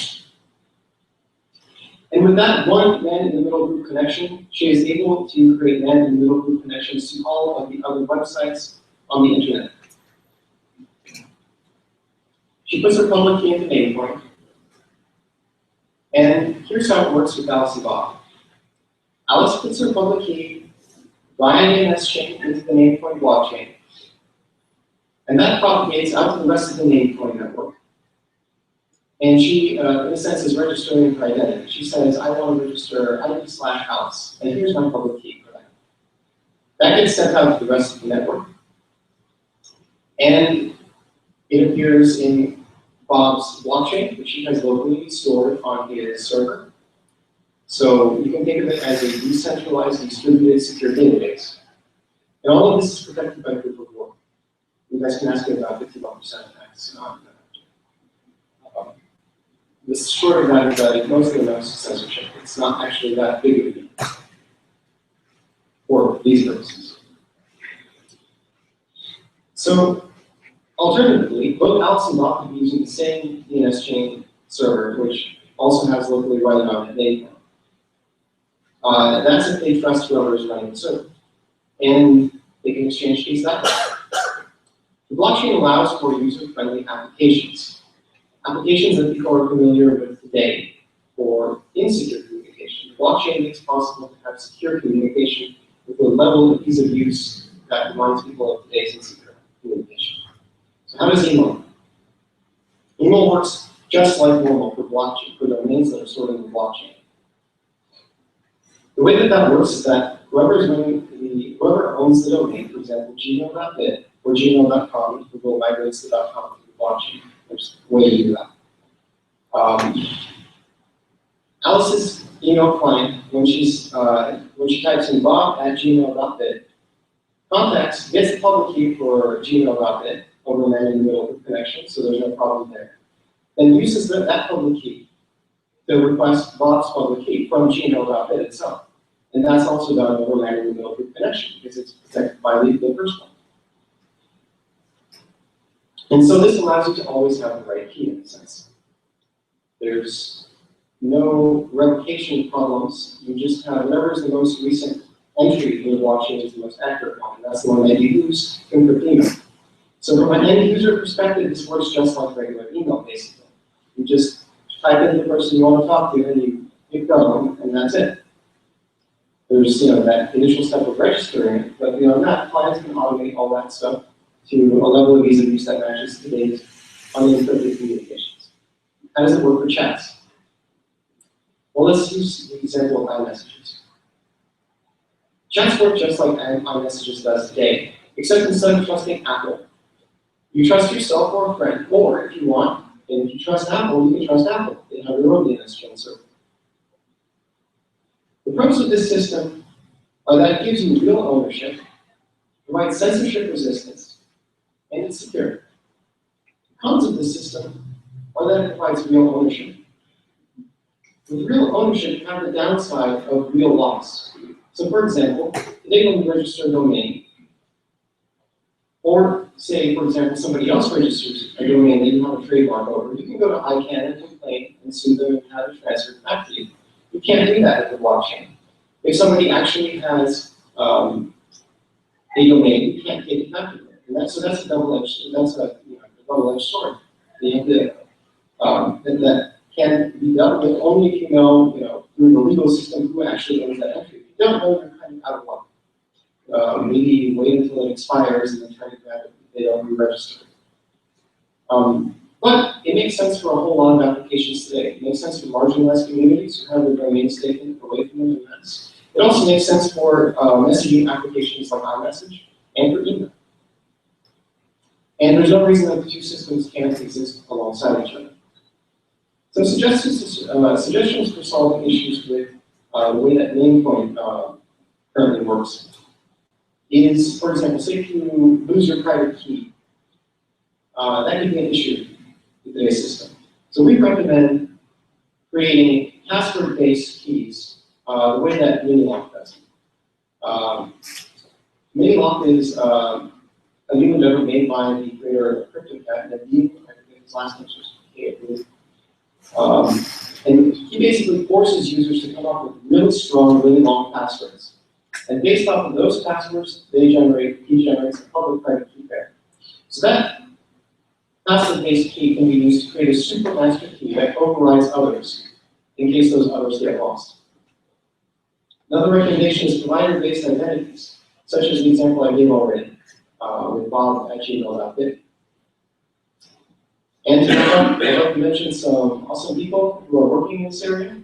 And with that one man-in-the-middle group connection, she is able to create man-in-the-middle group connections to all of the other websites on the internet. She puts her public key into Namepoint. And here's how it works with Alice and Bob. Alice puts her public key via DNS chain into the Namepoint blockchain. And that propagates out to the rest of the Namepoint network. And she, in a sense, is registering her identity. She says, I want to register ID/Alice, and here's my public key for that. That gets sent out to the rest of the network. And it appears in Bob's blockchain, which he has locally stored on his server. So you can think of it as a decentralized, distributed, secure database. And all of this is protected by proof of work. You guys can ask me about 51% attacks. The short of that is that most of the amounts of censorship, it's not actually that big of a deal for these purposes. So, alternatively, both Alice and Bob could be using the same DNS chain server, which also has locally running on it Namepoint. That's if they trust whoever is running the server. And they can exchange keys that way. The blockchain allows for user-friendly applications. Applications that people are familiar with today for insecure communication. The blockchain makes it possible to have secure communication with a level of ease of use that reminds people of today's insecure communication. So how does email work? Email works just like normal for blockchain, for domains that are stored in the blockchain. The way that that works is that whoever owns the domain, for example, gmail.bit or gmail.com, Google migrates the .com to the blockchain. There's a way to do that. Alice's email client, when she types in bob@gmail.bit, contacts, gets the public key for gmail.bit over man-in-the-middle connection, so there's no problem there. Then uses that public key to request Bob's public key from gmail.bit itself. And that's also done over man-in-the-middle connection because it's protected by the first one. And so this allows you to always have the right key in a sense. There's no replication problems. You just have whatever is the most recent entry in the blockchain is the most accurate one. And that's the one that you use to encrypt email. So from an end user perspective, this works just like regular email, basically. You just type in the person you want to talk to and you hit go, and that's it. There's that initial step of registering it, but beyond that, clients can automate all that stuff to a level of ease of use that matches today's unencrypted communications. How does it work for chats? Well, let's use the example of iMessages. Chats work just like iMessages does today, except instead of trusting Apple, you trust yourself or a friend, or if you want, and if you trust Apple, you can trust Apple. They have their own DNS chain server. The pros of this system are that it gives you real ownership, provides censorship resistance, and it's secure. The cons of this system are that it provides real ownership. With real ownership, you have the downside of real loss. So for example, today when you register a domain, or say, for example, somebody else registers a domain that you have a trademark over, you can go to ICANN and complain and sue them and have it transferred back to you. You can't do that with the blockchain. If somebody actually has a domain, you can't get it back to them. And that's a double-edged sword. You have to, that can be dealt with only if you know, through the legal system who actually owns that entry. If you don't know, you're kind of out of luck. Maybe wait until it expires and then try to grab it if they don't re-register. But it makes sense for a whole lot of applications today. It makes sense for marginalized communities who have their domains taken away from them in mass. It also makes sense for messaging applications like iMessage and for email. And there's no reason that the two systems can't exist alongside each other. Some suggestions for solving issues with the way that Namecoin currently works is, for example, say if you lose your private key, that could be an issue with today's system. So we recommend creating password-based keys the way that Minilock does. Minilock is a new endeavor made by the creator of CryptoCat, Nadeem, I think his last name was K, I believe. And he basically forces users to come up with really strong, really long passwords. And based off of those passwords, he generates a public-private key pair. So that password-based key can be used to create a supermaster key that overrides others in case those others get lost. Another recommendation is provider-based identities, such as the example I gave already with Bob at gmail.biz. And to wrap up, I'd like to mention some awesome people who are working in this area.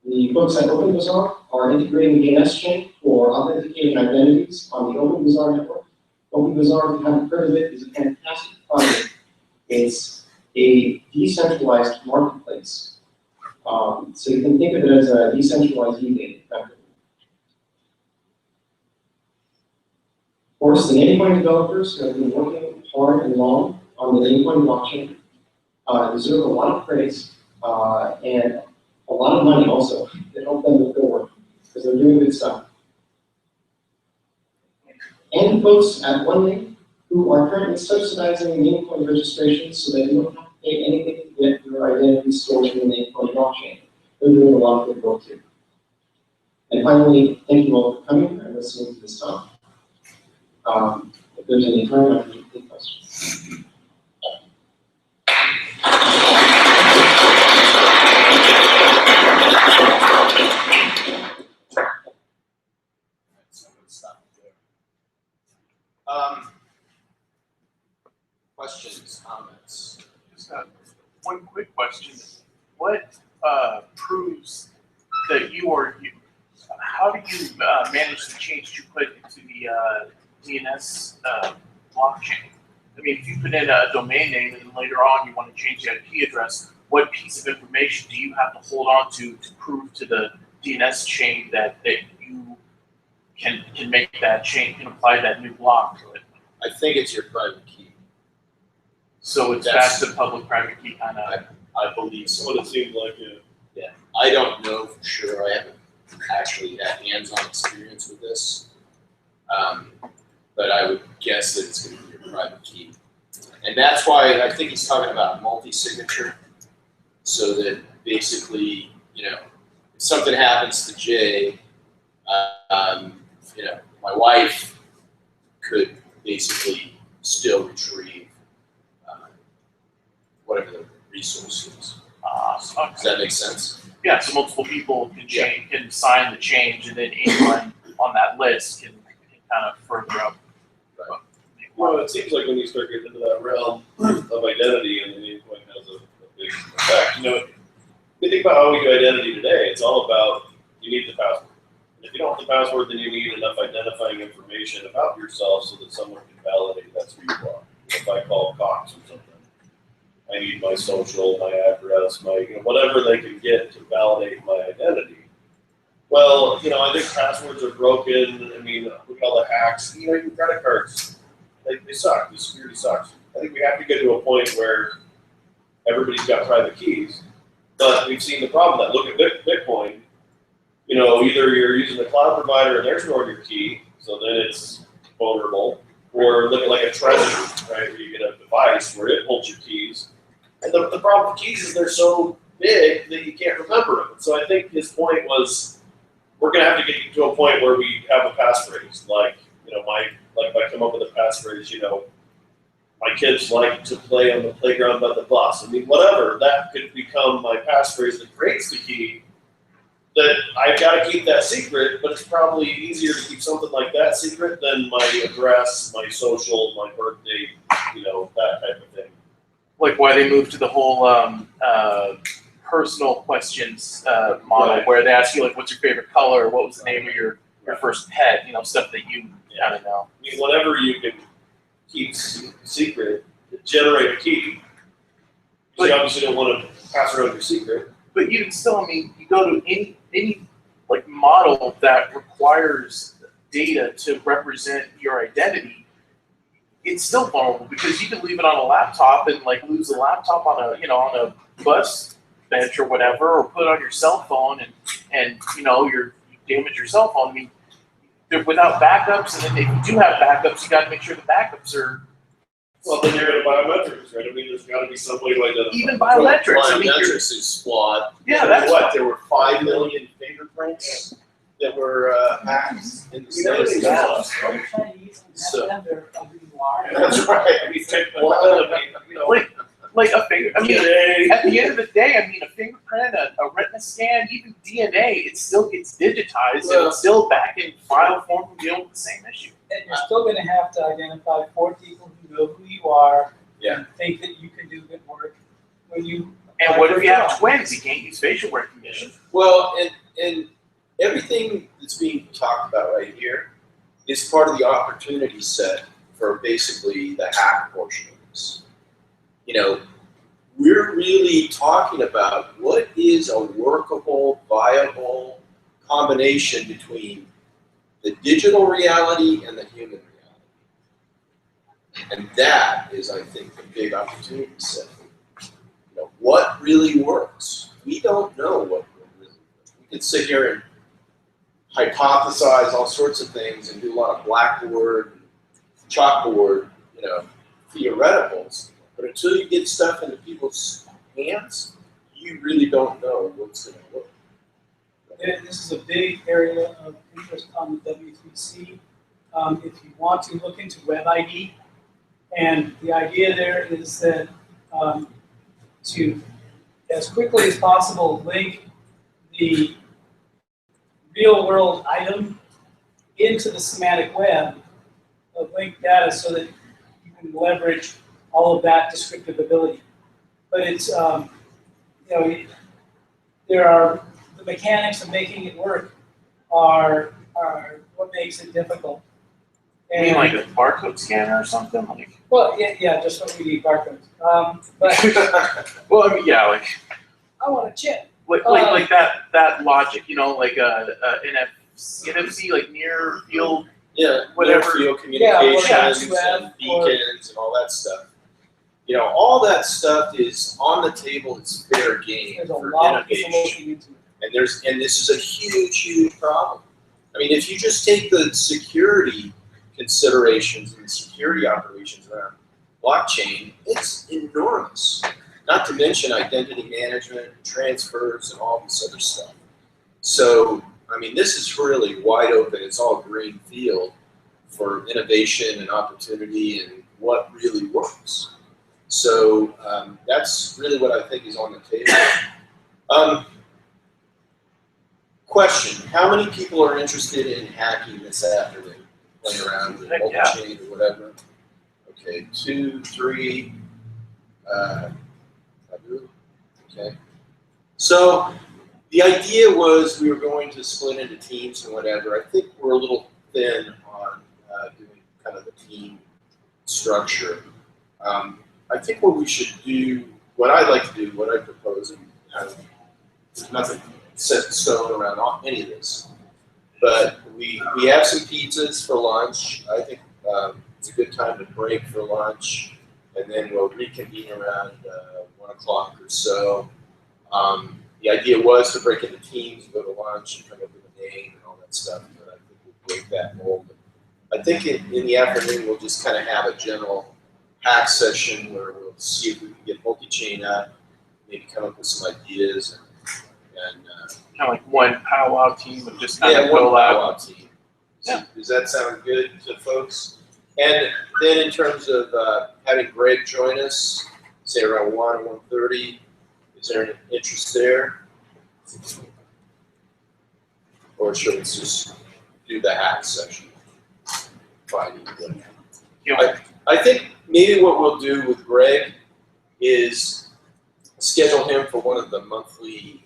The folks at OpenBazaar are integrating the DNS chain for authenticating identities on the OpenBazaar network. OpenBazaar, if you haven't heard of it, is a fantastic project. It's a decentralized marketplace. So you can think of it as a decentralized eBay, effectively. Of course, the Namecoin developers who have been working hard and long on the Namecoin blockchain deserve a lot of praise and a lot of money also to help them with their work, because they're doing good stuff. And folks at OneLink who are currently subsidizing Namecoin registrations so that you don't have to pay anything to get your identity stored in the Namecoin blockchain. They're doing a lot of good work too. And finally, thank you all for coming and listening to this talk. If there's any time, I can take questions. Questions, comments? Just one quick question. What proves that how do you manage the change you put into the DNS blockchain? I mean, if you put in a domain name and then later on you want to change the IP address, what piece of information do you have to hold on to prove to the DNS chain that you can make that change, can apply that new block to it? I think it's your private key. So it's back to public-private key kind of. I believe so. What it seemed like, Yeah, I don't know for sure. I haven't actually had hands-on experience with this, but I would guess that it's going to be your private key, and that's why I think he's talking about multi-signature, so that basically, you know, if something happens to Jay, you know, my wife could basically still retrieve whatever the resource is. Okay. Does that make sense? Yeah, so multiple people can sign the change, and then anyone on that list can kind of further up. Right. well, it seems like when you start getting into that realm of identity, and the Namecoin has a big effect. You know, if you think about how we do identity today, it's all about you need the password. And if you don't have the password, then you need enough identifying information about yourself so that someone can validate that's who you are. If I call Cox or something, I need my social, my address, my whatever they can get to validate my identity. Well, you know, I think passwords are broken. I mean, look at all the hacks. You know, even credit cards, they suck. The security sucks. I think we have to get to a point where everybody's got private keys. But we've seen the problem that look at Bitcoin. You know, either you're using the cloud provider and they're storing your key, so then it's vulnerable, or look at like a Trezor, right, where you get a device where it holds your keys. And the problem with keys is they're so big that you can't remember them. So I think his point was, we're going to have to get to a point where we have a passphrase. Like, you know, if I come up with a passphrase, you know, my kids like to play on the playground by the bus. I mean, whatever, that could become my passphrase that creates the key. That I've got to keep that secret, but it's probably easier to keep something like that secret than my address, my social, my birth date, you know, that type of thing. like why they moved to the whole personal questions model, Right. where they ask you like, what's your favorite color, what was the name of your first pet, you know, stuff that you gotta know. I mean, whatever you can keep secret, generate a key. So you obviously don't want to pass around your secret. But even still, I mean, you go to any like model that requires data to represent your identity, it's still vulnerable because you can leave it on a laptop and like lose a laptop on a bus bench or whatever, or put it on your cell phone and you damage your cell phone. I mean, they're without backups, and then if you do have backups, you got to make sure the backups are. Well, then you're going to biometrics, right? I mean, there's got to be some way to identify. Even biometrics. I mean, Biometrics is flawed. Yeah, that's what there were 5 million fingerprints that were hacked in the States. So that's right. I mean, take one. I mean, like a finger. I mean, at the end of the day, I mean, a fingerprint, a retina scan, even DNA, it still gets digitized and it's still back in file form and dealing with the same issue. And you're still gonna have to identify 4 people who know who you are and think that you can do good work when you. And what if you have twins? You can't use facial recognition. Well, and everything that's being talked about right here is part of the opportunity set for basically the hack portion of this. You know, we're really talking about what is a workable, viable combination between the digital reality and the human reality. And that is, I think, the big opportunity set. You know, what really works? We don't know what really works. We can sit here and hypothesize all sorts of things and do a lot of blackboard, chalkboard, theoreticals. But until you get stuff into people's hands, you really don't know what's going to work. This is a big area of interest on the W3C. If you want to look into WebID, and the idea there is that to, as quickly as possible, link the real-world item into the semantic web of linked data so that you can leverage all of that descriptive ability. But it's, there are, the mechanics of making it work are what makes it difficult. You mean like a barcode scanner or something? Like, well, yeah, just what we need, barcodes. But well, I mean, yeah, like I want a chip. Like that logic, like NFC, like near field, whatever. Near field communications and beacons and all that stuff. All that stuff is on the table. It's fair game for innovation. And this is a huge, huge problem. I mean, if you just take the security considerations and the security operations around blockchain, it's enormous. Not to mention identity management, transfers, and all this other stuff. So, I mean, this is really wide open. It's all green field for innovation and opportunity and what really works. So that's really what I think is on the table. Question, how many people are interested in hacking this afternoon? Playing around with multi-chain or whatever? Okay, 2, 3, okay. So the idea was we were going to split into teams and whatever. I think we're a little thin on doing kind of the team structure. I think what we should do, what I'd like to do, what I propose, and there's nothing set in stone around any of this, but we have some pizzas for lunch. I think it's a good time to break for lunch, and then we'll reconvene around 1 o'clock or so. The idea was to break into teams, go to lunch, and come up with a name and all that stuff, but I think we'll break that mold. I think in the afternoon we'll just kind of have a general hack session where we'll see if we can get multi-chain up, maybe come up with some ideas, and kind of like one powwow team of just kind of one go out. powwow team. Yeah. Does that sound good to folks? And then in terms of having Greg join us, say around 1 or 1:30, is there an interest there? Or should we just do the hack session? Fine. I think maybe what we'll do with Greg is schedule him for one of the monthly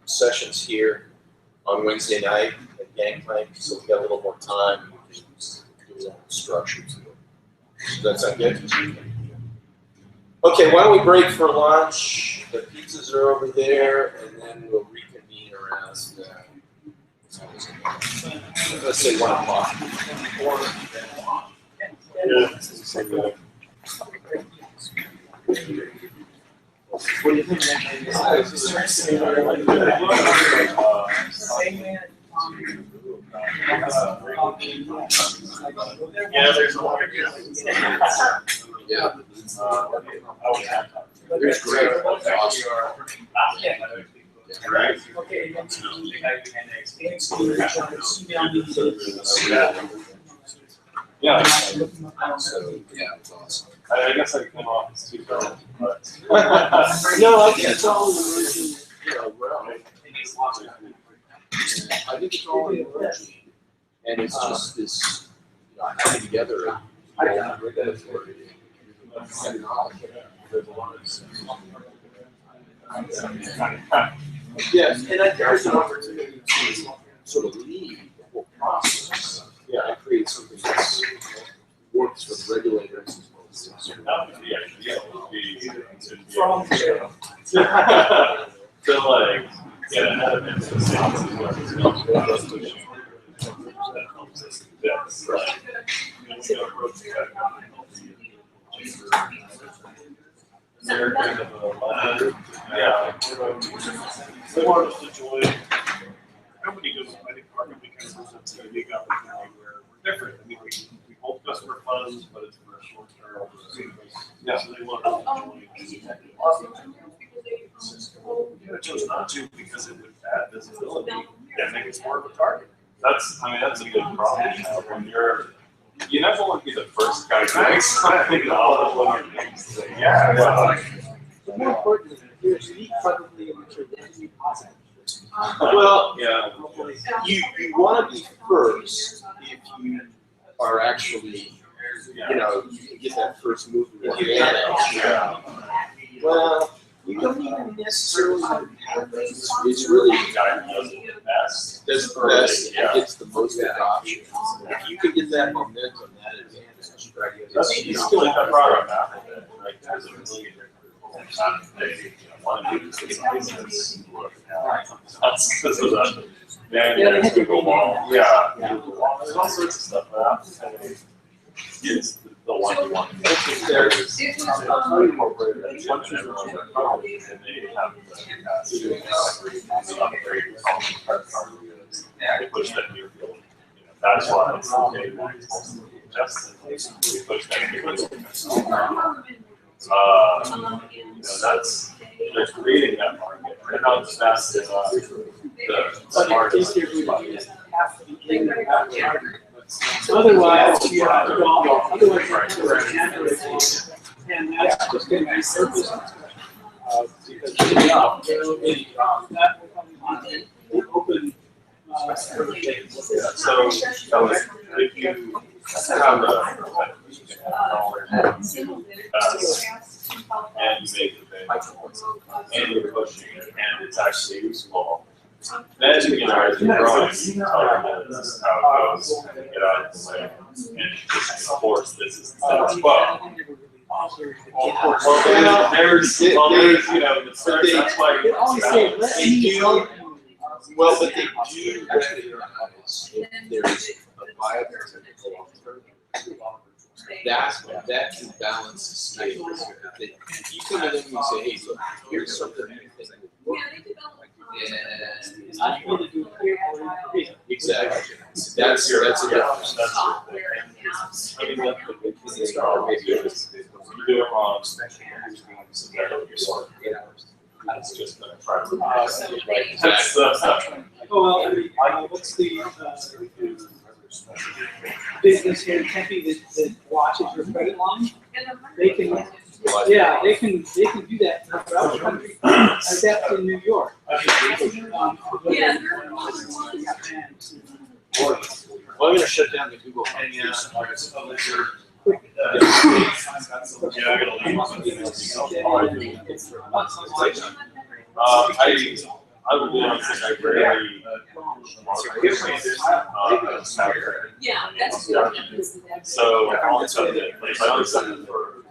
sessions here on Wednesday night at Gangplank, so we got a little more time. We can do a little structure to it. Does that sound good? Okay, why don't we break for lunch? The pizzas are over there, and then we'll reconvene around. Let's say 1 o'clock. What do you think? Yeah, there's a lot of good. Yeah. There's great. Right. Yeah. So, yeah, it's awesome. I guess I came off as too early, but. No, I think it's all emerging, realm. I think it's all emerging, and it's just this, coming together. Yes, and I think there's an opportunity to sort of lead the whole process. Yeah, and create something that works for the regulators as well as the That would be ideal, would be to like get ahead of it. Yeah. So more just enjoy. Company goes, I think our company kind of presents a unique opportunity where we're different. I mean, we hold customer funds, but it's for a short term. Yeah. So they want to enjoy. Yeah, I chose not to because it would add visibility and make us more of a target. That's a good problem when you never want to be the first guy to make something all of the things. Yeah. The more important is you're unique, publicly, and you're definitely positive. Well, Yeah. you want to be first if you are actually, you can get that first move advantage. Yeah. Well, you don't even necessarily have that. It's really The guy who does it the best. does the best and gets the most adoption. If you can get that momentum, that advantage. That's still like that program now. Like, there's a really that's because of that. Yeah, Google Wall. Yeah. There's all sorts of stuff that is the one you want. There's incorporated and they have the upgrade they push that new field. That's why it's okay. We push that new that's they're creating that market. They're not as fast as the smartest. Otherwise, you have to go, otherwise you have to go and that's just going to be surface. Because that will come on the open, everything. So if you have and you make the bid, and you're pushing it, and it's actually useful, then you can write the drawing, you can tell them this is how it goes, and get out of the way, and just enforce this is the status quo. Well, there's, the search, that's why It always says, let me help you. Well, but they do recognize if there's a viable technical alternative. That can balance the scales. If you come to them and you say, hey, look, here's something you think would work. Not going to do it here or here. Exactly. That's a difference. I mean, that's the big thing. Maybe you do it wrong, that's just gonna try to. That's Oh, well, what's the business here in Tempe that watches your credit line? They can, they can do that throughout the country, like that in New York. Well, I'm gonna shut down the Google Hangouts. quick. Yeah, I gotta leave. I would be honest, I rarely. Yeah, that's. So all of a sudden, if I don't send it for.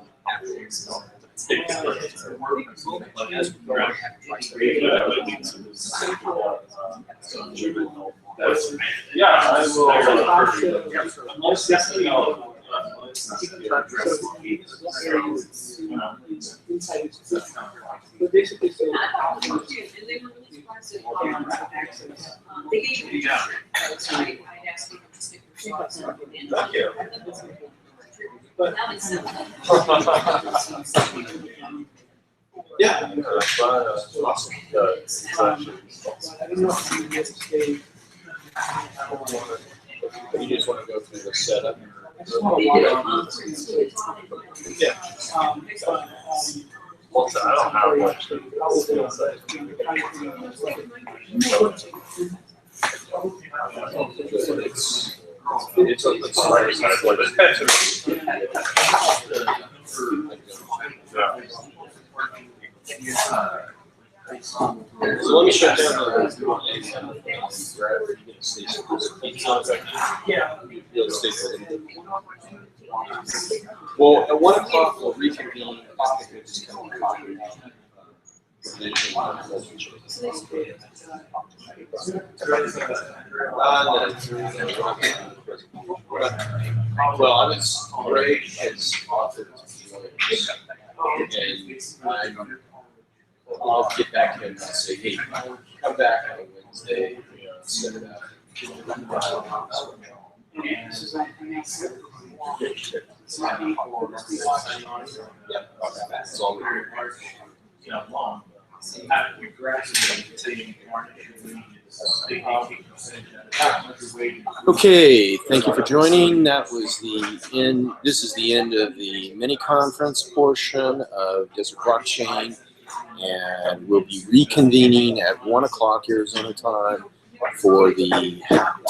Yeah, I will. Most definitely. But basically, so. They gave me. That's right. I asked people to stick their socks on it. Thank you. But now it's. Yeah. Awesome. It's actually. I don't know if you get to stay. You just want to go through the setup. I just want to walk on. Yeah. Well, I don't have much skill set. It's a slight side for So let me shut down the. Well, at 1 o'clock, we'll reconvene. Well, I was, Ray has offered and I'll get back to him and say, hey, come back on a Wednesday, set it up. That's all we're doing. Okay, thank you for joining. That was the end. This is the end of the mini conference portion of Desert Blockchain, and we'll be reconvening at 1 o'clock Arizona time for the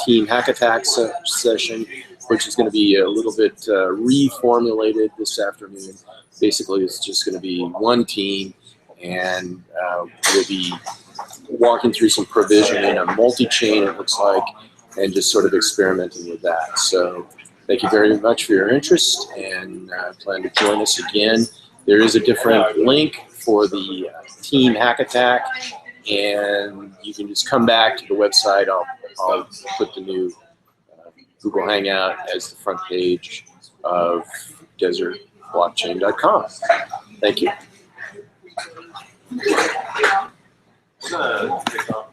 Team Hack Attack session, which is going to be a little bit reformulated this afternoon. Basically, it's just going to be one team, and we'll be walking through some provision in a multi-chain, it looks like, and just sort of experimenting with that. So thank you very much for your interest, and plan to join us again. There is a different link for the Team Hack Attack, and you can just come back to the website. I'll put the new Google Hangout as the front page of desertblockchain.com. Thank you. I'm gonna take off.